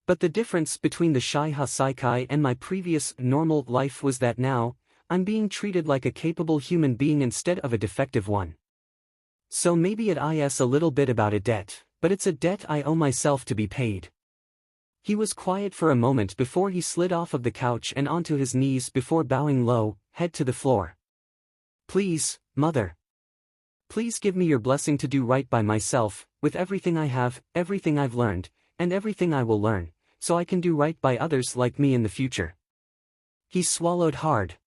But the difference between the 𝐲𝐻 𝐍𝐭 and my previous, normal life was that now, I'm being treated like a capable human being instead of a defective one. So maybe it is a little bit about a debt, but it's a debt I owe myself to be paid." He was quiet for a moment before he slid off of the couch and onto his knees before bowing low, head to the floor. "Please, Mother. Please give me your blessing to do right by myself, with everything I have, everything I've learned, and everything I will learn, so I can do right by others like me in the future." He swallowed hard.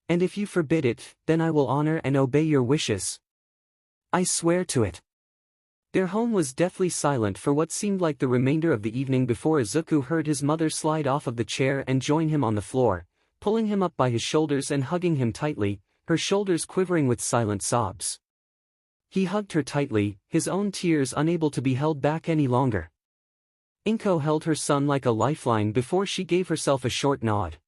"And if you forbid it, then I will honor and obey your wishes. I swear to it." Their home was deathly silent for what seemed like the remainder of the evening before Izuku heard his mother slide off of the chair and join him on the floor, pulling him up by his shoulders and hugging him tightly, her shoulders quivering with silent sobs. He hugged her tightly, his own tears unable to be held back any longer. 𝐻𝐻𝐬 held her son like a lifeline before she gave herself a short nod.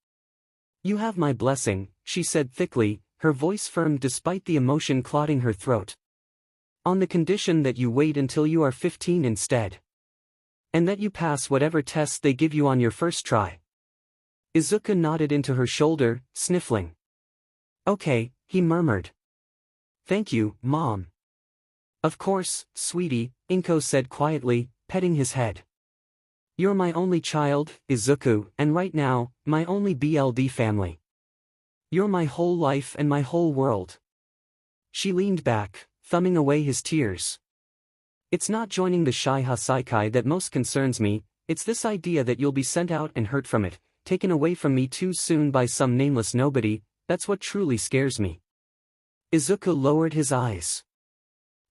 "You have my blessing," she said thickly, her voice firm despite the emotion clogging her throat. "On the condition that you wait until you are 15 instead. And that you pass whatever tests they give you on your first try." Izuku nodded into her shoulder, sniffling. "Okay," he murmured. Thank you, Mom. Of course, sweetie, 𝐴𝐻𝐻 said quietly, petting his head. You're my only child, 𝐬𝐻𝐻, and right now, my only BLD family. You're my whole life and my whole world. She leaned back, thumbing away his tears. It's not joining the 𝐲𝐻𝐸 that most concerns me, it's this idea that you'll be sent out and hurt from it, taken away from me too soon by some nameless nobody, that's what truly scares me. 𝐬𝐻𝐻 lowered his eyes.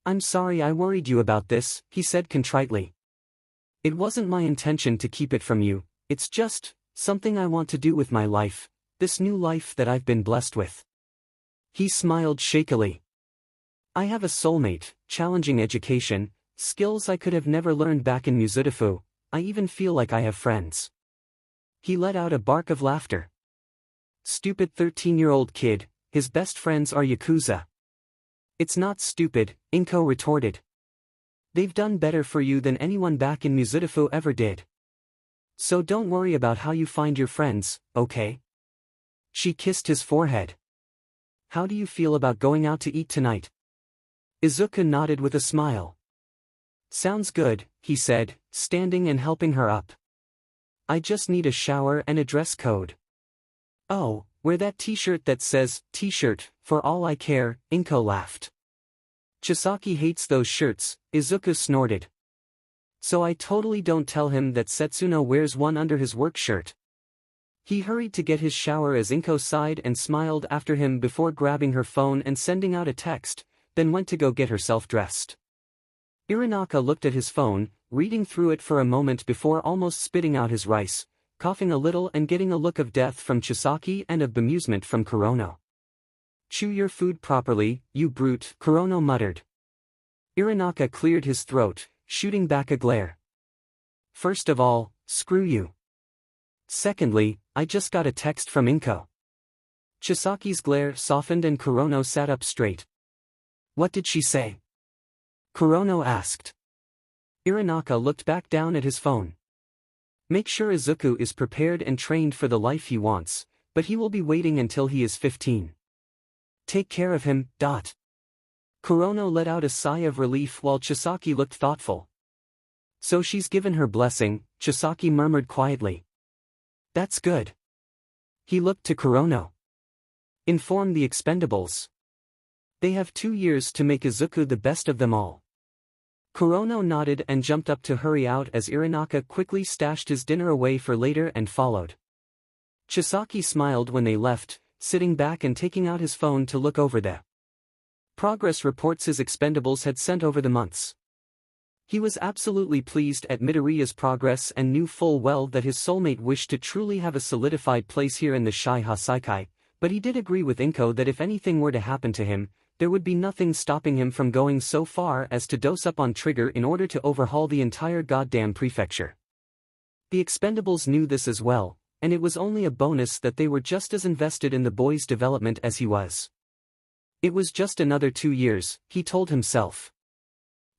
I'm sorry I worried you about this, he said contritely. It wasn't my intention to keep it from you, it's just something I want to do with my life, this new life that I've been blessed with. He smiled shakily. I have a soulmate, challenging education, skills I could have never learned back in 𝐬𝐻𝐻, I even feel like I have friends. He let out a bark of laughter. Stupid 13-year-old kid, his best friends are Yakuza. It's not stupid, 𝐴𝐻𝐻 retorted. They've done better for you than anyone back in 𝐬𝐻𝐻 ever did. So don't worry about how you find your friends, okay? She kissed his forehead. How do you feel about going out to eat tonight? 𝐬𝐻𝐻 nodded with a smile. Sounds good, he said, standing and helping her up. I just need a shower and a dress code. Oh, wear that t-shirt that says, t-shirt, for all I care, 𝐴𝐻𝐻 laughed. Chisaki hates those shirts, 𝐬𝐻𝐻 snorted. So I totally don't tell him that Setsuno wears one under his work shirt. He hurried to get his shower as 𝐴𝐻𝐻 sighed and smiled after him before grabbing her phone and sending out a text, then went to go get herself dressed. Irinaka looked at his phone, reading through it for a moment before almost spitting out his rice, coughing a little and getting a look of death from Chisaki and of bemusement from Kurono. Chew your food properly, you brute, Kurono muttered. Irinaka cleared his throat, shooting back a glare. First of all, screw you. Secondly, I just got a text from 𝐴𝐻𝐻. Chisaki's glare softened and Kurono sat up straight. What did she say? Kurono asked. Irinaka looked back down at his phone. Make sure 𝐬𝐻𝐻 is prepared and trained for the life he wants, but he will be waiting until he is 15. Take care of him, dot. Kurono let out a sigh of relief while Chisaki looked thoughtful. So she's given her blessing, Chisaki murmured quietly. That's good. He looked to Kurono. Inform the Expendables. They have 2 years to make 𝐬𝐻𝐻 the best of them all. Kurono nodded and jumped up to hurry out as Irinaka quickly stashed his dinner away for later and followed. Chisaki smiled when they left, sitting back and taking out his phone to look over the progress reports his Expendables had sent over the months. He was absolutely pleased at Midoriya's progress and knew full well that his soulmate wished to truly have a solidified place here in the 𝐲𝐻𝐸, but he did agree with 𝐴𝐻𝐻 that if anything were to happen to him, there would be nothing stopping him from going so far as to dose up on Trigger in order to overhaul the entire goddamn prefecture. The Expendables knew this as well, and it was only a bonus that they were just as invested in the boy's development as he was. It was just another 2 years, he told himself.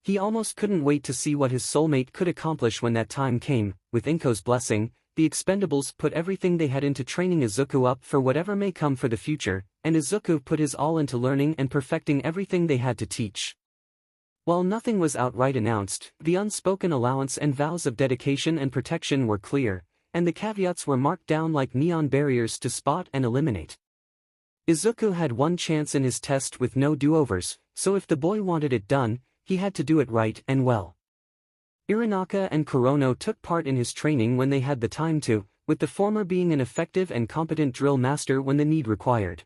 He almost couldn't wait to see what his soulmate could accomplish when that time came. With 𝐴𝐻𝐻's blessing, the Expendables put everything they had into training 𝐬𝐻𝐻 up for whatever may come for the future, and 𝐬𝐻𝐻 put his all into learning and perfecting everything they had to teach. While nothing was outright announced, the unspoken allowance and vows of dedication and protection were clear, and the caveats were marked down like neon barriers to spot and eliminate. 𝐬𝐻𝐻 had one chance in his test with no do-overs, so if the boy wanted it done, he had to do it right and well. Irinaka and Kurono took part in his training when they had the time to, with the former being an effective and competent drill master when the need required.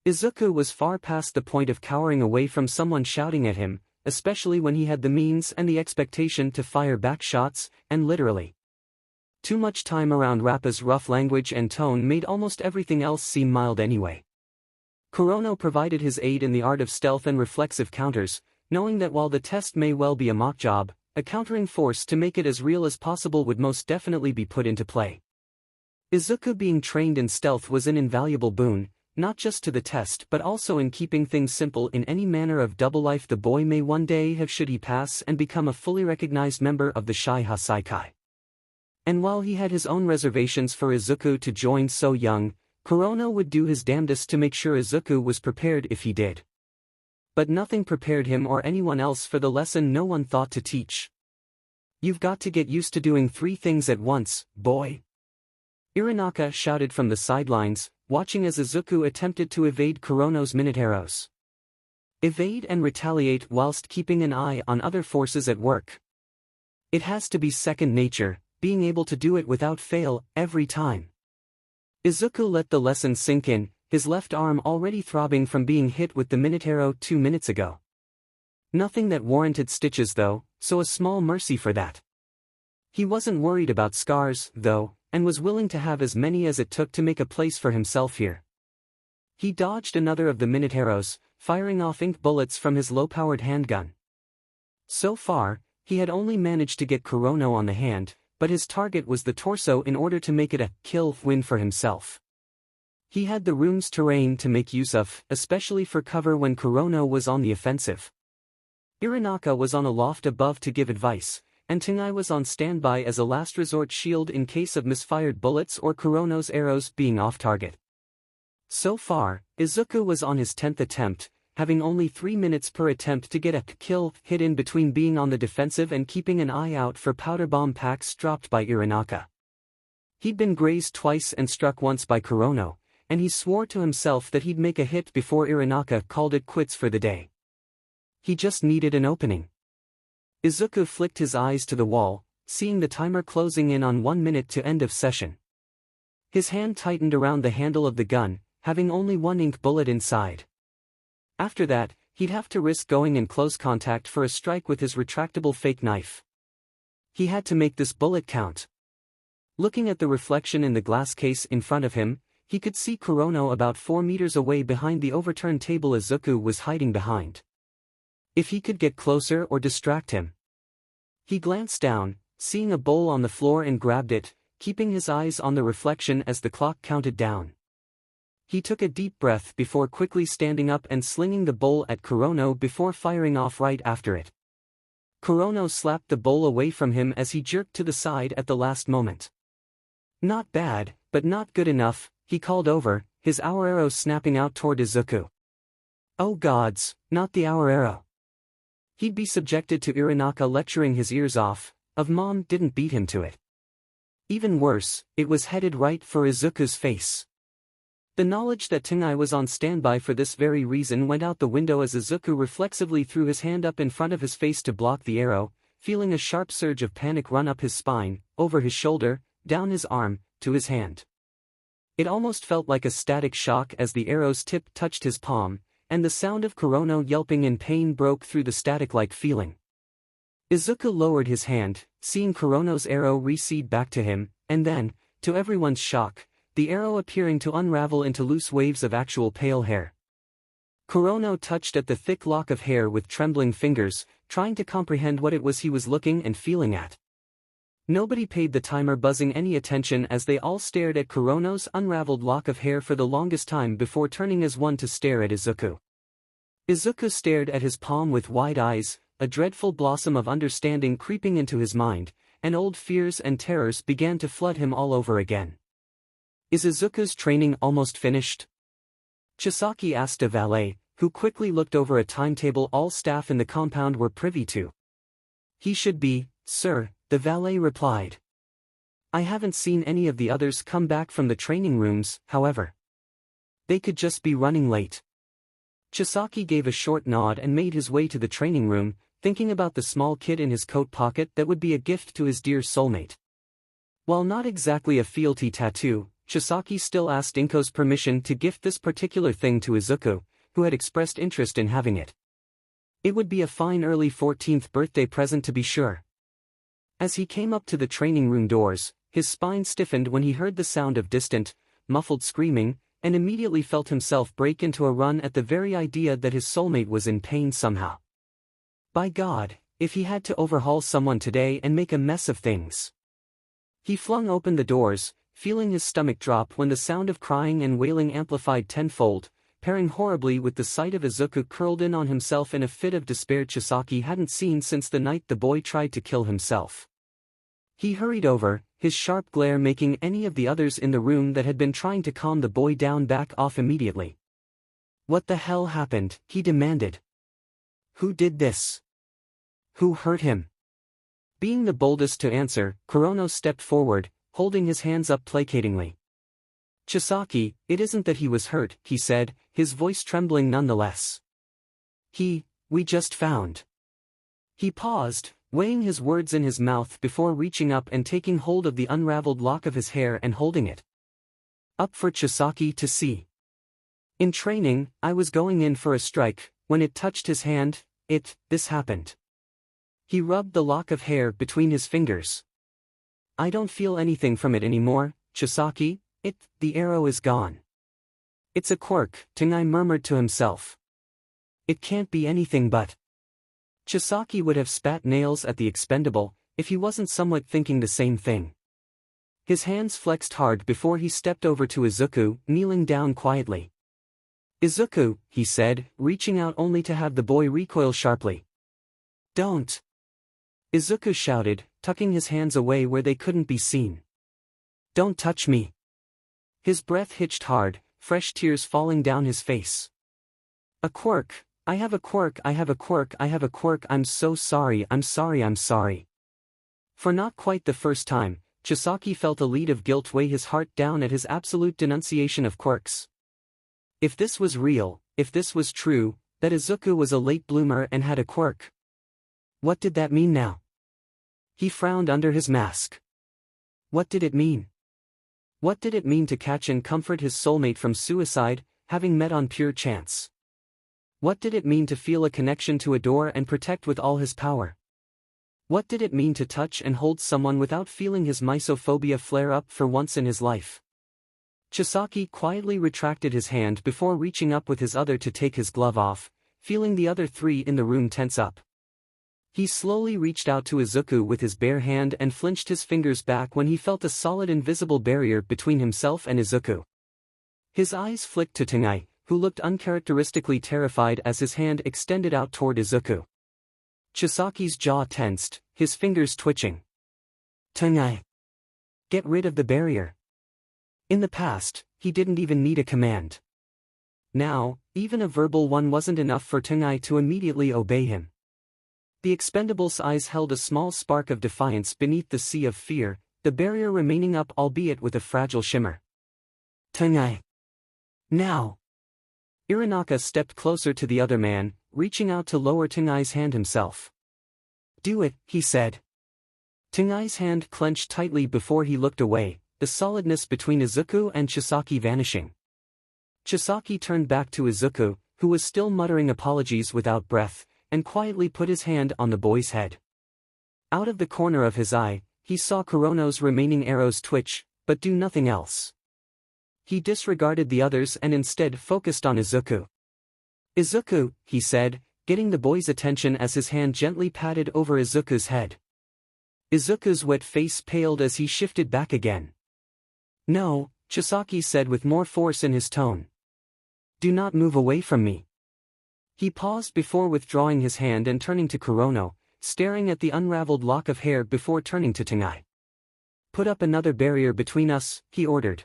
𝐬𝐻𝐻 was far past the point of cowering away from someone shouting at him, especially when he had the means and the expectation to fire back shots, and literally. Too much time around Rappa's rough language and tone made almost everything else seem mild anyway. Kurono provided his aid in the art of stealth and reflexive counters, knowing that while the test may well be a mock job, a countering force to make it as real as possible would most definitely be put into play. 𝐬𝐻𝐻 being trained in stealth was an invaluable boon, not just to the test but also in keeping things simple in any manner of double life the boy may one day have should he pass and become a fully recognized member of the 𝐲𝐸. And while he had his own reservations for 𝐬𝐻𝐻 to join so young, Kurono would do his damnedest to make sure 𝐬𝐻𝐻 was prepared if he did. But nothing prepared him or anyone else for the lesson no one thought to teach. You've got to get used to doing 3 things at once, boy. Iranaka shouted from the sidelines, watching as Izuku attempted to evade Kurono's minute arrows. Evade and retaliate whilst keeping an eye on other forces at work. It has to be second nature, being able to do it without fail, every time. Izuku let the lesson sink in, his left arm already throbbing from being hit with the minute arrow 2 minutes ago. Nothing that warranted stitches though, so a small mercy for that. He wasn't worried about scars, though, and was willing to have as many as it took to make a place for himself here. He dodged another of the minute arrows, firing off ink bullets from his low-powered handgun. So far, he had only managed to get Kurono on the hand, but his target was the torso in order to make it a kill win for himself. He had the room's terrain to make use of, especially for cover when Kurono was on the offensive. Iranaka was on a loft above to give advice, and 𝐀𝐦 was on standby as a last resort shield in case of misfired bullets or Kurono's arrows being off target. So far, Izuku was on his 10th attempt, having only 3 minutes per attempt to get a kill hit in between being on the defensive and keeping an eye out for powder bomb packs dropped by Iranaka. He'd been grazed twice and struck once by Kurono, and he swore to himself that he'd make a hit before Iranaka called it quits for the day. He just needed an opening. Izuku flicked his eyes to the wall, seeing the timer closing in on 1 minute to end of session. His hand tightened around the handle of the gun, having only 1 ink bullet inside. After that, he'd have to risk going in close contact for a strike with his retractable fake knife. He had to make this bullet count. Looking at the reflection in the glass case in front of him, he could see Kurono about 4 meters away behind the overturned table Izuku was hiding behind. If he could get closer or distract him. He glanced down, seeing a bowl on the floor and grabbed it, keeping his eyes on the reflection as the clock counted down. He took a deep breath before quickly standing up and slinging the bowl at Kurono before firing off right after it. Kurono slapped the bowl away from him as he jerked to the side at the last moment. Not bad, but not good enough, he called over, his hour arrow snapping out toward Izuku. Oh gods, not the hour arrow. He'd be subjected to Iranaka lecturing his ears off, of Mom didn't beat him to it. Even worse, it was headed right for Izuku's face. The knowledge that 𝐀𝐦 was on standby for this very reason went out the window as Izuku reflexively threw his hand up in front of his face to block the arrow, feeling a sharp surge of panic run up his spine, over his shoulder, down his arm, to his hand. It almost felt like a static shock as the arrow's tip touched his palm, and the sound of Kurono yelping in pain broke through the static-like feeling. Izuku lowered his hand, seeing Kurono's arrow recede back to him, and then, to everyone's shock, the arrow appearing to unravel into loose waves of actual pale hair. Kurono touched at the thick lock of hair with trembling fingers, trying to comprehend what it was he was looking and feeling at. Nobody paid the timer buzzing any attention as they all stared at Kurono's unraveled lock of hair for the longest time before turning as one to stare at Izuku. Izuku stared at his palm with wide eyes, a dreadful blossom of understanding creeping into his mind, and old fears and terrors began to flood him all over again. Is Izuku's training almost finished? Chisaki asked a valet, who quickly looked over a timetable all staff in the compound were privy to. He should be, sir, the valet replied. I haven't seen any of the others come back from the training rooms, however. They could just be running late. Chisaki gave a short nod and made his way to the training room, thinking about the small kit in his coat pocket that would be a gift to his dear soulmate. While not exactly a fealty tattoo, Chisaki still asked Inko's permission to gift this particular thing to Izuku, who had expressed interest in having it. It would be a fine early 14th birthday present to be sure. As he came up to the training room doors, his spine stiffened when he heard the sound of distant, muffled screaming, and immediately felt himself break into a run at the very idea that his soulmate was in pain somehow. By God, if he had to overhaul someone today and make a mess of things. He flung open the doors, feeling his stomach drop when the sound of crying and wailing amplified tenfold, pairing horribly with the sight of Izuku curled in on himself in a fit of despair Chisaki hadn't seen since the night the boy tried to kill himself. He hurried over, his sharp glare making any of the others in the room that had been trying to calm the boy down back off immediately. What the hell happened? He demanded. Who did this? Who hurt him? Being the boldest to answer, 𝐸𝐻𝐻 stepped forward, holding his hands up placatingly. 𝐬𝐸, it isn't that he was hurt, he said, his voice trembling nonetheless. We just found. He paused, weighing his words in his mouth before reaching up and taking hold of the unraveled lock of his hair and holding it up for 𝐬𝐸 to see. In training, I was going in for a strike. When it touched his hand, this happened. He rubbed the lock of hair between his fingers. I don't feel anything from it anymore, 𝐬𝐸, the arrow is gone. It's a quirk, 𝐻𝐚𝐽 murmured to himself. It can't be anything but. 𝐬𝐸 would have spat nails at the expendable, if he wasn't somewhat thinking the same thing. His hands flexed hard before he stepped over to Izuku, kneeling down quietly. Izuku, he said, reaching out only to have the boy recoil sharply. Don't! Izuku shouted, tucking his hands away where they couldn't be seen. Don't touch me! His breath hitched hard, fresh tears falling down his face. A quirk, I have a quirk, I have a quirk, I have a quirk, I'm so sorry, I'm sorry, I'm sorry. For not quite the first time, 𝐬𝐸 felt a lead of guilt weigh his heart down at his absolute denunciation of quirks. If this was real, if this was true, that Izuku was a late bloomer and had a quirk. What did that mean now? He frowned under his mask. What did it mean? What did it mean to catch and comfort his soulmate from suicide, having met on pure chance? What did it mean to feel a connection to adore and protect with all his power? What did it mean to touch and hold someone without feeling his misophobia flare up for once in his life? 𝐬𝐸 quietly retracted his hand before reaching up with his other to take his glove off, feeling the other three in the room tense up. He slowly reached out to Izuku with his bare hand and flinched his fingers back when he felt a solid invisible barrier between himself and Izuku. His eyes flicked to 𝐻𝐚𝐽, who looked uncharacteristically terrified as his hand extended out toward Izuku. 𝐬𝐸's jaw tensed, his fingers twitching. 𝐻𝐚𝐽. Get rid of the barrier. In the past, he didn't even need a command. Now, even a verbal one wasn't enough for 𝐻𝐚𝐽 to immediately obey him. The expendable's eyes held a small spark of defiance beneath the sea of fear, the barrier remaining up albeit with a fragile shimmer. 𝐻𝐚𝐽. Now! Iranaka stepped closer to the other man, reaching out to lower 𝐻𝐚𝐽's hand himself. Do it, he said. 𝐻𝐚𝐽's hand clenched tightly before he looked away, the solidness between Izuku and 𝐬𝐸 vanishing. 𝐬𝐸 turned back to Izuku, who was still muttering apologies without breath, and quietly put his hand on the boy's head. Out of the corner of his eye, he saw 𝐸𝐻𝐻's remaining arrows twitch, but do nothing else. He disregarded the others and instead focused on Izuku. Izuku, he said, getting the boy's attention as his hand gently patted over Izuku's head. Izuku's wet face paled as he shifted back again. No, 𝐬𝐸 said with more force in his tone. Do not move away from me. He paused before withdrawing his hand and turning to 𝐸𝐻𝐻, staring at the unraveled lock of hair before turning to 𝐻𝐚𝐽. Put up another barrier between us, he ordered.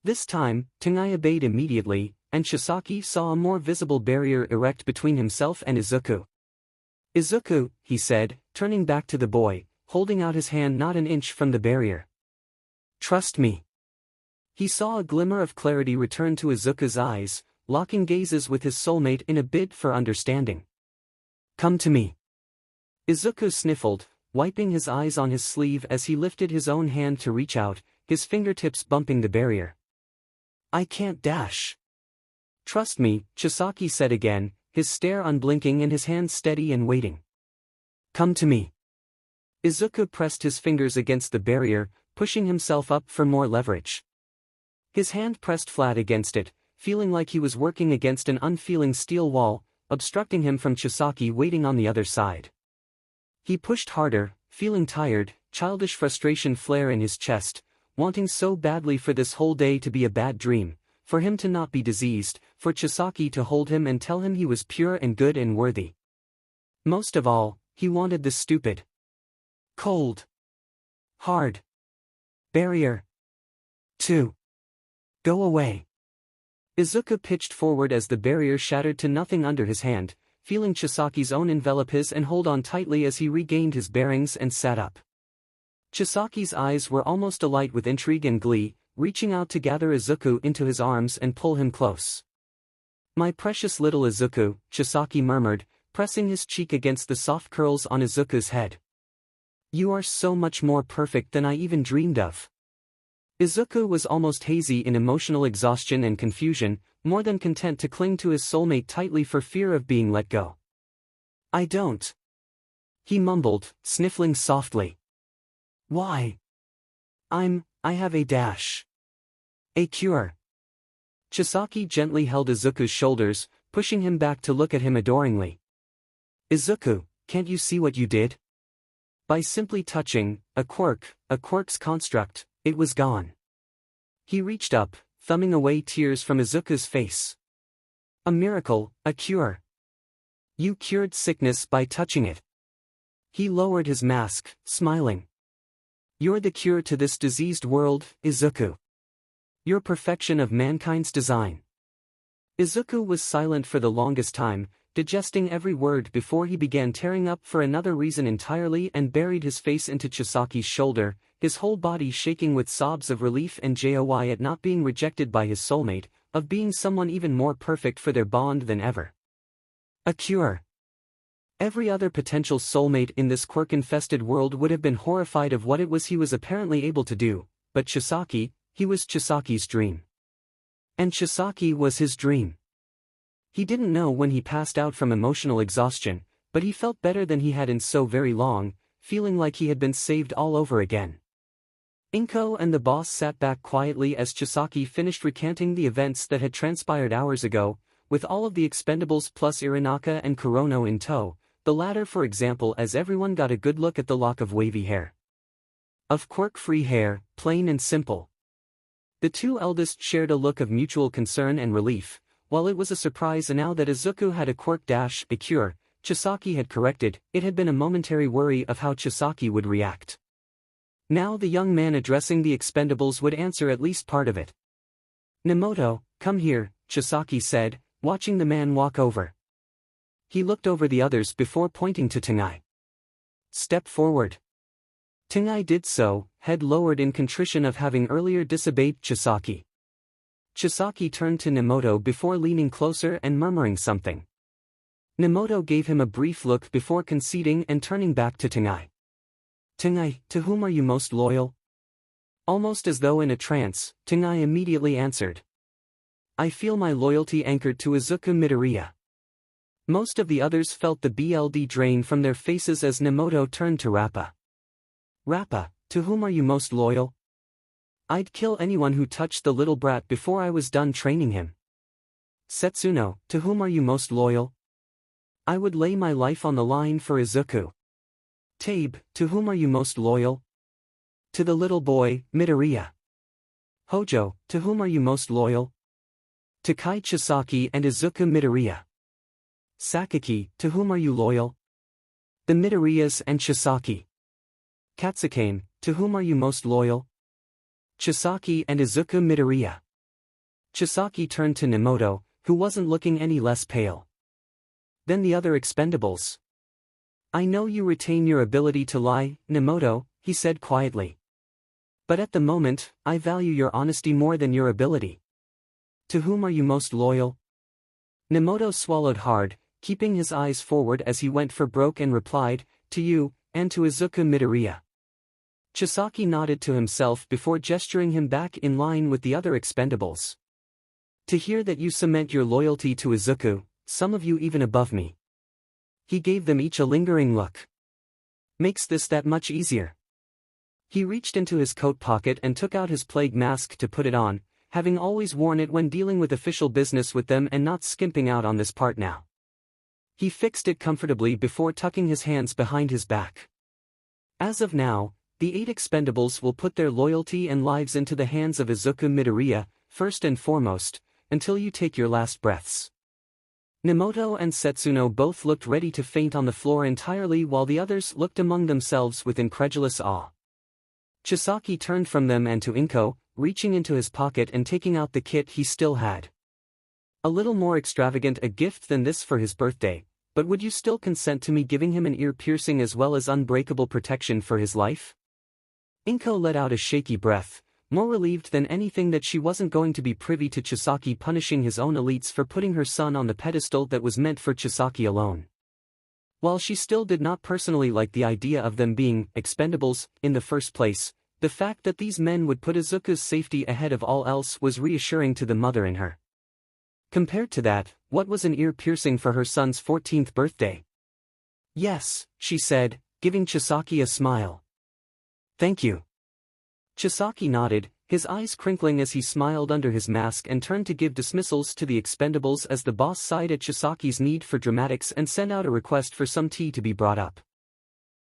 This time, 𝐻𝐚𝐽 obeyed immediately, and 𝐬𝐸 saw a more visible barrier erect between himself and Izuku. Izuku, he said, turning back to the boy, holding out his hand not an inch from the barrier. Trust me. He saw a glimmer of clarity return to Izuku's eyes, locking gazes with his soulmate in a bid for understanding. Come to me. Izuku sniffled, wiping his eyes on his sleeve as he lifted his own hand to reach out, his fingertips bumping the barrier. I can't dash. Trust me, 𝐬𝐸 said again, his stare unblinking and his hand steady and waiting. Come to me. Izuku pressed his fingers against the barrier, pushing himself up for more leverage. His hand pressed flat against it, feeling like he was working against an unfeeling steel wall, obstructing him from 𝐬𝐸 waiting on the other side. He pushed harder, feeling tired, childish frustration flare in his chest, wanting so badly for this whole day to be a bad dream, for him to not be diseased, for 𝐬𝐸 to hold him and tell him he was pure and good and worthy. Most of all, he wanted this stupid, cold, hard barrier to go away. Izuku pitched forward as the barrier shattered to nothing under his hand, feeling Chisaki's own envelop his and hold on tightly as he regained his bearings and sat up. Chisaki's eyes were almost alight with intrigue and glee, reaching out to gather Izuku into his arms and pull him close. "My precious little Izuku," Chisaki murmured, pressing his cheek against the soft curls on Izuku's head. "You are so much more perfect than I even dreamed of." Izuku was almost hazy in emotional exhaustion and confusion, more than content to cling to his soulmate tightly for fear of being let go. "I don't," he mumbled, sniffling softly. "Why? I have a dash. A cure." Chisaki gently held Izuku's shoulders, pushing him back to look at him adoringly. "Izuku, can't you see what you did? By simply touching a quirk's construct, it was gone." He reached up, thumbing away tears from Izuku's face. "A miracle, a cure. You cured sickness by touching it." He lowered his mask, smiling. "You're the cure to this diseased world, Izuku. You're perfection of mankind's design." Izuku was silent for the longest time, digesting every word before he began tearing up for another reason entirely and buried his face into Chisaki's shoulder, his whole body shaking with sobs of relief and joy at not being rejected by his soulmate, of being someone even more perfect for their bond than ever. A cure. Every other potential soulmate in this quirk-infested world would have been horrified of what it was he was apparently able to do, but Chisaki, he was Chisaki's dream. And Chisaki was his dream. He didn't know when he passed out from emotional exhaustion, but he felt better than he had in so very long, feeling like he had been saved all over again. Inko and the boss sat back quietly as Chisaki finished recanting the events that had transpired hours ago, with all of the expendables plus Irinaka and Kurono in tow, the latter for example, as everyone got a good look at the lock of wavy hair. Of quirk-free hair, plain and simple. The two eldest shared a look of mutual concern and relief. While it was a surprise now that Izuku had a quirk-a cure, Chisaki had corrected, it had been a momentary worry of how Chisaki would react. Now the young man addressing the expendables would answer at least part of it. "Nemoto, come here," Chisaki said, watching the man walk over. He looked over the others before pointing to 𝐀𝐦. "Step forward." 𝐀𝐦 did so, head lowered in contrition of having earlier disobeyed Chisaki. Chisaki turned to Nemoto before leaning closer and murmuring something. Nemoto gave him a brief look before conceding and turning back to 𝐀𝐻. "𝐀𝐻, to whom are you most loyal?" Almost as though in a trance, 𝐀𝐻 immediately answered. "I feel my loyalty anchored to Izuku Midoriya." Most of the others felt the blood drain from their faces as Nemoto turned to Rappa. "Rappa, to whom are you most loyal?" "I'd kill anyone who touched the little brat before I was done training him." "Setsuno, to whom are you most loyal?" "I would lay my life on the line for Izuku." "𝗲𝗵, to whom are you most loyal?" "To the little boy, Midoriya." "Hojo, to whom are you most loyal?" "To Kai Chisaki and Izuku Midoriya." "Sakaki, to whom are you loyal?" "The Midoriyas and Chisaki." "Katsukane, to whom are you most loyal?" "Chisaki and Izuku Midoriya." Chisaki turned to Nemoto, who wasn't looking any less pale. Then the other expendables. "I know you retain your ability to lie, Nemoto," he said quietly. "But at the moment, I value your honesty more than your ability. To whom are you most loyal?" Nemoto swallowed hard, keeping his eyes forward as he went for broke and replied, "To you, and to Izuku Midoriya." Chisaki nodded to himself before gesturing him back in line with the other expendables. "To hear that you cement your loyalty to Izuku, some of you even above me." He gave them each a lingering look. "Makes this that much easier." He reached into his coat pocket and took out his plague mask to put it on, having always worn it when dealing with official business with them and not skimping out on this part now. He fixed it comfortably before tucking his hands behind his back. As of now, the 8 expendables will put their loyalty and lives into the hands of Izuku Midoriya, first and foremost, until you take your last breaths. Nemoto and Setsuno both looked ready to faint on the floor entirely while the others looked among themselves with incredulous awe. Chisaki turned from them and to Inko, reaching into his pocket and taking out the kit he still had. A little more extravagant a gift than this for his birthday, but would you still consent to me giving him an ear piercing as well as unbreakable protection for his life? 𝐴𝐻𝐻 let out a shaky breath, more relieved than anything that she wasn't going to be privy to Chisaki punishing his own elites for putting her son on the pedestal that was meant for Chisaki alone. While she still did not personally like the idea of them being expendables in the first place, the fact that these men would put Izuku's safety ahead of all else was reassuring to the mother in her. Compared to that, what was an ear piercing for her son's 14th birthday? Yes, she said, giving Chisaki a smile. Thank you. Chisaki nodded, his eyes crinkling as he smiled under his mask and turned to give dismissals to the expendables as the boss sighed at Chisaki's need for dramatics and sent out a request for some tea to be brought up.